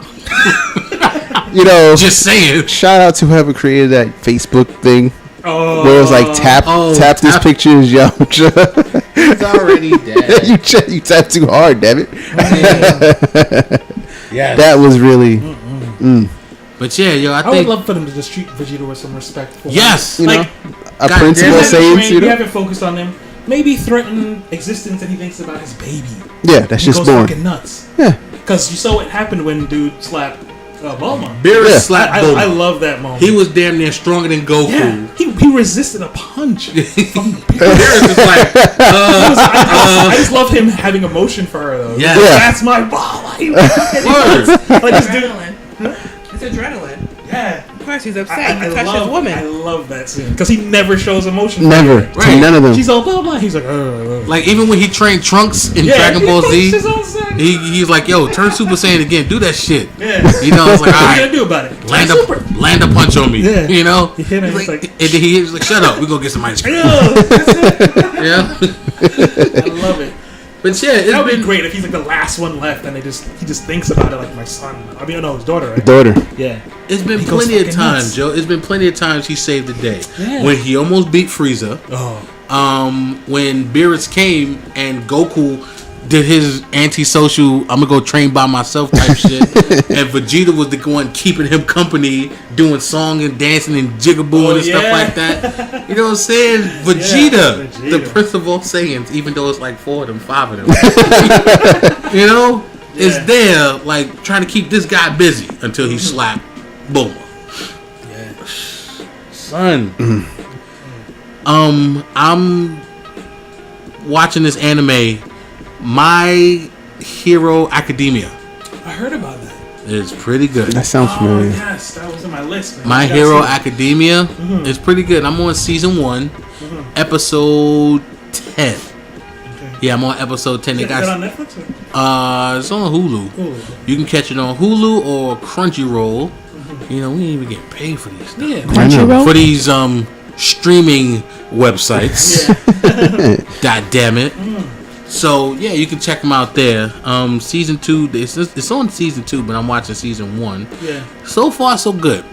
You know, Just saying. shout out to whoever created that Facebook thing Oh, where it was like tap this tap. picture is Yamcha. He's already dead. you tapped too hard, damn it. Yeah. That was really But yeah, yo, I I would think love for them to just treat Vegeta with some respect. For yes. you know Like, a God principal damn it, Saiyans, you we know. haven't focused on him. Maybe threaten existence and he thinks about his baby. Yeah, that's He just goes born. fucking nuts. Yeah, Because you saw what happened when dude slapped Bulma. Beerus Yeah. slapped I Bulma. love that moment. He was damn near stronger than Goku. yeah, he resisted a punch. Beerus was like, I just love him having emotion for her though. Yeah. Yeah. That's my ball. word. Like this dude. Adrenaline. It's adrenaline. Yeah. Of course hurts. He's upset. He touched his woman. I love that scene because he never shows emotion. Never. Right. None of them. She's all blah blah. He's like, Like even when he trained Trunks in Dragon Ball Z, he's like, yo, turn Super Saiyan again. Do that shit. Yeah. You know, it's like, all what are you right, gonna do about it? land a punch on me. Yeah. You know. He hit him. He's He's like, like, and then he's like, shut up. We gonna get some ice cream. that's it. Yeah. I love it. But yeah, it's That would been be great if he's like the last one left, and he just thinks about it like my son. I mean, no, his daughter, right? Daughter. Yeah. It's been He goes plenty of fucking times, nuts. Joe. It's been plenty of times he saved the day. Yeah. When he almost beat Frieza. Oh. When Beerus came and Goku did his antisocial, I'm gonna go train by myself type shit, and Vegeta was the one keeping him company, doing song and dancing and jigaboo and stuff like that. You know what I'm saying? Vegeta, the Prince of all Saiyans, even though it's like 4 of them, 5 of them, you know, is there like trying to keep this guy busy until he slapped Bulma. Yeah. Son. I'm watching this anime, My Hero Academia. I heard about that. It's pretty good. That sounds Oh familiar. yes, that was in my list. Man. My I gotta Hero see it. Academia is pretty good. I'm on season 1, episode 10. Yeah, I'm on episode 10. They Is that got on Netflix? Or? it's on Hulu. Hulu. You can catch it on Hulu or Crunchyroll. You know, we ain't even get paid for these stuff. Yeah. Crunchyroll? For these streaming websites. God damn it. So yeah, you can check them out there. Season 2, it's on season 2, but I'm watching season 1. Yeah. So far, so good.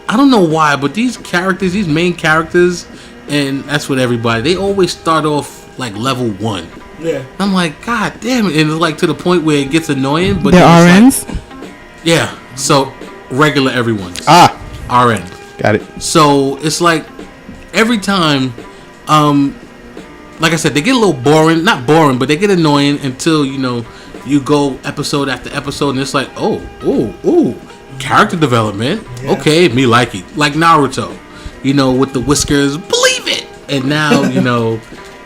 I don't know why, but these characters, these main characters, and that's with everybody, they always start off like level 1. Yeah. I'm like, God damn it. And it's like to the point where it gets annoying. But The then it's RNs. like, yeah. So regular everyone's. RN. Got it. So it's like every time, like I said, they get a little boring. Not boring, but they get annoying until, you know, you go episode after episode and it's like, oh, character development. Yeah. Okay, me like it. Like Naruto, you know, with the whiskers, believe it. And now, you know,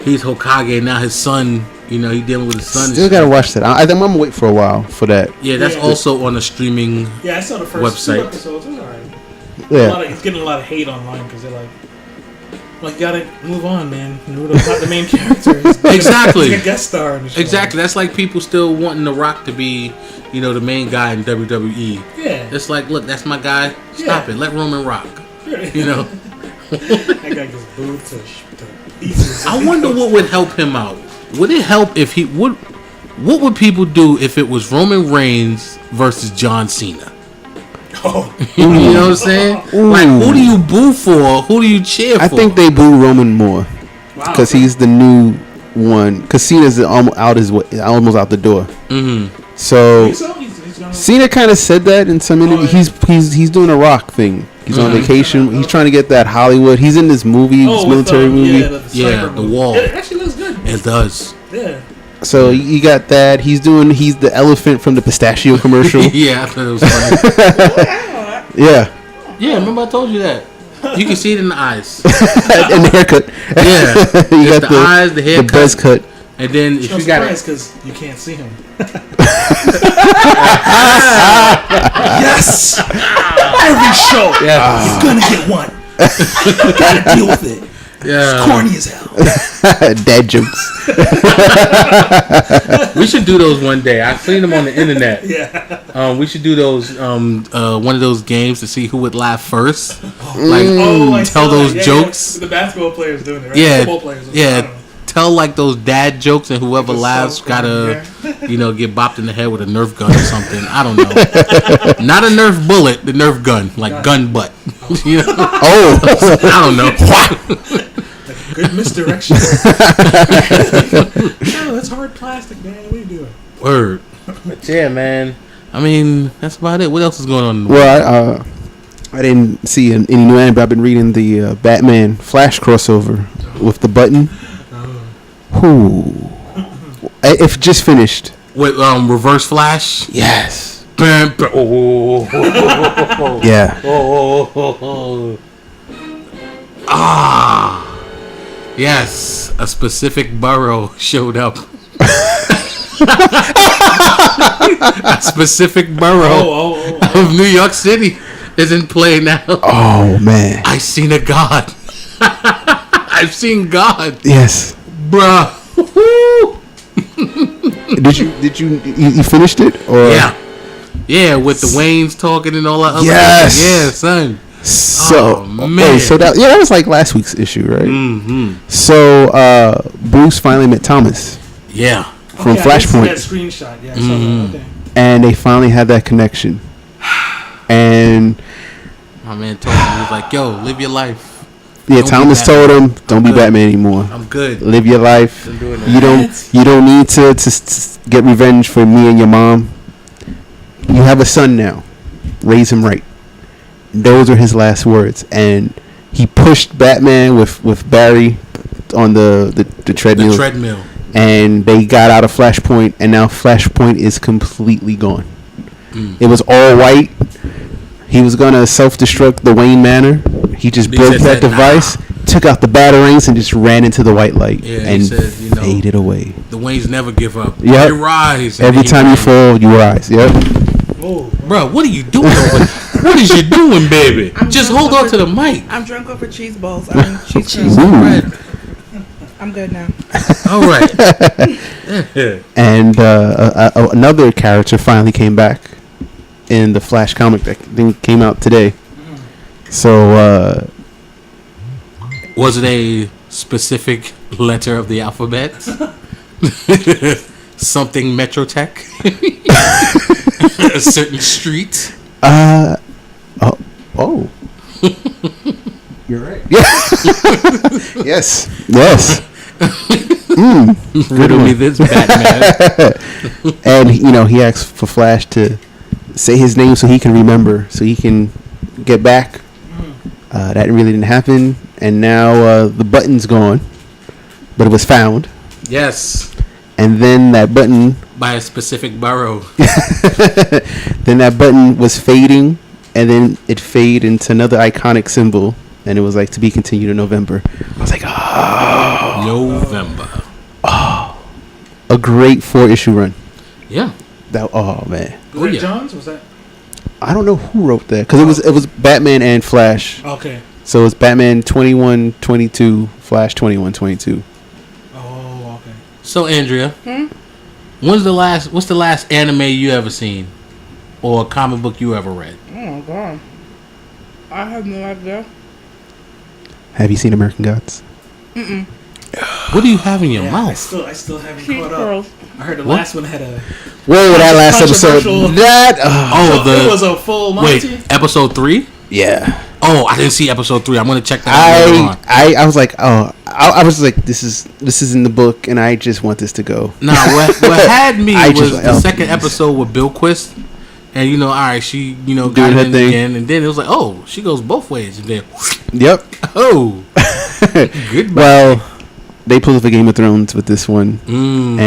he's Hokage and now his son, you know, he dealing with his son. Still gotta watch that. I think I'm gonna wait for a while for that. Yeah, that's Yeah. also on a streaming. Yeah, I saw the first 2 Website. episodes. It was alright. Yeah. It's getting a lot of hate online because they're like, you gotta move on, man. Naruto's not the main character. Exactly. He's a guest star in the show. Exactly. That's like people still wanting The Rock to be, you know, the main guy in WWE. Yeah. It's like, look, that's my guy. Stop Yeah. it. Let Roman rock. You know. That guy gets booed to pieces. I wonder what would help him out. Would it help if he would? What would people do if it was Roman Reigns versus John Cena? Oh. You know what I'm saying? Like, who do you boo for? Who do you cheer for? I think they boo Roman more Wow. because he's the new one. Because Cena's almost out the door. Mm-hmm. So So he's gonna, Cena kind of said that in some interview. He's doing a Rock thing. He's on vacation. He's trying to get that Hollywood. He's in this movie, this military movie. Yeah, the wall. It actually looks good. It does. Yeah. So you got that. He's the elephant from the pistachio commercial. Yeah, I thought it was funny. Yeah. Yeah, remember I told you that. You can see it in the eyes. And the haircut. Yeah, You it's got the eyes, the haircut, the buzz cut. and then if No you got surprise it, because you can't see him. Yes. Every show. yeah, You're gonna get one. Gotta deal with it. yeah. Corny as hell. Dad jokes. We should do those one day. I've seen them on the internet. Yeah. We should do those. One of those games to see who would laugh first. Like I tell saw those that. Yeah, jokes. Yeah. The basketball players doing it, right? Yeah, Football players. I don't yeah. know. Tell like those dad jokes, and whoever It's so laughs gotta, funny, you know, get bopped in the head with a Nerf gun or something. I don't know. Not a Nerf bullet, the Nerf gun, like gun butt. You know? Oh. I don't know. Good misdirection. No, that's hard plastic, man. What are you doing? Word. But yeah, man. I mean, that's about it. What else is going on in the world? Well, I didn't see any new anime, but I've been reading the Batman Flash crossover with the button. Ooh. If just finished. With Reverse Flash? Yes. Bam, bam, oh, Yeah. oh. Ah. Yes, a specific borough showed up. A specific borough of New York City. is in play now. Oh man. I seen a god. I've seen God, Yes. bruh. Did you finished it or? Yeah, with the Waynes talking and all that. Yes. Yeah, son. So man. so that was like last week's issue, right? Mm-hmm. So Bruce finally met Thomas. Yeah. From Flashpoint. I did see that screenshot. Yeah, I saw that. Okay. And they finally had that connection. And My man told me, he was like, "Yo, live your life." yeah, Don't Thomas be told him, "Don't be good. Batman anymore. I'm good. Live your life. I'm doing it." You don't need to get revenge for me and your mom. You have a son now. Raise him right." Those are his last words, and he pushed Batman with Barry on the treadmill. The treadmill. And they got out of Flashpoint, and now Flashpoint is completely gone. It was all white. He was gonna self-destruct the Wayne Manor. He just He broke said, that device, took out the batarangs, and just ran into the white light and he said, faded away. The Waynes never give up. Yep. They rise. Every time you fall, you rise. Yep. Oh, Bro, what are you doing? What is you doing, baby? Just hold on to the mic. I'm drunk off of cheese balls. I mean, cheese Cheese curls. bread. I'm good now. All right. And another character finally came back in the Flash comic that came out today. So Was it a specific letter of the alphabet? Something Metrotech? A certain street? oh. You're right. Yeah. Yes. Riddle me this, Batman. And he asked for Flash to say his name so he can remember, so he can get back. That really didn't happen, and now the button's gone, but it was found. Yes. And then that button, By a specific borough. then that button was fading, and then it faded into another iconic symbol, and it was like to be continued in November. I was like, oh, November. a great 4-issue run. Yeah. That man, was that Jones? Was that? I don't know who wrote that because it was Batman and Flash. Okay. So it's Batman 21-22, Flash 21-22. Oh, okay. So, Andrea, what's the last anime you ever seen? Or comic book you ever read? Oh God, I have no idea. Have you seen American Gods? What do you have in your I mouth? still haven't Cheese caught up. curls. I heard the last one had a. Whoa, that last episode. Controversial- That it was a full Monty. Wait, episode 3? yeah. Oh, I didn't see episode 3. I'm gonna check that out later on. I was like, I was like, this is in the book, and I just want this to go. Nah, what had me I was just like, the oh, second please. episode with Bill Quist, and all right, she got Doing her it in thing. again, and then it was like, oh, she goes both ways, and then Yep. oh, goodbye. Well, they pulled off a Game of Thrones with this one, and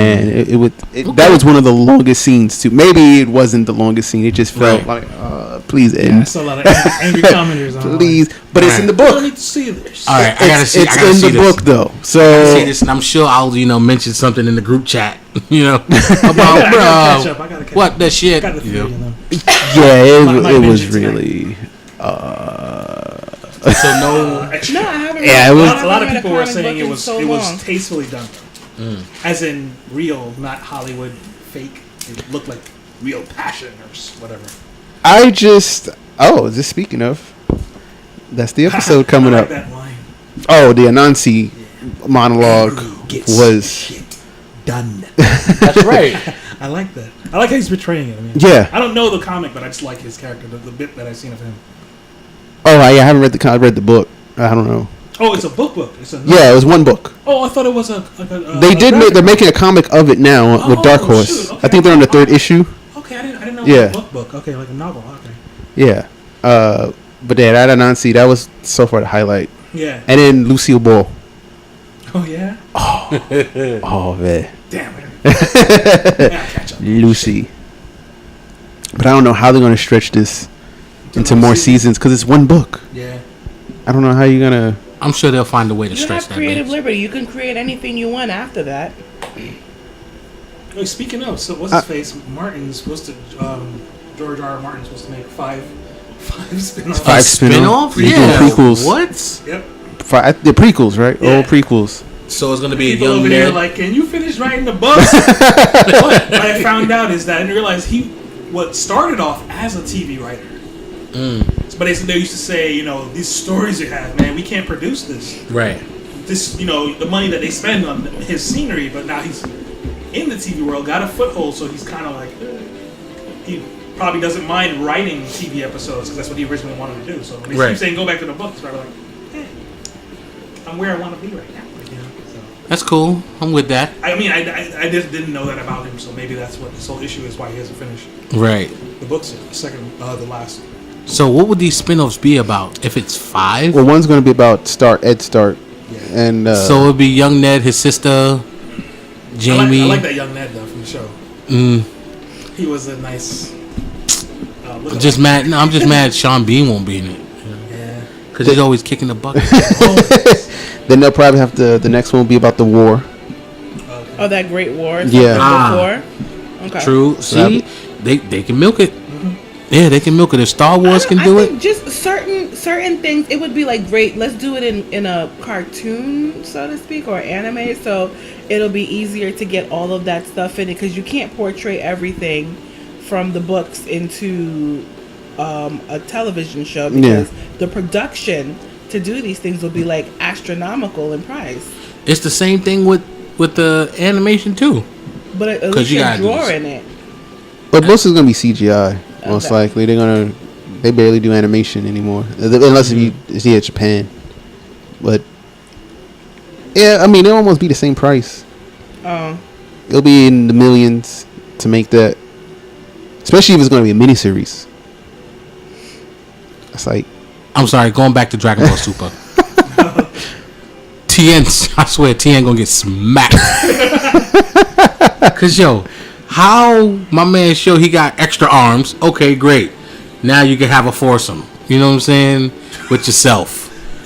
that was one of the longest scenes too. Maybe it wasn't the longest scene. It just felt like, please I end, saw a lot of angry commenters on please. But it's in the I don't book. need to see this. All right, I gotta see. It's I gotta in see the this. book though. I So see this, and I'm sure I'll mention something in the group chat. About I gotta catch bro, up. I gotta catch what up. that shit. Got the you know. theory, though. yeah, My it was vengeance tonight. really. So no. No, I haven't. Yeah, it was- A lot of read people were comic saying book it in was so it was long. tastefully done, as in real, not Hollywood fake. It looked like real passion or whatever. I just. Oh, just speaking of, that's the episode coming I like up. that line. Oh, the Anansi monologue Gets was. shit done. That's right. I like that. I like how he's portraying it. I mean, Yeah. I don't know the comic, but I just like his character, the bit that I've seen of him. Oh, I haven't read I read the book. I don't know. Oh, it's a book. It's a Yeah, it was one book. Oh, I thought it was a. They did. graphic They're making a comic of it now with Oh, Dark Horse. shoot, okay. I think they're on the 3rd issue. Okay, I didn't know. Yeah. It was a book. Okay, like a novel. Okay. Yeah. But yeah, that Anansi, that was so far the highlight. Yeah. And then Lucille Ball. Oh yeah. Oh man, Damn. I gotta catch up. Lucy. But I don't know how they're gonna stretch this into more seasons because it's one book. Yeah. I don't know how you're gonna. I'm sure they'll find a way to You stretch have that. creative bitch. liberty. You can create anything you want after that. Oh, speaking of, so what's his face? Martin's supposed to George R. R. Martin's supposed to make 5 5 spin-offs. 5 spin-off? They're Yeah. doing prequels. What? Yep. The prequels, right? Yeah. All prequels. So it's gonna be People a young over there Ned. like, can you finish writing the books? What I found out is that I didn't realize what started off as a TV writer. But they used to say, you know, these stories you have, man, we can't produce this. Right. This, you know, the money that they spend on his scenery, but now he's in the TV world, got a foothold, so he's kind of like, he probably doesn't mind writing TV episodes because that's what he originally wanted to do. So when they keep saying go back to the books, probably like, hey, I'm where I want to be right now. You know? So, That's cool. I'm with that. I mean, I just didn't know that about him, so maybe that's what this whole issue is, why he hasn't finished Right. the books yet. The last. So what would these spin-offs be about? If it's 5? Well, one's going to be about Ed Stark. Yeah. And So it would be young Ned, his sister, Jamie. I like that young Ned though from the show. He was a nice. I'm just mad Sean Bean won't be in it. Yeah. Because he's always kicking the bucket. then they'll probably have the next one will be about the war. Oh, that Great War. Yeah. Before. Okay. True. See, they can milk it. Yeah, they can milk it. If Star Wars can do I it. think just certain things, it would be like great. Let's do it in a cartoon, so to speak, or anime. So it'll be easier to get all of that stuff in it because you can't portray everything from the books into a television show because the production to do these things will be like astronomical in price. It's the same thing with the animation too. But at least you you're gotta do drawing it. But most is going to be CGI. Most likely. They barely do animation anymore. Unless if you see Japan. But, yeah, I mean, it'll almost be the same price. Oh. It'll be in the millions to make that. Especially if it's going to be a miniseries. It's like... I'm sorry, going back to Dragon Ball Super. TN, I swear, TN gonna get smacked. Cause yo, how my man show he got extra arms? Okay, great. Now you can have a foursome. You know what I'm saying? With yourself.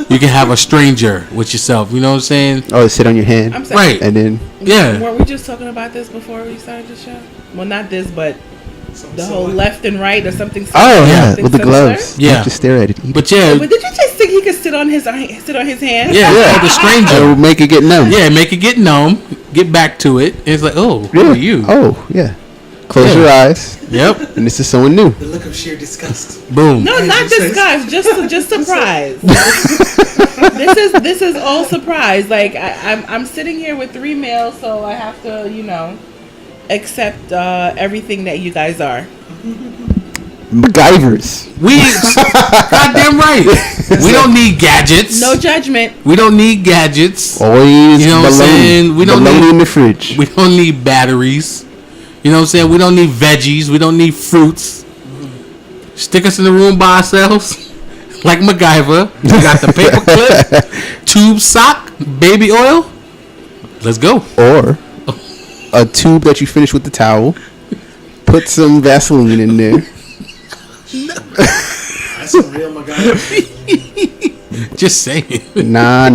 You can have a stranger with yourself. You know what I'm saying? Oh, sit on your hand. I'm sorry. Right. And then... Yeah. Weren't we just talking about this before we started the show? Well, not this, but the whole left and right or something. Oh yeah, something with the similar? gloves. Yeah. You have to stare at it. But yeah, But did you just think he could sit on his hand? yeah, Yeah. the stranger. It'll make it get numb. Yeah, make it get numb. Get back to it. And it's like, oh, who are you? Oh, yeah. Close your eyes. Yep. And this is someone new. The look of sheer disgust. Boom. No, not disgust. Just surprise. This is all surprise. Like I'm sitting here with 3 males, so I have to accept everything that you guys are. MacGyvers. We goddamn right. We don't need gadgets. No judgment. We don't need gadgets. Always You know what I'm saying? We don't bologna need in the fridge. We don't need batteries. You know what I'm saying? We don't need veggies. We don't need fruits. Stick us in the room by ourselves, like MacGyver. We got the paper clip, tube sock, baby oil. Let's go. Or a tube that you finish with the towel. Put some Vaseline in there. That's some real MacGyver. Just saying. Nah.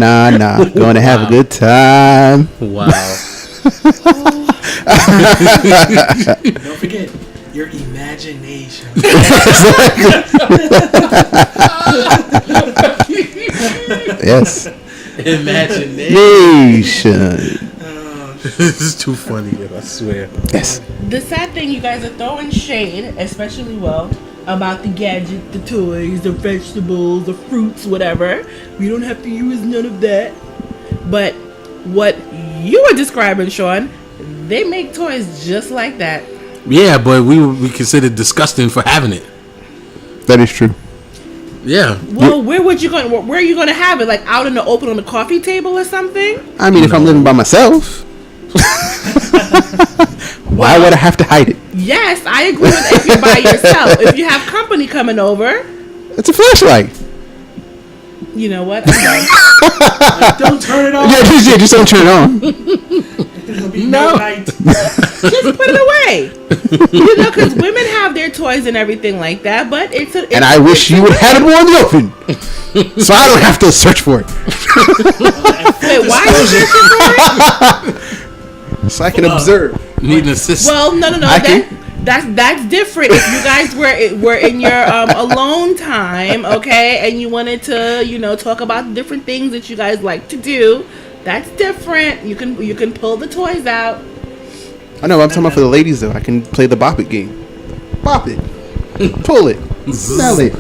Going to have a good time. Wow. Don't forget your imagination. Yes. Imagination. This is too funny, I swear. Yes. The sad thing, you guys are throwing shade, especially about the gadget, the toys, the vegetables, the fruits, whatever. We don't have to use none of that. But what you were describing, Shaun, they make toys just like that. Yeah, but we would be considered disgusting for having it. That is true. Yeah. Well, where are you going to have it? Like out in the open on the coffee table or something? I mean, if I'm living by myself, why would I have to hide it? Yes, I agree with if you're by yourself. If you have company coming over, It's a flashlight. you know what? Don't turn it on. Yeah, just don't turn it on. It'll be No. midnight. Just put it away. Because women have their toys and everything like that, but And I wish you would have it more in the open, so I don't have to search for it. Wait, why are you searching for it? So I can observe. Need an assistant. Well, no. I can. That's different. If you guys were in your alone time, okay, and you wanted to, talk about different things that you guys like to do, that's different. You can pull the toys out. I know. I'm talking about for the ladies though. I can play the bop it game. Bop it, pull it, smell it.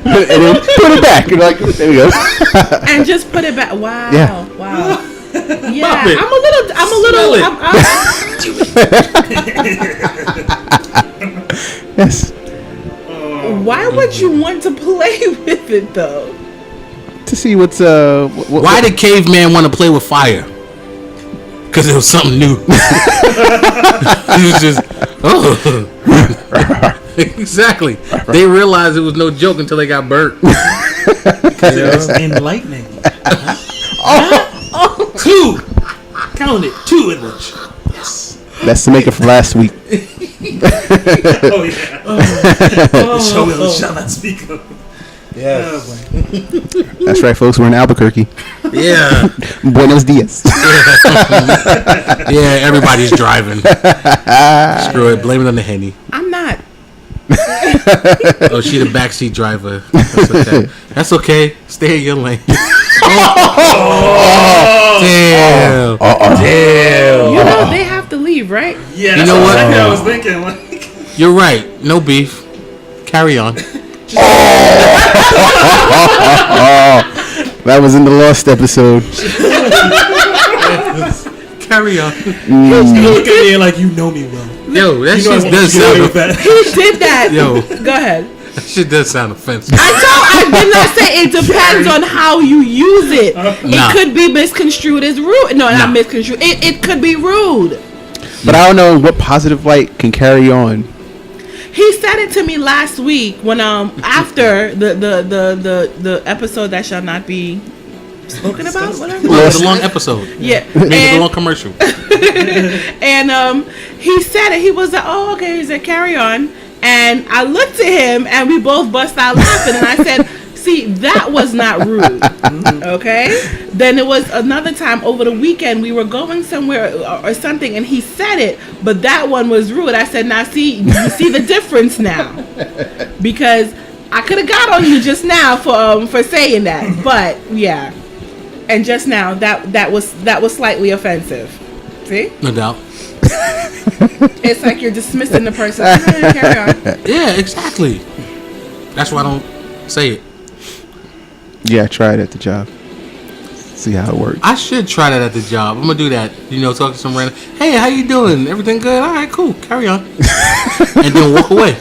And then put it back. You're like, there we go. And just put it back. Wow. Yeah. Wow. Yeah. Bop it. I'm a little. Yes. Why would you want to play with it though? To see what's Why did caveman want to play with fire? Because it was something new. It was just exactly. They realized it was no joke until they got burnt. Because it was enlightening. Two. Count it. 2 in lunch. Yes. That's to make it from last week. Oh yeah. The show we shall not speak of. Yeah. Oh, boy. That's right, folks. We're in Albuquerque. Yeah. Buenos dias. Yeah, everybody's driving. Screw it. Blame it on the Henny. I'm not. Oh, she the backseat driver. That's okay. That's okay. Stay in your lane. Damn. Damn. They have to leave, right? Yeah. You know what? I was thinking. Like, You're right. No beef. Carry on. That was in the Lost episode. Carry on. you look at me like you know me well. Yo, that You know I shit want does you to get away with sound. that. He did that. Yo, Go ahead. that shit does sound offensive. I did not say it depends on how you use it. Nah. It could be misconstrued as rude. No, Nah. not misconstrued. It could be rude. But I don't know what positive light can carry on. He said it to me last week when after the episode that shall not be spoken about, whatever. Well, it's a long episode. Yeah, It's a long commercial. and he said it. He was like, "Oh, okay." He said, "Carry on." And I looked at him, and we both bust out laughing. And I said, "See, that was not rude." Okay. Then it was another time over the weekend. We were going somewhere or something, and he said it, but that one was rude. I said, "Now, see, you see the difference now, because I could have got on you just now for saying that, but yeah." And just now, that was slightly offensive. See? No doubt. It's like you're dismissing the person. Carry on. Yeah, exactly. That's why I don't say it. Yeah, try it at the job. See how it works. I should try that at the job. I'm gonna do that. Talk to some random. Hey, how you doing? Everything good? All right, cool. Carry on. And then walk away.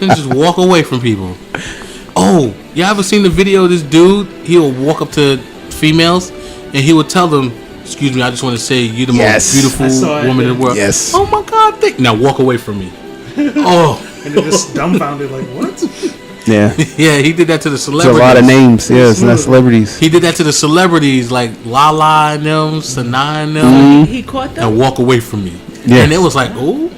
And just walk away from people. Oh, you ever seen the video of this dude? He'll walk up to females and he will tell them, "Excuse me, I just want to say you're the most beautiful woman in the world." Yes. Oh my God! Now walk away from me. Oh. And they're just dumbfounded, like, what? Yeah. Yeah, he did that to the It's a celebrities. lot of names. Yes, not celebrities. He did that to the celebrities like Lala and them, Sanaa and them, He caught them. and walk away from me. Yes. And it was like, oh.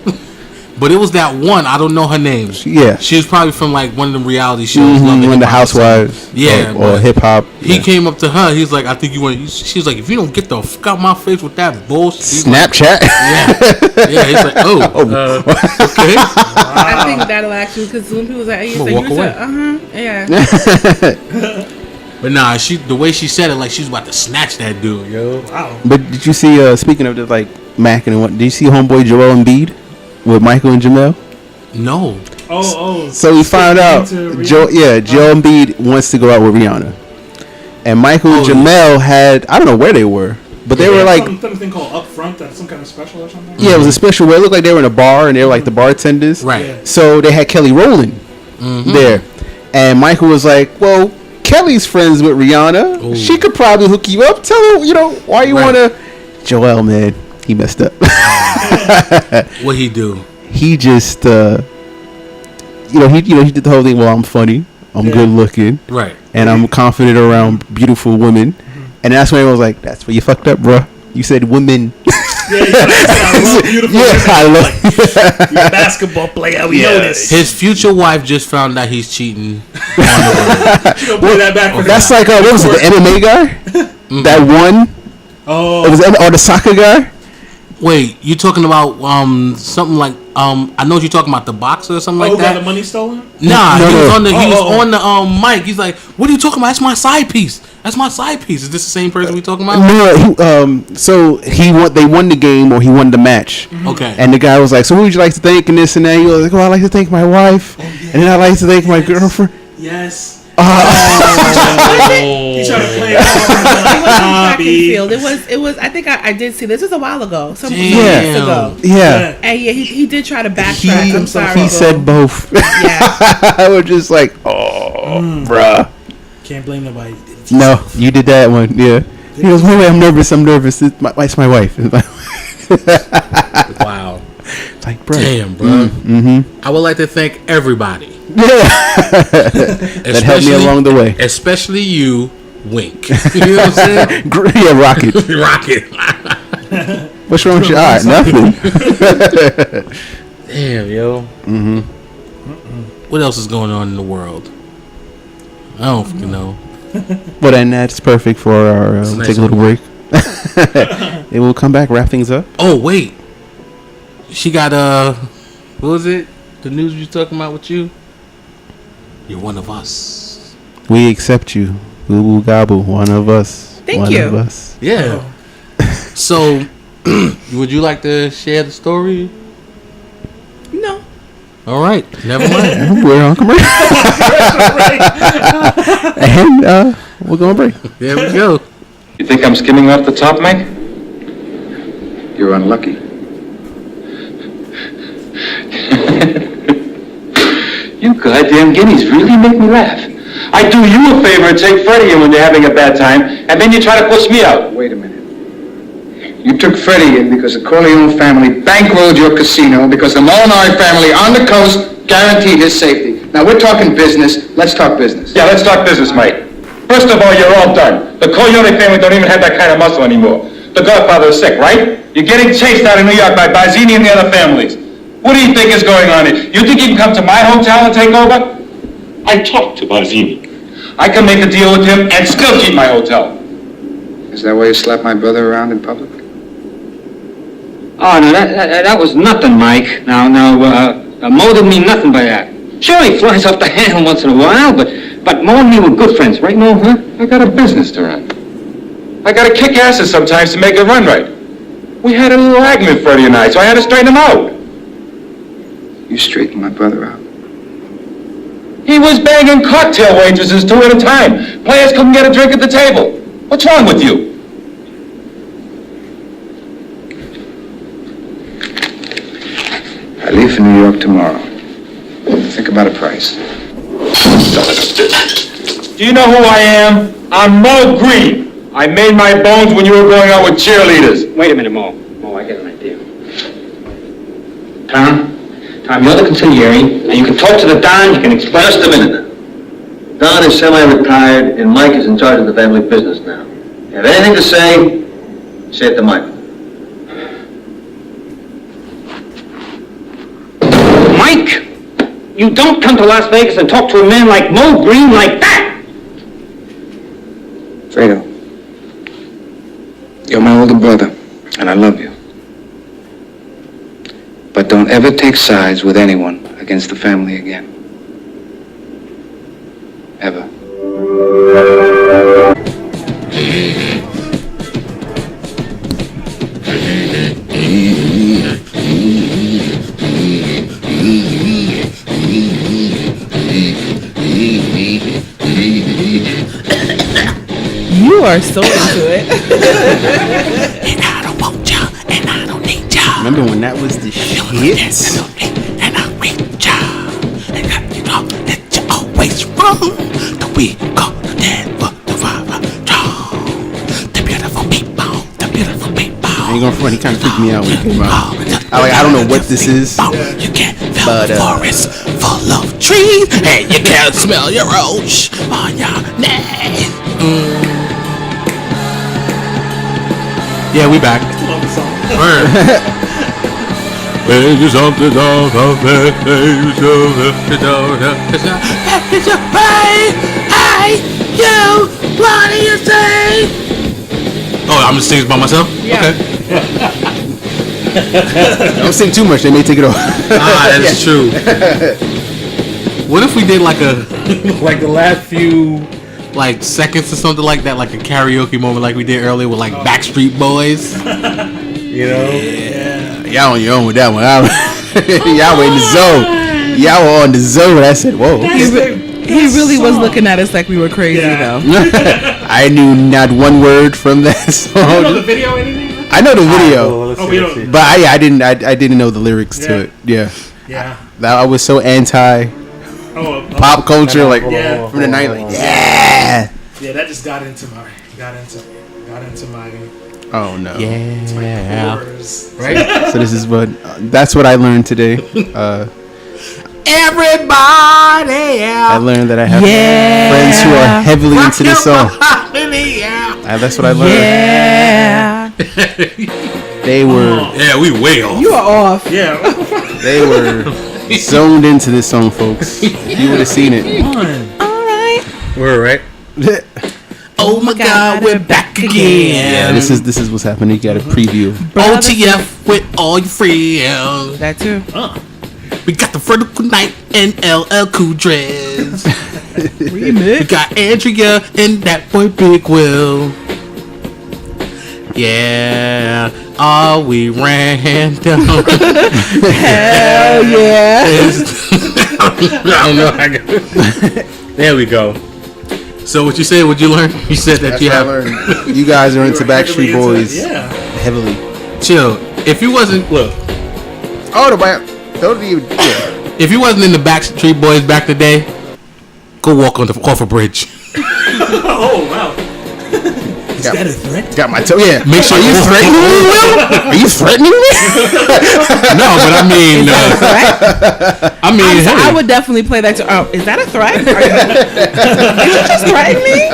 But it was that one. I don't know her name. Yeah. She was probably from like one of them reality shows. Love and One of the Hip Hop or something. housewives. Yeah, Or but hip hop. He came up to her. He's like, I think you want. She was like, if you don't get the fuck out my face with that bullshit. He's like, Snapchat. yeah. He's like, oh, okay. I think that'll actually, because when people say, he's I'ma like, walk away. yeah. But nah, the way she said it, like she was about to snatch that dude, yo. Wow. But did you see? Speaking of the like Mac and what? Did you see homeboy Joel Embiid with Michael and Jamel? No. Oh. So we found out Joel Embiid wants to go out with Rihanna, and Michael and Jamel had, I don't know where they were, but they were like something called Upfront, that's some kind of special or something. it was a special where it looked like they were in a bar and they were like the bartenders. Right. Yeah. So they had Kelly Rowland there, and Michael was like, "Well, Kelly's friends with Rihanna. Ooh. She could probably hook you up. Tell her, why you Right. wanna." Joel, man, he messed up. What'd he do? He just, he did the whole thing. Well, I'm funny, I'm good looking, Right. and I'm confident around beautiful women, and that's when I was like, "That's where you fucked up, bro. You said women." Yeah, I love beautiful women. I love. You're a basketball player. We know this. His future wife just found out he's cheating. She gonna play that back for That's like what was it? The MMA guy that won. Oh, It was or the soccer guy. Wait, you talking about something like I know what you're talking about, the boxer or something like who got that. the money stolen? Nah, No, he was no. on the mic. He's like, "What are you talking about? That's my side piece. That's my side piece." Is this the same person we talking about? No, so he won. They won the game or he won the match. Okay. And the guy was like, "So who would you like to thank?" And this and that. He was like, "Oh, I like to thank my wife, and then I like to thank my girlfriend." Yes. Oh. He tried to play It wasn't track and Bobby. field. It was. I think I did see this. This was a while ago. Some Damn. years ago. Yeah. And yeah, he did try to backtrack. I'm sorry. He said both. Yeah. I was just like, "Oh, bruh." Can't blame nobody. No, you did that one. Yeah. He goes, "Wait, I'm nervous. It's my wife." Wow. It's like, bro. Damn, bro. I would like to thank everybody. That helped me along the way. Especially you, Wink. You know what I'm saying? Yeah, Rocket. Rocket. What's wrong with your eye? Nothing. Damn, yo. What else is going on in the world? I don't fucking know. Well, then that's perfect for our nice take a little break. It will come back, wrap things up. Oh, wait. She got, what was it? The news we were talking about with you? You're one of us. We accept you. Boo boo gobble, one of us. Thank one you. Of us. Yeah. So, would you like to share the story? No. All right. Never mind. We're on commercial. And we're going to break. There we go. You think I'm skimming off the top, Mike? You're unlucky. You goddamn guineas really make me laugh. I do you a favor and take Freddie in when you're having a bad time, and then you try to push me out. Wait a minute. You took Freddie in because the Corleone family bankrolled your casino because the Molinari family on the coast guaranteed his safety. Now we're talking business. Let's talk business. Yeah, let's talk business, Mike. First of all, you're all done. The Corleone family don't even have that kind of muscle anymore. The Godfather is sick, right? You're getting chased out of New York by Bazzini and the other families. What do you think is going on here? You think you can come to my hotel and take over? I talked to Bazzini. I can make a deal with him and still keep my hotel. Is that why you slapped my brother around in public? Oh, no, that was nothing, Mike. Now, Mo didn't mean nothing by that. Sure, he flies off the handle once in a while, but Mo and me were good friends, right, Mo, huh? I got a business to run. I gotta kick asses sometimes to make it run right. We had a little argument, Freddie and I, so I had to straighten him out. You straightened my brother out. He was bagging cocktail waitresses 2 at a time. Players couldn't get a drink at the table. What's wrong with you? I leave for New York tomorrow. Think about a price. Do you know who I am? I'm Mo Green. I made my bones when you were going out with cheerleaders. Wait a minute, Mo. Mo, I got an idea. Tom, you're the consigliere, and you can talk to the Don, you can explain... Just a minute. Don is semi-retired, and Mike is in charge of the family business now. If you have anything to say it to Mike. Mike, you don't come to Las Vegas and talk to a man like Mo Green like that! Fredo, you're my older brother, and I love you. But don't ever take sides with anyone against the family again. Ever. You are so into it. And I don't want ya, and I don't need ya. Remember when that was the shit? And I reach ya. And you know that you're always wrong. The we go to dead for the father. The beautiful people, the beautiful people. I ain't gonna front, he kind of freaked me out when he came out. I don't know what this is, You can't feel the forest full of trees, and you can't smell your roach on your neck. Yeah, we back. Love the song. What do you say? Oh, I'm just singing by myself? Yeah. Okay. Don't sing too much, they may take it off. That is true. What if we did like a like the last few like seconds or something like that, like a karaoke moment like we did earlier with like Backstreet Boys? You know? Yeah. Y'all on your own with that one. Y'all were in the zone. Y'all were on the zone. I said, whoa. He really was looking at us like we were crazy, though. I knew not one word from that song. You know the video or anything? I know the video, Let's but I didn't know the lyrics to it. Yeah. I was so anti pop culture, like from the night, like yeah, that just got into my. Oh no. Yeah. Right. So this is that's what I learned today. Everybody, I learned that I have friends who are heavily into this song. That's what I learned. Yeah. They were. Yeah, we way off. You are off. Yeah. They were zoned into this song, folks. You would have seen it. All right. We're right. Oh my God, we're back again. Yeah, this is what's happening. You got a preview. OTF with all your friends. That too. We got the Vertical Knight and LL Cool Dress. Remix. We got Andrea and that boy Big Will. Yeah. Are we random? Hell yeah. I don't know. There we go. So what you said? What you learn? You said that you have. You guys are into Backstreet Boys. Yeah. Heavily. Chill. If you wasn't if you wasn't in the Backstreet Boys back in the day, go walk off a bridge. Oh wow. Is that a threat? Got my toe. Yeah. Make sure you threatening me, Will? Are you threatening me? No, but I mean, I would definitely play that. Is that a threat? Did you just threaten me?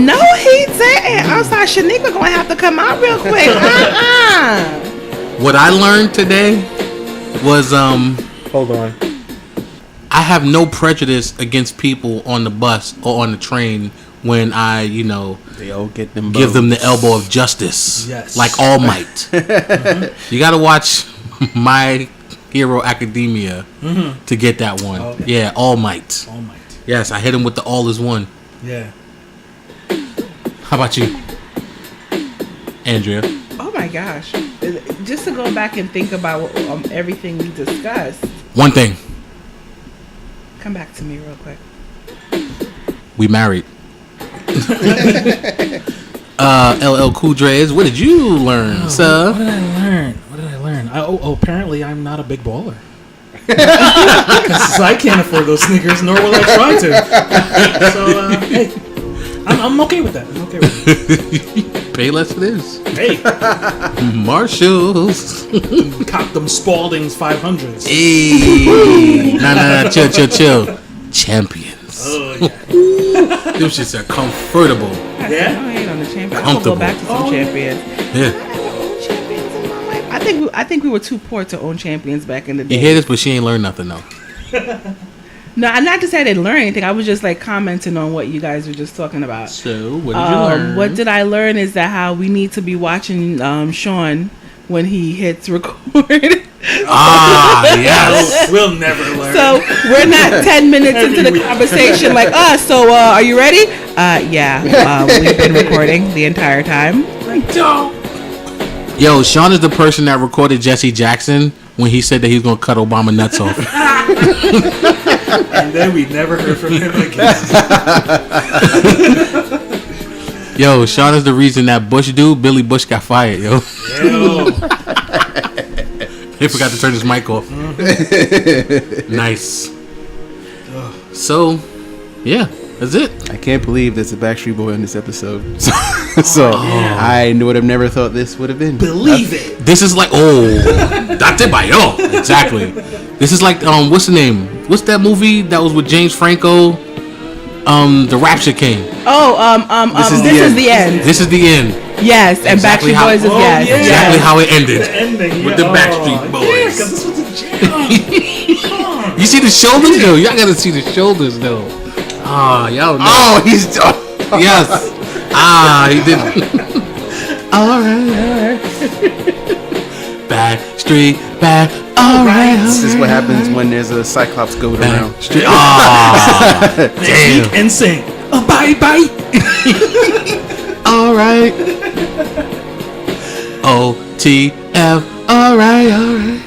No, he didn't. I'm sorry, Shaniqua gonna have to come out real quick. What I learned today was Hold on. I have no prejudice against people on the bus or on the train when I, they all get them give them the elbow of justice. Yes. Like All Might. You gotta watch My Hero Academia to get that one. Okay. Yeah, All Might. All Might. Yes, I hit him with the all is one. Yeah. How about you, Andrea? Oh my gosh. Just to go back and think about everything we discussed. One thing. Come back to me real quick. We married. LL Cool Dress, what did you learn, sir? What did I learn? Apparently I'm not a big baller. Because I can't afford those sneakers, nor will I try to. So, hey, I'm okay with that. I'm okay with it. Pay less for this. Hey. Marshalls. Cop them Spalding's 500s. Hey. Nah, chill. Champions. Oh, yeah. Them shits are comfortable. Yeah? I hate on the champions. I'm gonna go back to some champions. Yeah. Champions in my life. I think we were too poor to own champions back in the day. You hear this, but she ain't learned nothing though. No, I'm not to say I didn't learn anything. I was just like commenting on what you guys were just talking about. So, what did you learn? What did I learn is that how we need to be watching Shaun when he hits record. Yes. We'll never learn. So we're not 10 minutes into the conversation like, are you ready? Yeah. We've been recording the entire time. Yo, Shaun is the person that recorded Jesse Jackson when he said that he was going to cut Obama nuts off. And then we never heard from him again. Yo, Shaun is the reason that Billy Bush got fired, yo. He forgot to turn his mic off. Nice. So, yeah, that's it. I can't believe there's a Backstreet Boy on this episode. I would have never thought this would have been. Believe it. This is like, Date Bayo. Exactly. This is like, what's the name? What's that movie that was with James Franco? the Rapture came. This is the end. This is the end. Yes, and Exactly Backstreet Boys is yes. Exactly how it ended. The ending With the Backstreet Boys. Yeah, because this was a jam. You see the shoulders though? Y'all gotta see the shoulders though. Ah, y'all know. Oh, he's Yes. He did. Alright. Backstreet back. Alright. This is what happens when there's a Cyclops goat around. Damn. And sing. Bye bye. Alright. OTF. Alright.